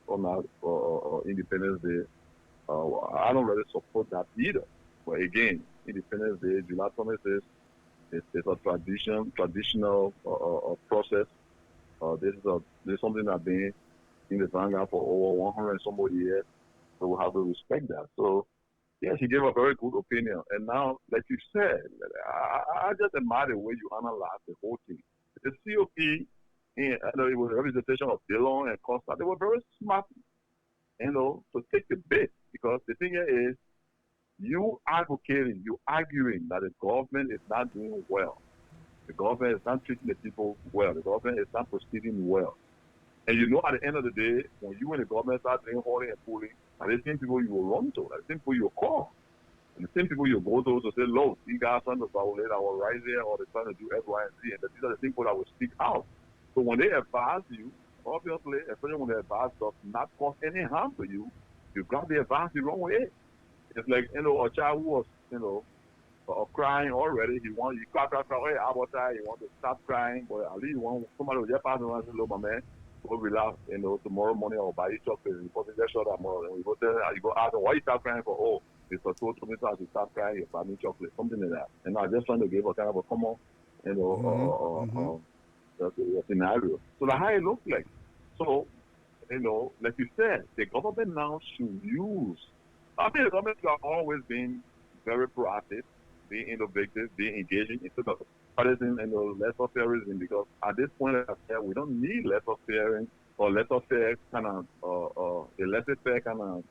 Independence Day. I don't really support that either. But again, Independence Day, July 26th, it's a traditional process. This is something that's been in the vanguard for over 100 and some years, so we have to respect that. So, yeah, she gave a very good opinion. And now, like you said, I just admire the way you analyze the whole thing. The COP, it was a representation of Dillon and Costa. They were very smart, to take the bait. Because the thing here is, you arguing that the government is not doing well. The government is not treating the people well. The government is not proceeding well. And at the end of the day, when you and the government start doing holding and pulling, are the same people you will run to, are the same people you will call, and the same people you go to say, look, these guys are trying to violate our rights here, or they're trying to do X, Y, and Z, and these are the people that will speak out. So when they advise you, obviously, especially when the advice does not cause any harm to you, you've got the advice the wrong way. It's like, a child who was, crying already, he cry, hey, I was tired, he wants to stop crying, but at least somebody will just pass around and say, look, my man, go relax, tomorrow morning I'll buy you chocolate. You put just shut up tomorrow. And you go ask them, why you stop crying for? Oh, it's a told me to stop crying, you buy me chocolate, something like that. And I just trying to give a kind of a common, scenario. So that's how it looks like. So, like you said, the government now should use, I think the government has always been very proactive, being innovative, being engaging instead of partisan and laissez-faireism, because at this point, we don't need laissez-fairing or laissez-faire kind of a laissez-faire kind of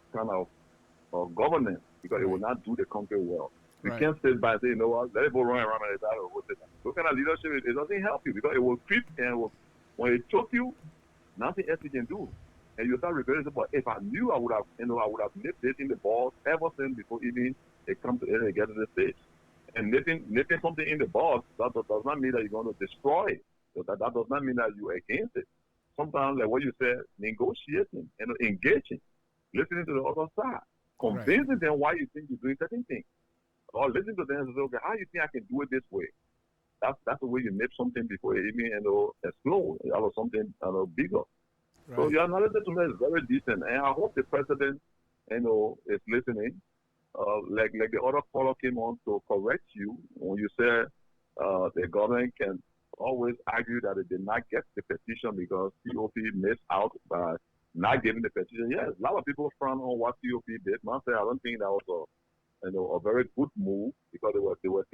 governance, because it will not do the country well. We can't sit by and say, what, let it go run around and that. Those kind of leadership, it doesn't help you, because it will creep and when it choke you, nothing else you can do. And you start regretting, but if I knew, I would have nipped this in the bud ever since before even it comes to it and get to this stage. And nipping something in the bud, that does not mean that you're going to destroy it. So that does not mean that you're against it. Sometimes, like what you said, negotiating and engaging, listening to the other side, convincing them why you think you're doing certain things. Or listening to them and say, okay, how do you think I can do it this way? That's the way you make something before it even explode out of something bigger. Right. So your analysis to me is very decent, and I hope the president is listening. Like the other caller came on to correct you when you said the government can always argue that it did not get the petition because COP missed out by not giving the petition. Yes, a lot of people frown on what COP did. I don't think that was a very good move because they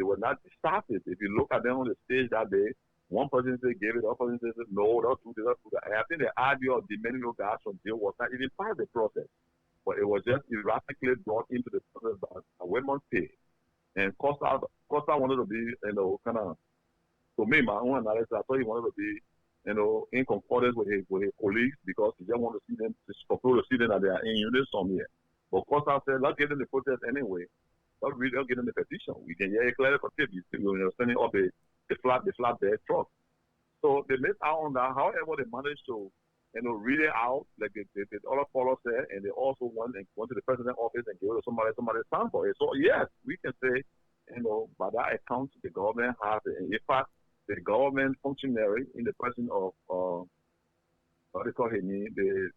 were not decisive. If you look at them on the stage that day, one person said gave it, other person said no, don't do that. And I think the idea of demanding local action deal was not even part of the process, but it was just erratically brought into the process by Women Pay. And Costa wanted to be, kind of, to me, my own analysis, I thought he wanted to be, in concordance with his colleagues because he just wanted to see them, to see them that they are in unison here. But Costa said, let's get in the protest anyway. Let's get in the petition. We can hear it clearly for people. Sending up the flatbed truck. So they missed out on that. However, they managed to, read it out, like the other caller said, and they also went to the president's office and gave it to somebody signed for it. So yes, we can say, by that account, the government has it. And in fact, the government functionary in the person of what they call him, the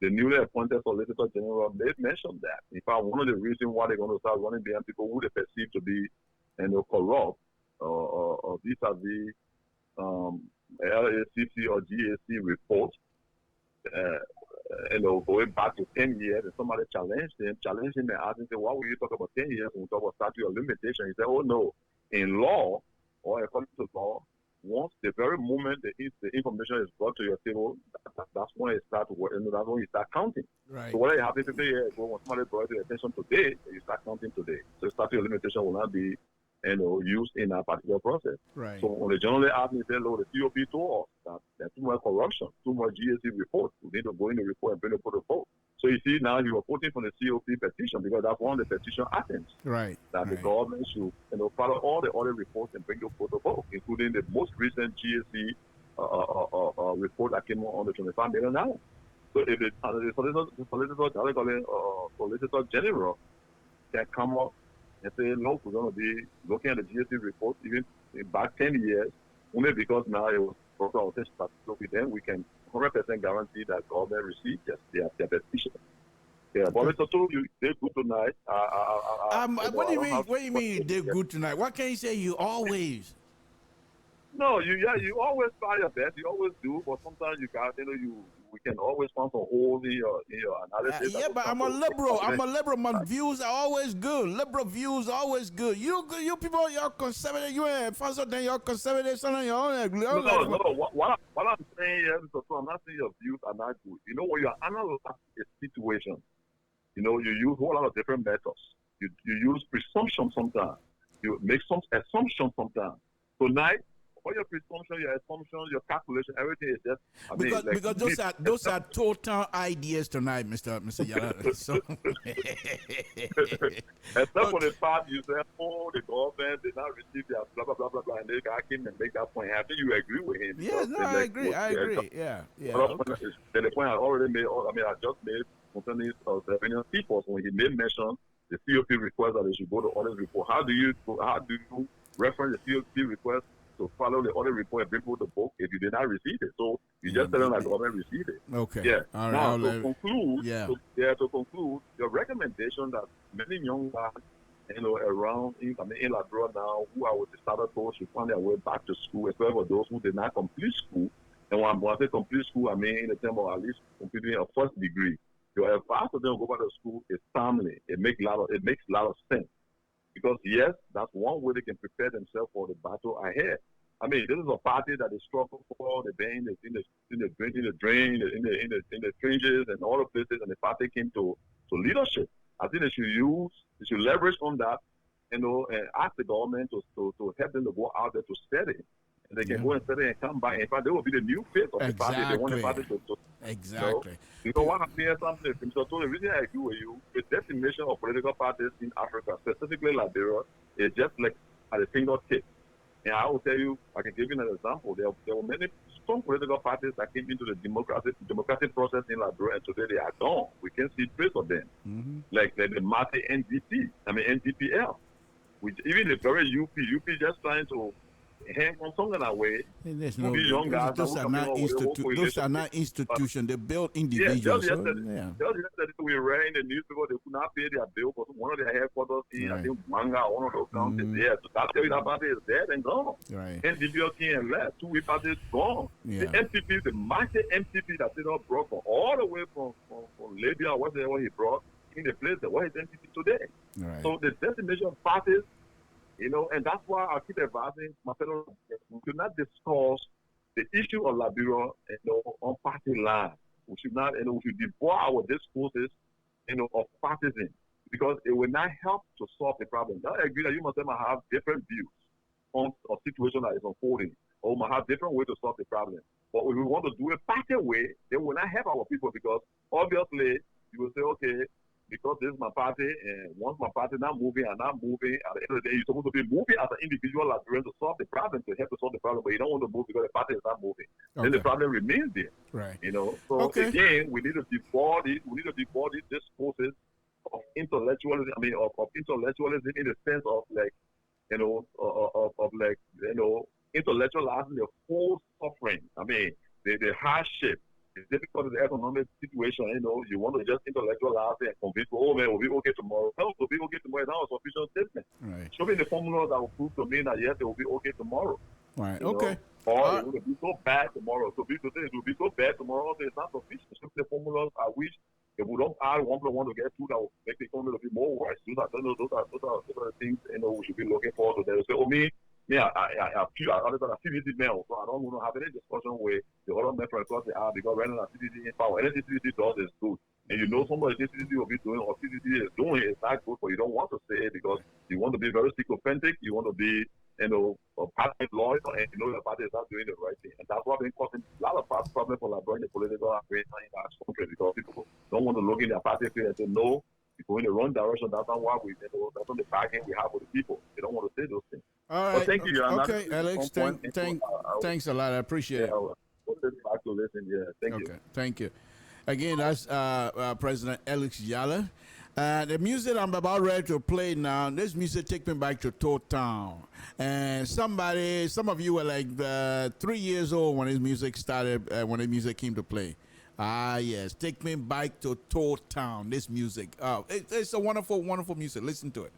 newly appointed Solicitor General, they mentioned that. In fact, one of the reasons why they're going to start running behind people who they perceive to be corrupt or vis-a-vis LACC or GAC report, going back to 10 years, and somebody challenged him and asked him, why would you talk about 10 years when we talk about statute of limitation? He said, oh no, in law, or according to law, once the very moment the information is brought to your table, that's when it starts working. That's when you start counting. Right. So whether you have 50 years ago, when somebody brought your attention today, you start counting today. So statute of limitation will not be used in a particular process. Right. So when they generally ask me, say, look, the COP told us that there's too much corruption, too much GSC reports. We need to go in the report and bring it for the vote. So you see now you are voting for the COP petition because that's one of the petition items. Right. That the government should follow all the other reports and bring it for the vote, including the most recent GSC report that came on the $25 million. So if the Solicitor General can come up and say, look, we're going to be looking at the GSC report even back 10 years, only because now it was proper authentic, then we can 100% guarantee that government received their petition. Yeah, but Mr. Tolu, you did good tonight. What do you mean you did good tonight? Why can't you say you always? No, you always try your best. You always do, but sometimes we can always find some holes in your analysis. Yeah, but I'm a liberal. My views are always good. Liberal views are always good. You people, you're conservative. You ain't faster than your conservative. Son, your own. No. What I'm saying here, Mr. I'm not saying your views are not good. When you analyze a situation, you use a whole lot of different methods. You use presumption sometimes. You make some assumptions sometimes. Tonight, all your presumption, your assumptions, your calculation, everything is just because those are total ideas tonight, Mr. Yala. So except for the part you said, the government did not receive their blah blah blah blah blah, and they came and make that point. I think you agree with him. Yeah, no, I agree. Yeah. Okay. The point I already made. I just made concerning the people when he made mention the COP request that they should go to audit report. How do you reference the COP request to follow the audit report and bring forward the book if you did not receive it? So you just tell them that the government received it. Okay. Yeah. All now right, to conclude, your recommendation that many young guys, around in LIBERIA now who are with the starter course should find their way back to school, especially for those who did not complete school. And when I say complete school, I mean in the term of at least completing a first degree. Your advice to them go back to school is timely. It makes a lot of sense. Because yes, that's one way they can prepare themselves for the battle ahead. I mean, this is a party that they struggle for. They've been in the trenches and all the places, and the party came to leadership. I think they should leverage on that, and ask the government to help them to go out there to study. And they can go and study and come back. In fact, they will be the new face of the party. They want the party to exactly. What I'm saying something, Mr. Tony, the reason I agree with you, the decimation of political parties in Africa, specifically Liberia, is just like at a fingertip. And I will tell you, I can give you an example. There were many strong political parties that came into the democratic process in Liberia, and today they are gone. We can see trace of them, like the Mate NDPL, which even the very UP just trying to hang on something that way. There's To no, be young guys, those are not those are not institutions. They build individuals. Just yesterday we read in the newspaper they could not pay their bill because one of their headquarters in I think Manga, one of those counties there. So that tell you that party is dead and gone. Right. NDPL and left, 2 weeks party is gone. Yeah. The MPP, the massive MPP that Taylor brought from all the way from Libya, whatever he brought in the place that was his MPP today. Right. So the destination of parties, you know, and that's why I keep advising my fellow, we should not discuss the issue of Liberia, you know, on party line. We should not, you know, we should divorce our discourses, you know, of partisan, because it will not help to solve the problem. I agree that you must have different views on a situation that is unfolding, or we might have different ways to solve the problem. But if we want to do it party way, then we will not help our people, because obviously you will say, okay, because this is my party, and once my party not moving and not moving, at the end of the day, you're supposed to be moving as an individual Liberian to solve the problem, to help to solve the problem, but you don't want to move because the party is not moving. Okay. Then the problem remains there. Right. You know. So again, we need to divorce these discourses of intellectualism. I mean, of intellectualism in the sense of like, you know, of like, you know, intellectualizing the whole suffering. I mean, the hardship. It's difficult in the economic situation, you know, you want to just intellectualize it and convince, oh man, we'll be okay tomorrow. No, we'll be okay tomorrow. It's not a sufficient statement. Right. Show me the formula that will prove to me that yes, it will be okay tomorrow. Right. You Okay. know? Or it will be so bad tomorrow. So people say it will be so bad tomorrow, so it's not sufficient. Show me the formulas I wish if we don't add 1 plus 1 to get 2, that will make the economy a bit more worse. Those are the things, you know, we should be looking forward to. They will say, oh, me, I feel a CDC now, so I don't want to have any discussion with the other men from across the aisle, because right now CDC in power. Anything CDC does is good. And you know somebody CDC will be doing or CDC is doing is not good, but you don't want to say it because you want to be very sycophantic, you want to be, you know, a party lawyer, and you know the party is not doing the right thing. And that's what's been causing a lot of problems for Liberia, the political affairs in our country, because people don't want to look in their party and say, no, you're going in the wrong direction. That's not why we, you know, that's not the bargain we have with the people. They don't want to say those things. All right. Well, thank you. Okay, Alex. Thanks a lot. I appreciate it. I'll back to listen. Yeah, thank you. Thank you. Again, that's President Alex Yala. The music I'm about ready to play now, this music takes me back to Toad Town. And some of you were like 3 years old when this music started, when the music came to play. Ah, yes. Take me back to Toad Town, this music. It's a wonderful, wonderful music. Listen to it.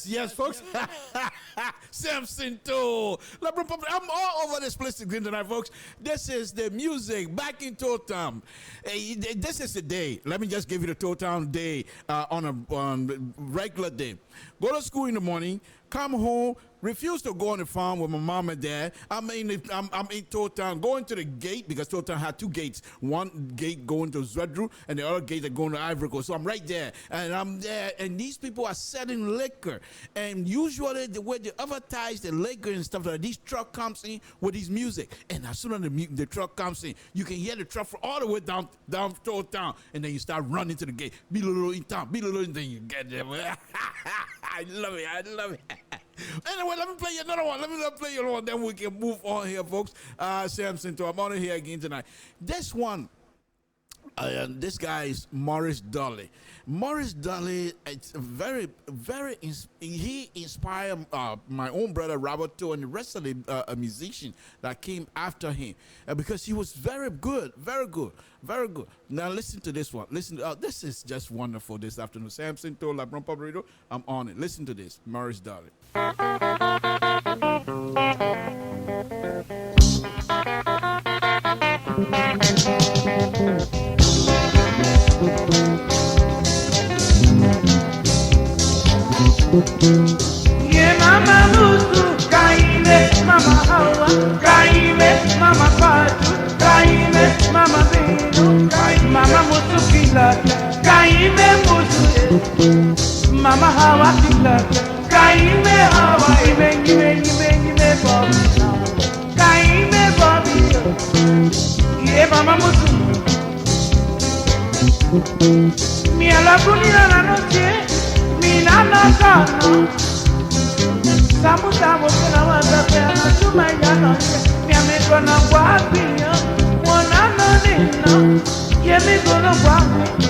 Yes, folks. Samson too. I'm all over this place again tonight, folks. This is the music back in Totem. This is the day. Let me just give you the Totem day on a regular day. Go to school in the morning, come home, refuse to go on the farm with my mom and dad. I'm in Totem, going to the gate because Totem had two gates. One gate going to Zvedru and the other gate that going to Ivory Coast. So I'm right there, and I'm there, and these people are selling liquor. And usually the way they advertise the liquor and stuff like that, these truck comes in with this music, and as soon as the truck comes in, you can hear the truck from all the way down Totem, and then you start running to the gate. Be a little in town, and then you get there. I love it. Anyway, let me play you another one. Then we can move on here, folks. Samson, I'm on here again tonight. This one, this guy is Morris Dolly. Morris Dolly, it's very, very, he inspired my own brother Robert too, and the rest of the musicians that came after him, because he was very good. Now listen to this one. This is just wonderful this afternoon. Samson told LIBERIA Public Radio, I'm on it. Listen to this, Morris Dolly. Yeah, mama musu, kaime, mama hawa, kaime, mama patu, kaime, mama bino, kaime, mama musu kila, kaime musu, mama hawa kila, kaime hawa, ime bobi, kaime bobi, yeah, mama musu, mi ala kunila la noche. Minana sana, samuta wokena wazapea matuma yana, miamekona kwa apiya, wanana nina, yemekona kwa apiya,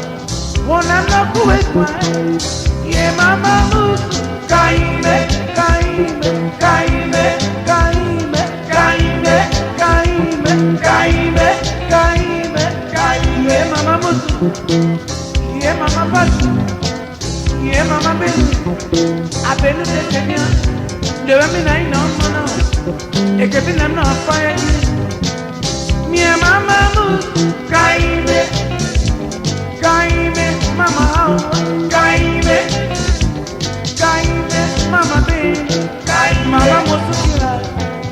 wanana kuwekwa, ye mama musu, kaime, kaime, kaime, kaime, kaime, kaime, kaime, kaime, kaime, ye mama musu, ye mama pasu. Yeah, mama, I've been to Kenya. The women I know, man, it can be no fire. Me and mama, kaime, kaime, mama, kaime, kaime, mama, kaime, mama, musu,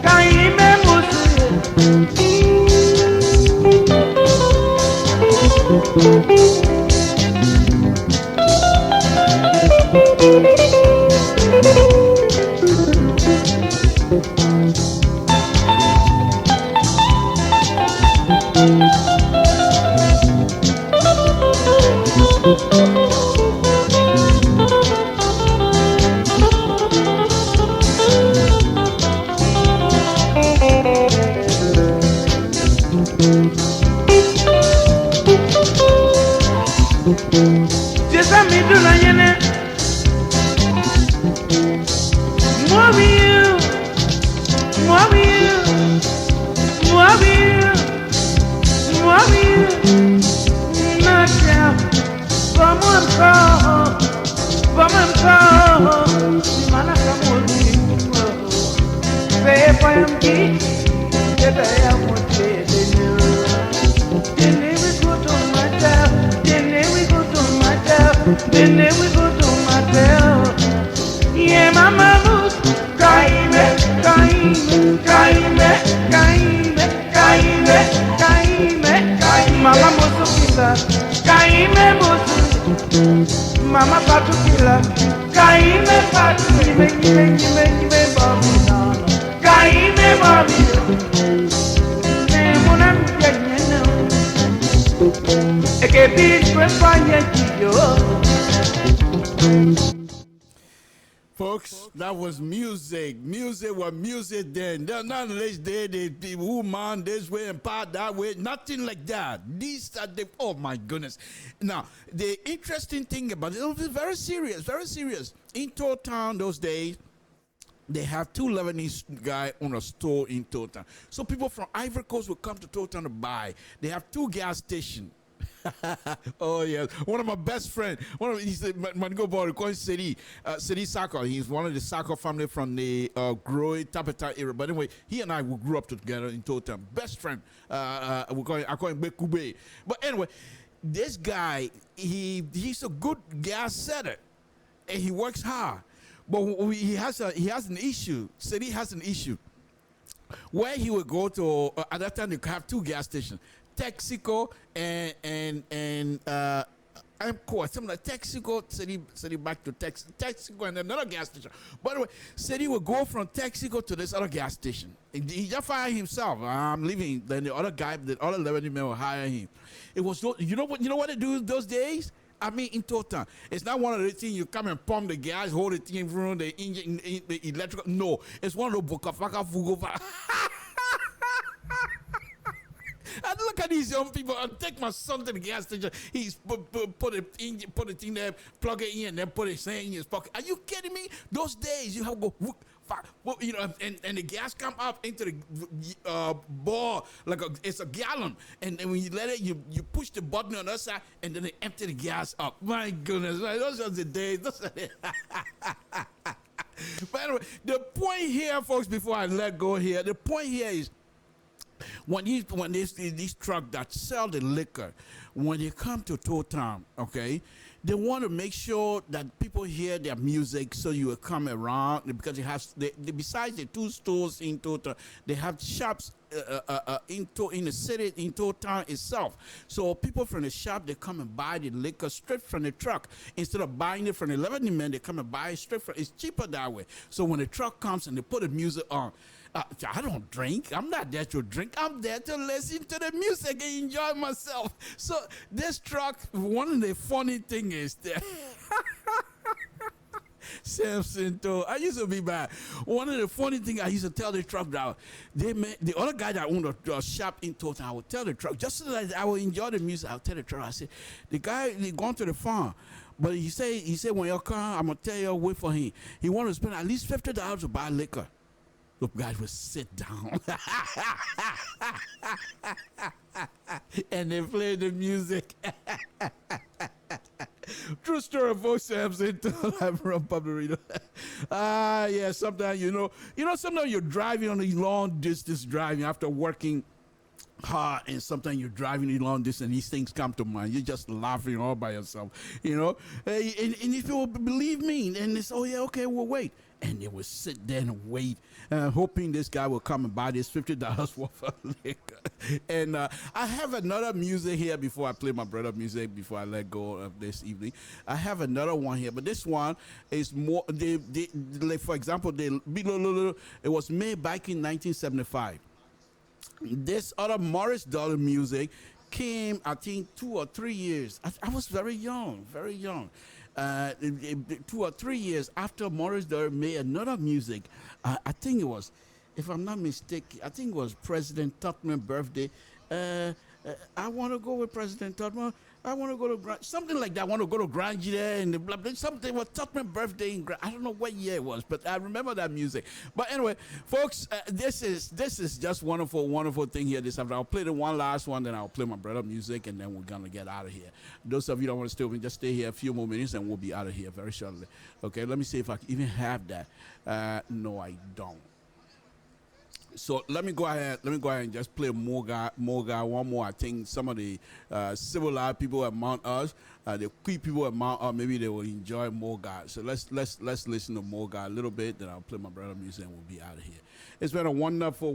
kaime, musu. Just a me do la yene. Moi then we go to my town. Yeah, mama, kaime, kaime, kaime, kaime, kaime, kaime, kaime, mama musu kita, kaime musu, Mama patu kila kaime patu nime babina kaime babina me mona mjanyana eke bitwe fanya kiyo. Folks, that was music. Music was music then. None of this day, they woman this way and part that way. Nothing like that. These are the, oh my goodness. Now, the interesting thing about it was very serious, very serious. In Town those days, they have two Lebanese guy on a store in Town. So people from Ivory Coast will come to Town to buy. They have two gas stations. Oh yes, one of my best friends. He's the Mango boy called Seri Saka. He's one of the Saka family from the Groy Tapeta era. But anyway, he and I we grew up together in Totem. Best friend. I call him Bekube. But anyway, this guy he's a good gas setter, and he works hard. But he has an issue. Seri has an issue where he would go to at that time they have two gas stations. Texaco and I'm cool. Something like Texaco, city back to Texaco and another gas station. By the way, said he would go from Texaco to this other gas station. He just fired himself. I'm leaving. Then the other guy, the other 11 men will hire him. It was you know what they do those days? I mean, in Total, it's not one of the things you come and pump the gas, hold the thing in front of the engine, the electrical. No, it's one of the bokafaka fugova. I look at these young people. I take my son to the gas station. He's put the thing there, plug it in, and then put it in his pocket. Are you kidding me? Those days you have to go, you know, and the gas come up into the ball like it's a gallon, and when you let it, you push the button on the other side, and then they empty the gas up. My goodness, those are the days. But anyway, the point here, folks, before I let go here, the point here is. When these trucks that sell the liquor, when they come to Town, okay, they want to make sure that people hear their music, so you will come around because besides the two stores in Town, they have shops in the city in Town itself. So people from the shop they come and buy the liquor straight from the truck instead of buying it from the 11 men. They come and buy it straight from. It's cheaper that way. So when the truck comes and they put the music on. I don't drink. I'm not there to drink. I'm there to listen to the music and enjoy myself. So this truck, one of the funny thing is that Samson told, I used to be bad. One of the funny things I used to tell the truck driver, the other guy that owned a shop in Total, I would tell the truck, just so that I would enjoy the music, I would tell the truck, I said, the guy, he gone to the farm. But he said, when you come, I'm going to tell you, wait for him. He wanted to spend at least $50 to buy liquor. The guys would sit down and they play the music. True story of both Sam's into LIBERIA Public Radio. Yeah, sometimes sometimes you're driving on a long distance driving after working hard, and sometimes you're driving a long distance and these things come to mind. You're just laughing all by yourself, you know. And if you will believe me, and it's, oh yeah, okay, we'll wait. And they would sit there and wait, hoping this guy will come and buy this $50 worth of liquor. And I have another music here before I play my brother music, before I let go of this evening. I have another one here, but this one is more, like for example, it was made back in 1975. This other Morris Dollar music came, I think, 2 or 3 years. I was very young, very young. 2 or 3 years after Morris Dollar made another music. I think it was, if I'm not mistaken, I think it was President Tubman's birthday. I want to go with President Tubman. I want to go to something like that. I want to go to Grangie there and blah, blah, something was Tubman's birthday in I don't know what year it was, but I remember that music. But anyway, folks, this is just wonderful thing here this afternoon. I'll play the one last one, then I'll play my brother music, and then we're gonna get out of here. Those of you that want to stay with me, just stay here a few more minutes, and we'll be out of here very shortly. Okay, let me see if I can even have that. No, I don't. So let me go ahead. Let me go ahead and just play more guy, one more. I think some of the civilized people among us, the quick people among us, maybe they will enjoy more guy. So let's listen to more guy a little bit. Then I'll play my brother music and we'll be out of here. It's been a wonderful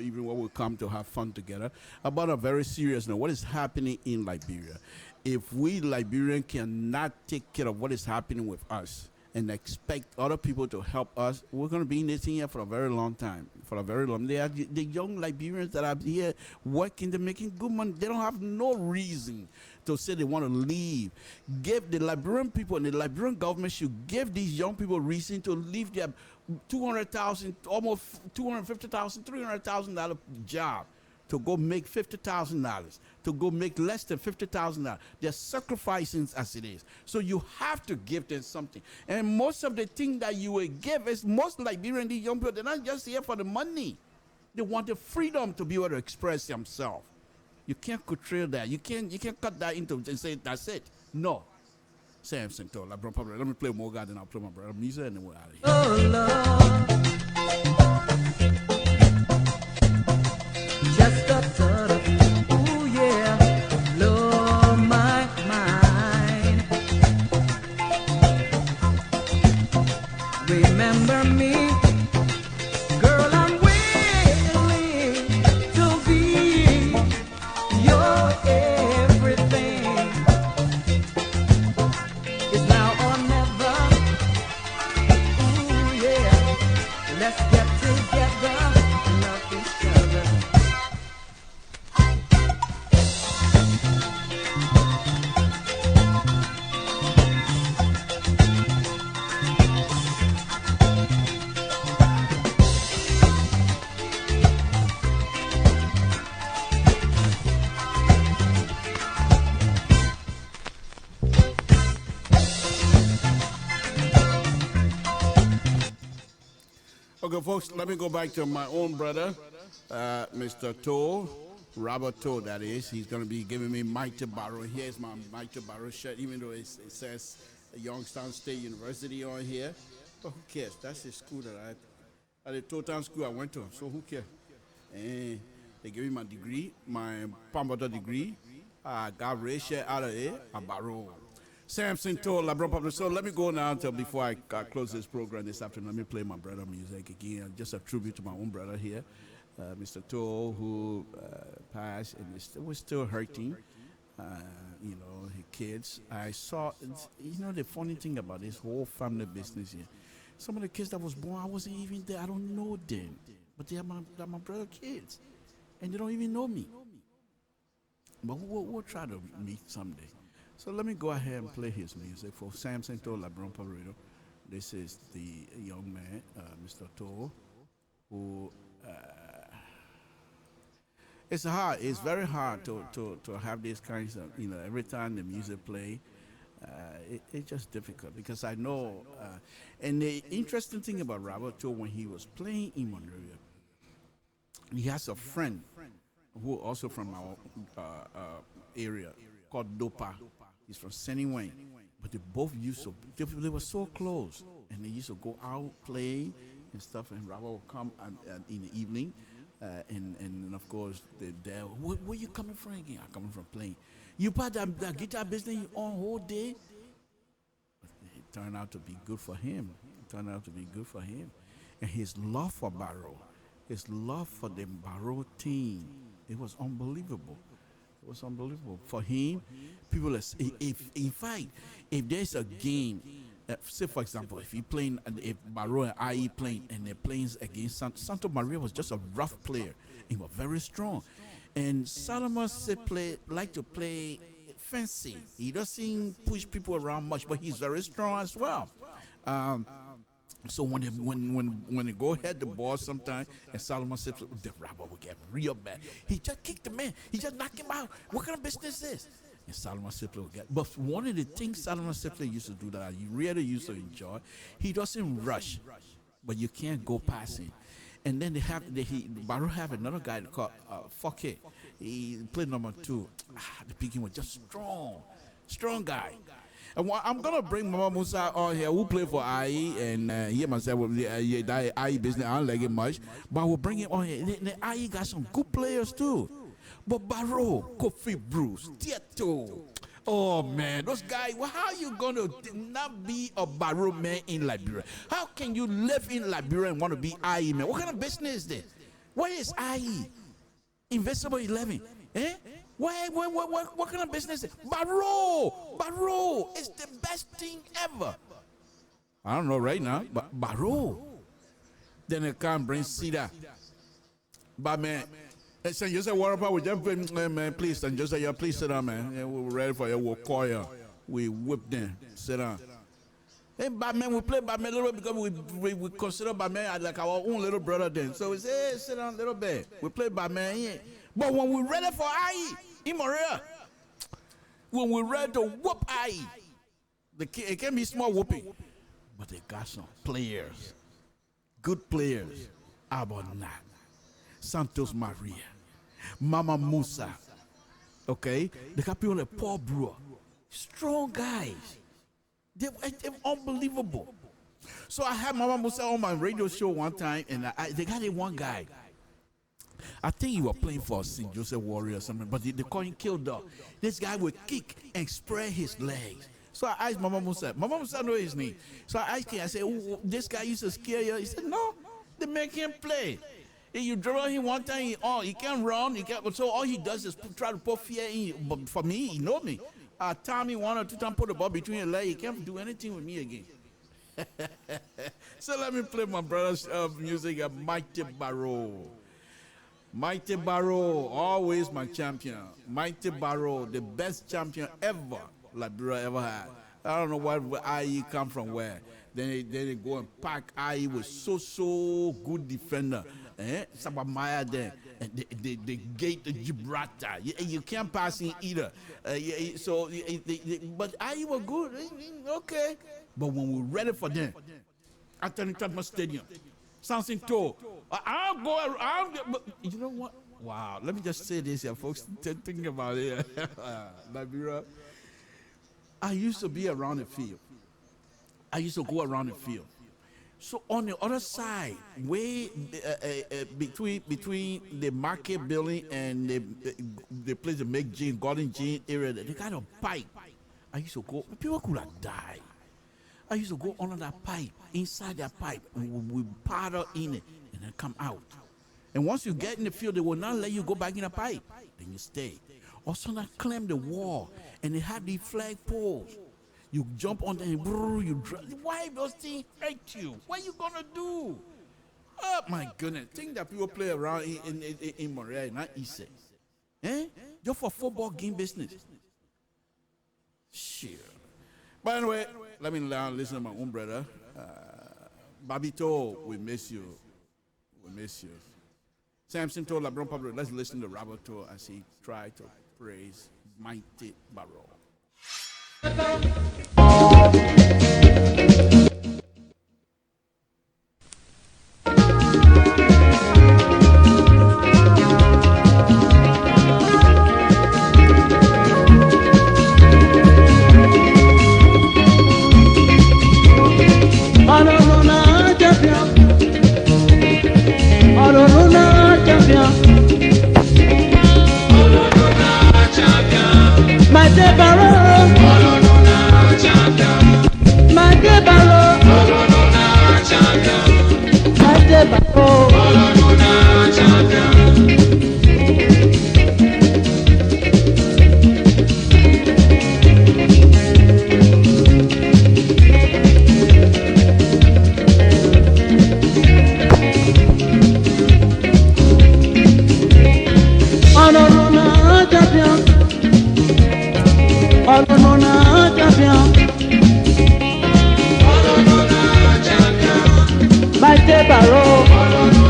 evening where we come to have fun together about a very serious note. What is happening in Liberia? If we Liberians cannot take care of what is happening with us and expect other people to help us, we're going to be in this thing here for a very long time. For a very long time. They are the young Liberians that are here working, they're making good money. They don't have no reason to say they want to leave. Give the Liberian people and the Liberian government should give these young people reason to leave their $200,000, almost $250,000, $300,000 job to go make $50,000, to go make less than $50,000. They're sacrificing as it is. So you have to give them something. And most of the thing that you will give is most Liberian young people, they're not just here for the money. They want the freedom to be able to express themselves. You can't control that. You can't cut that into and say that's it. No. Sam Santo, let me play more God, then I'll play my brother music, and then we're out of here. Oh Lord. Just a thought of, ooh yeah, blow my mind. Remember me, girl, I'm willing to be your everything. It's now or never, ooh yeah, let's get together and love each other. Okay, folks, let me go back to my own brother, Mr. Toll, Robert Toll, that is. He's going to be giving me Mike to borrow. Here's my Mike to borrow shirt, even though it says Youngstown State University on here. But who cares? That's the school that at the total school I went to, so who cares? And they gave me my degree, my Pambato degree. I got red shirt out of it, I borrowed. Samson told LeBron Public. So let me go now until before I close this program this afternoon. Let me play my brother music again. Just a tribute to my own brother here, Mr. Toll, who passed and was still hurting. You know, his kids. I saw, you know, the funny thing about this whole family business here. Some of the kids that was born, I wasn't even there. I don't know them, but they are my brother kids, and they don't even know me. But we'll try to meet someday. So let me go ahead and play his music for Samson Toll Labron Paredo. This is the young man, Mr. Toll, who it's hard. It's very hard to have these kinds of, you know, every time the music play, it's just difficult because I know. And the interesting thing about Robert Toll, when he was playing in Monrovia, he has a friend who also from our area called Dopa. He's from Sunny Wayne, but they both used to. They were so close, and they used to go out play and stuff. And Robert would come in the evening, and of course they where you coming from again? I'm coming from playing. You part that guitar business on whole day. But it turned out to be good for him. And his love for Barrow, his love for the Barrow team, it was unbelievable. It was unbelievable for him. People, in fact, if there's a game, say for example, if Barrow and IE playing and they're playing against Santo Maria was just a rough player. He was very strong, and Solomon like to play fancy. He doesn't push people around much, but he's very strong as well. So when they go ahead the ball sometimes, and Solomon says the robber will get real bad. He just kicked the man. He just knocked him out. What kind of business is this? And Solomon Sippler will get. But one of the things Solomon Sippler used to do that I really used to enjoy, he doesn't rush, but you can't go past him. And then Barrow have another guy called Fokke. He played number 2. The picking was just strong guy. I'm gonna bring Mama Musa on here. Who play for IE and he myself with that IE business. I don't like it much, but we'll bring him on here. The IE got some good players too. But Barrow, Kofi Bruce, Tieto. Oh man, those guys. Well, how you gonna not be a Barrow man in Liberia? How can you live in Liberia and want to be IE man? What kind of business is this? What is IE? Investable 11. Eh? What kind of business is it? Barrow is the best thing ever. I don't know right now, but Barrow. Then they can't bring Cedar. But man, St. Joseph Water Power, man, please, St. Joseph, please sit down, man. Yeah, we're ready for you. We'll call you. We whip them. Sit down. Hey, Batman, we play Batman a little bit because we consider Batman like our own little brother then. So we say, hey, sit down a little bit. We play Batman here. But when we're ready for IE, in Maria, when we're ready to whoop IE, it can be small whooping, but they got some players, good players. How about that? Santos Maria, Mama Musa, okay? They got people like Paul Brewer, strong guys. They're unbelievable. So I had Mama Musa on my radio show one time, and they got one guy. I think he was playing for St. Joseph Warrior or something, but they call him Kilda. This guy would kick and spread his legs. So I asked Mama Musa. Mama Musa know his name. So I asked him, I said, oh, this guy used to scare you. He said, no, they make him play. If you draw him one time, he can't run. So all he does is try to put fear in you. But for me, he know me. Time me 1 or 2 times, put the ball between your legs. He can't do anything with me again. So let me play my brother's music, Mighty Barrow. Mighty Barrow, always my champion. Mighty Barrow, the best champion ever Liberia ever had. I don't know where IE come from where. Then they go and pack IE with so good defender. Sabamaya there. The gate of Gibraltar. You can't pass in either. But IE were good. Okay. But when we're ready for them, at the Tottenham Stadium, something tall. I'll go around. You know what? Wow. Let me just say this here, folks. Think about it. Liberia. I used to be around the field. I used to go around the field. So on the other side, way between the market building and the place to make gin, Golden Gin area, they got a pipe. I used to go. People could have died. I used to go under that pipe, inside that pipe, and we powder in it, and then come out. And once you get in the field, they will not let you go back in the pipe. Then you stay. Also, not climb the wall, and they have these flag poles. You jump on them, and you drop. Why those things hurt you? What are you gonna do? Oh my goodness! Think that people play around in Montreal, not easy. Just for football game business. Shit. By the way, let me listen to my own brother. Babito, we miss you. We miss you. Samson told LeBron Pablo, let's listen to Roberto as he tried to praise Mighty Barrow. Mighty Barrow.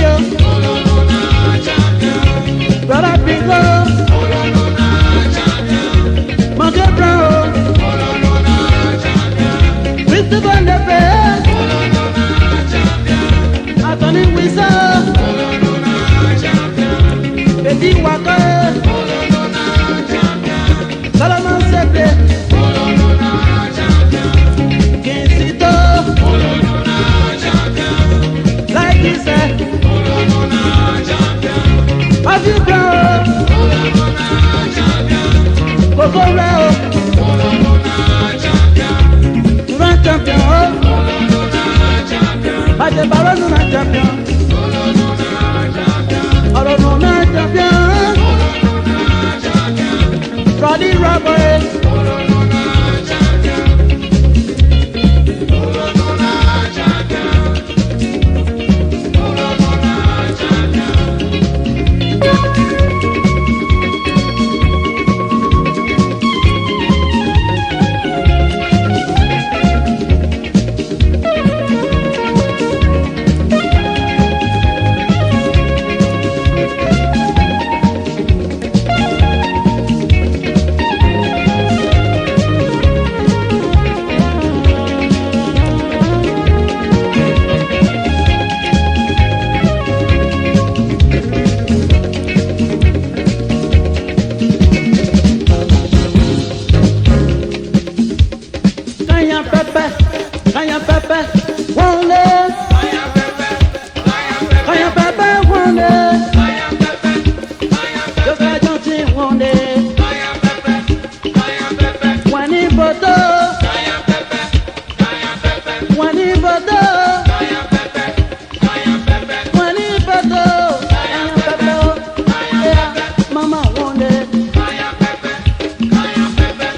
yo. Brother Pico. Mother Brown. Christopher Nepe. Anthony Wisa. Betty Waka. Solomon Sepe. Kinsito. Like he said. Matthew Brown. Coco Rao. Grand champion. Bate Baron Nuna champion. Oro Nuna champion. Roddy Robert. Kaya Pepe, one day. Kaya Pepe, one day. Just like Johnson, one day. When he photo, when he photo, when he photo, Kaya Pepe, yeah, Mama, one day.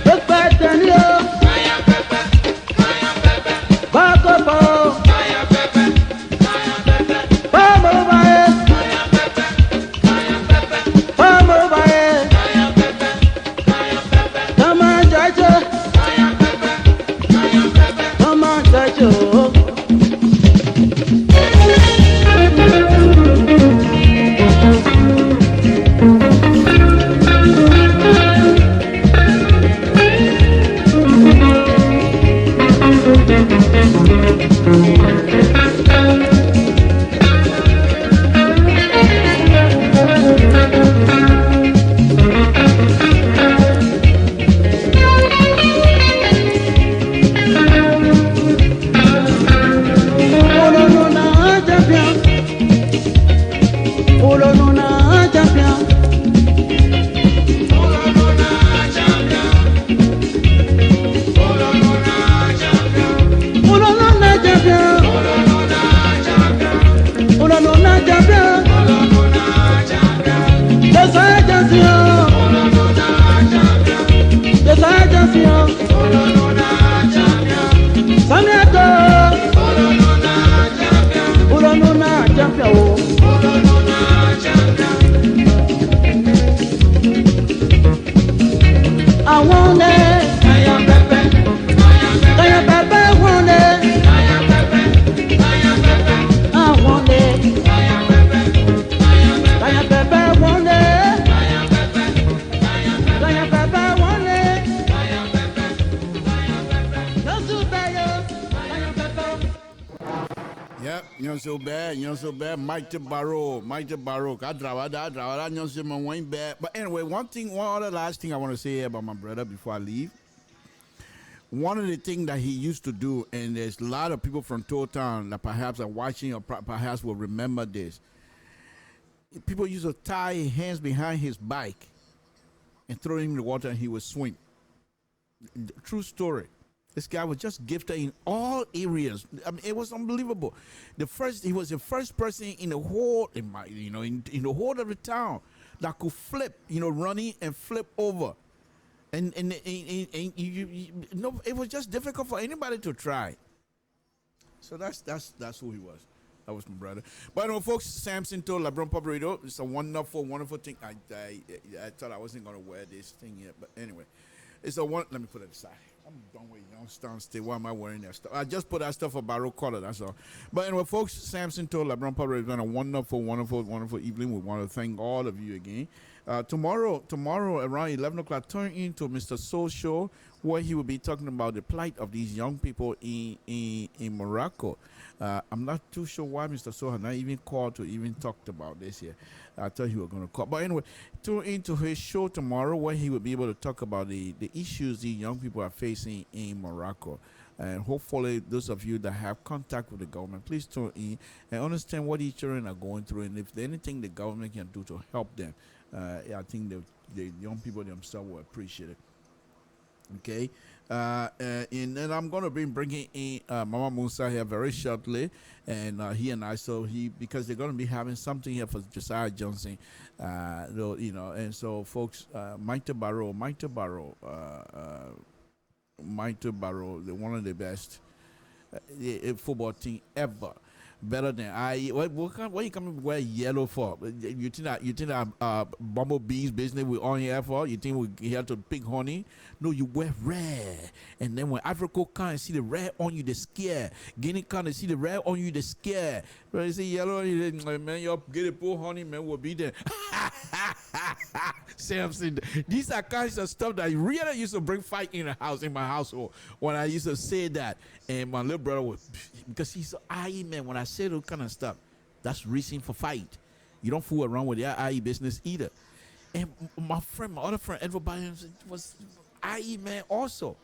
Look back then, yo. I want it. Kaya Pepe, want it. I want it. Kaya Pepe, want it. Kaya Pepe, want it. Don't do bad, Kaya Pepe. Yep, you're so bad, Mike the Barrow. I drava, you're so bad. But anyway, one other last thing I want to say about my brother before I leave. One of the things that he used to do, and there's a lot of people from Town that perhaps are watching or perhaps will remember this. People used to tie his hands behind his bike and throw him in the water and he would swim. True story. This guy was just gifted in all areas. I mean, it was unbelievable. He was the first person in the whole, in the whole of the town that could flip, running and flip over. And it was just difficult for anybody to try. So that's who he was. That was my brother. But folks, Samson told LeBron Pop Radio. It's a wonderful, wonderful thing. I thought I wasn't gonna wear this thing yet, but anyway, it's a one. Let me put it aside. I'm done with Youngstown State. Why am I wearing that stuff? I just put that stuff for Barrow Color, that's all. But anyway, folks, Samson told LeBron Public it's been a wonderful evening. We want to thank all of you again. Tomorrow around 11 o'clock, turn into Mr. Soul Show, where he will be talking about the plight of these young people in Morocco. I'm not too sure why Mr. Soul has not even called to even talk about this here. I thought he was going to call. But anyway, tune into his show tomorrow, where he will be able to talk about the issues these young people are facing in Morocco. And hopefully those of you that have contact with the government, please tune in and understand what these children are going through, and if there's anything the government can do to help them. I think the young people themselves will appreciate it. Okay, and then I'm going to be bringing in Mama Musa here very shortly, and he and I, because they're going to be having something here for Josiah Johnson, and so folks, Maito Barrow, they're one of the best football team ever. Better than what you coming wear yellow for? You think that bumblebees business we on here for? You think we here to pick honey? No, you wear red. And then when Africa come and see the red on you, they scare. Guinea come and see the red on you, they scare. But you see yellow, man, you get a poor honey, man, will be there. Samson, these are kinds of stuff that really used to bring fight in my household. When I used to say that, and my little brother was, because he's an IE man. When I say those kind of stuff, that's reason for fight. You don't fool around with your IE business either. And my other friend, everybody was IE man also.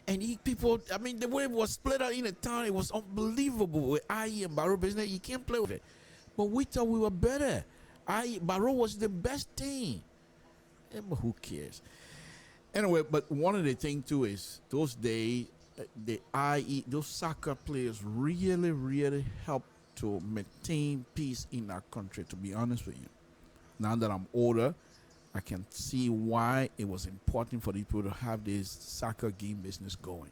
And people, I mean, the way it was split out in the town, it was unbelievable with IE and Barrow business. You can't play with it. But we thought we were better. Barrow was the best team. But who cares? Anyway, but one of the things too is those days, those soccer players really helped to maintain peace in our country, to be honest with you. Now that I'm older, I can see why it was important for people to have this soccer game business going.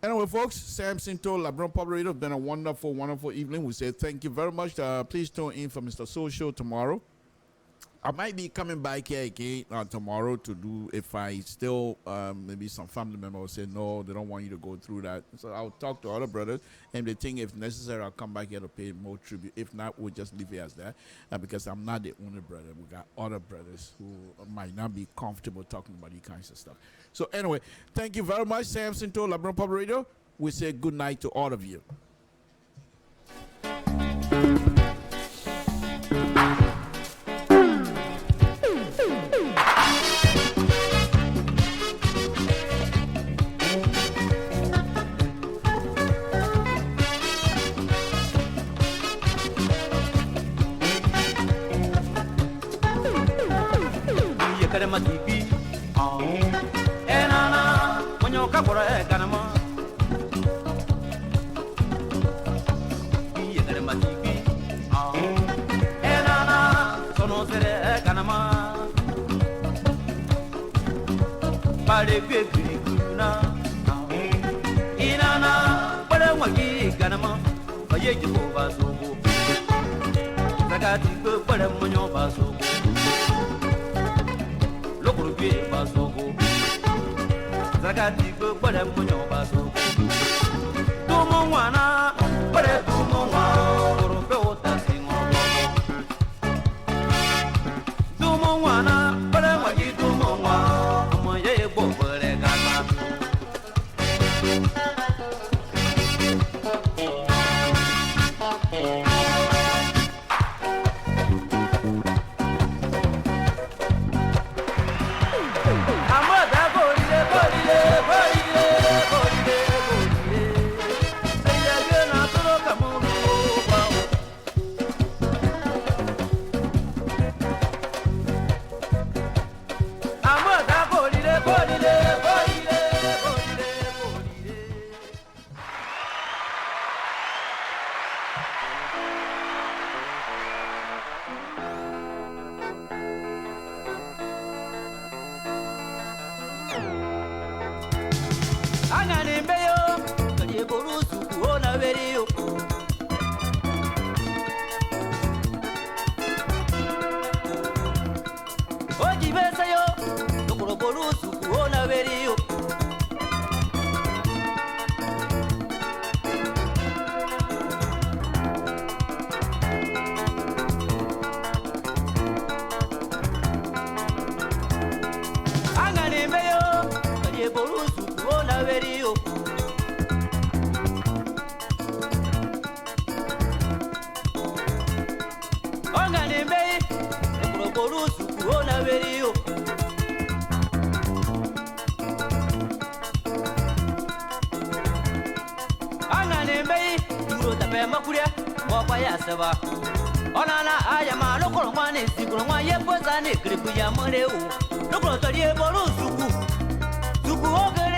Anyway, folks, Samson told LeBron Public Radio, it's been a wonderful evening. We say thank you very much. Please tune in for Mr. Soul Show tomorrow. I might be coming back here again tomorrow to do, if I still, maybe some family member will say, no, they don't want you to go through that. So I'll talk to other brothers, and they think if necessary, I'll come back here to pay more tribute. If not, we'll just leave it as that, because I'm not the only brother. We got other brothers who might not be comfortable talking about these kinds of stuff. So anyway, thank you very much, Samson to LeBron Public Radio. We say good night to all of you. Matipi, enana, monyo kakora kanama. Yekare matipi, enana, sono sere kanama. Pare pepi kuna, inana, pare wagi kanama. Baye jibo basogo, zakati ko pare monyo basogo. Basoko, Zakati, but I'm going to Basoko. Tumoana, but I do more protesting on Tumoana, but I want you to Moa, my able for a Come on. berio. Angane bay, duro tape makuria, mokwa ya seba. Onana ayama lokolo mwane sikulo mwa ye poza ne kribu ya mreu. Lokolo toliye bolu suku. Suku ogere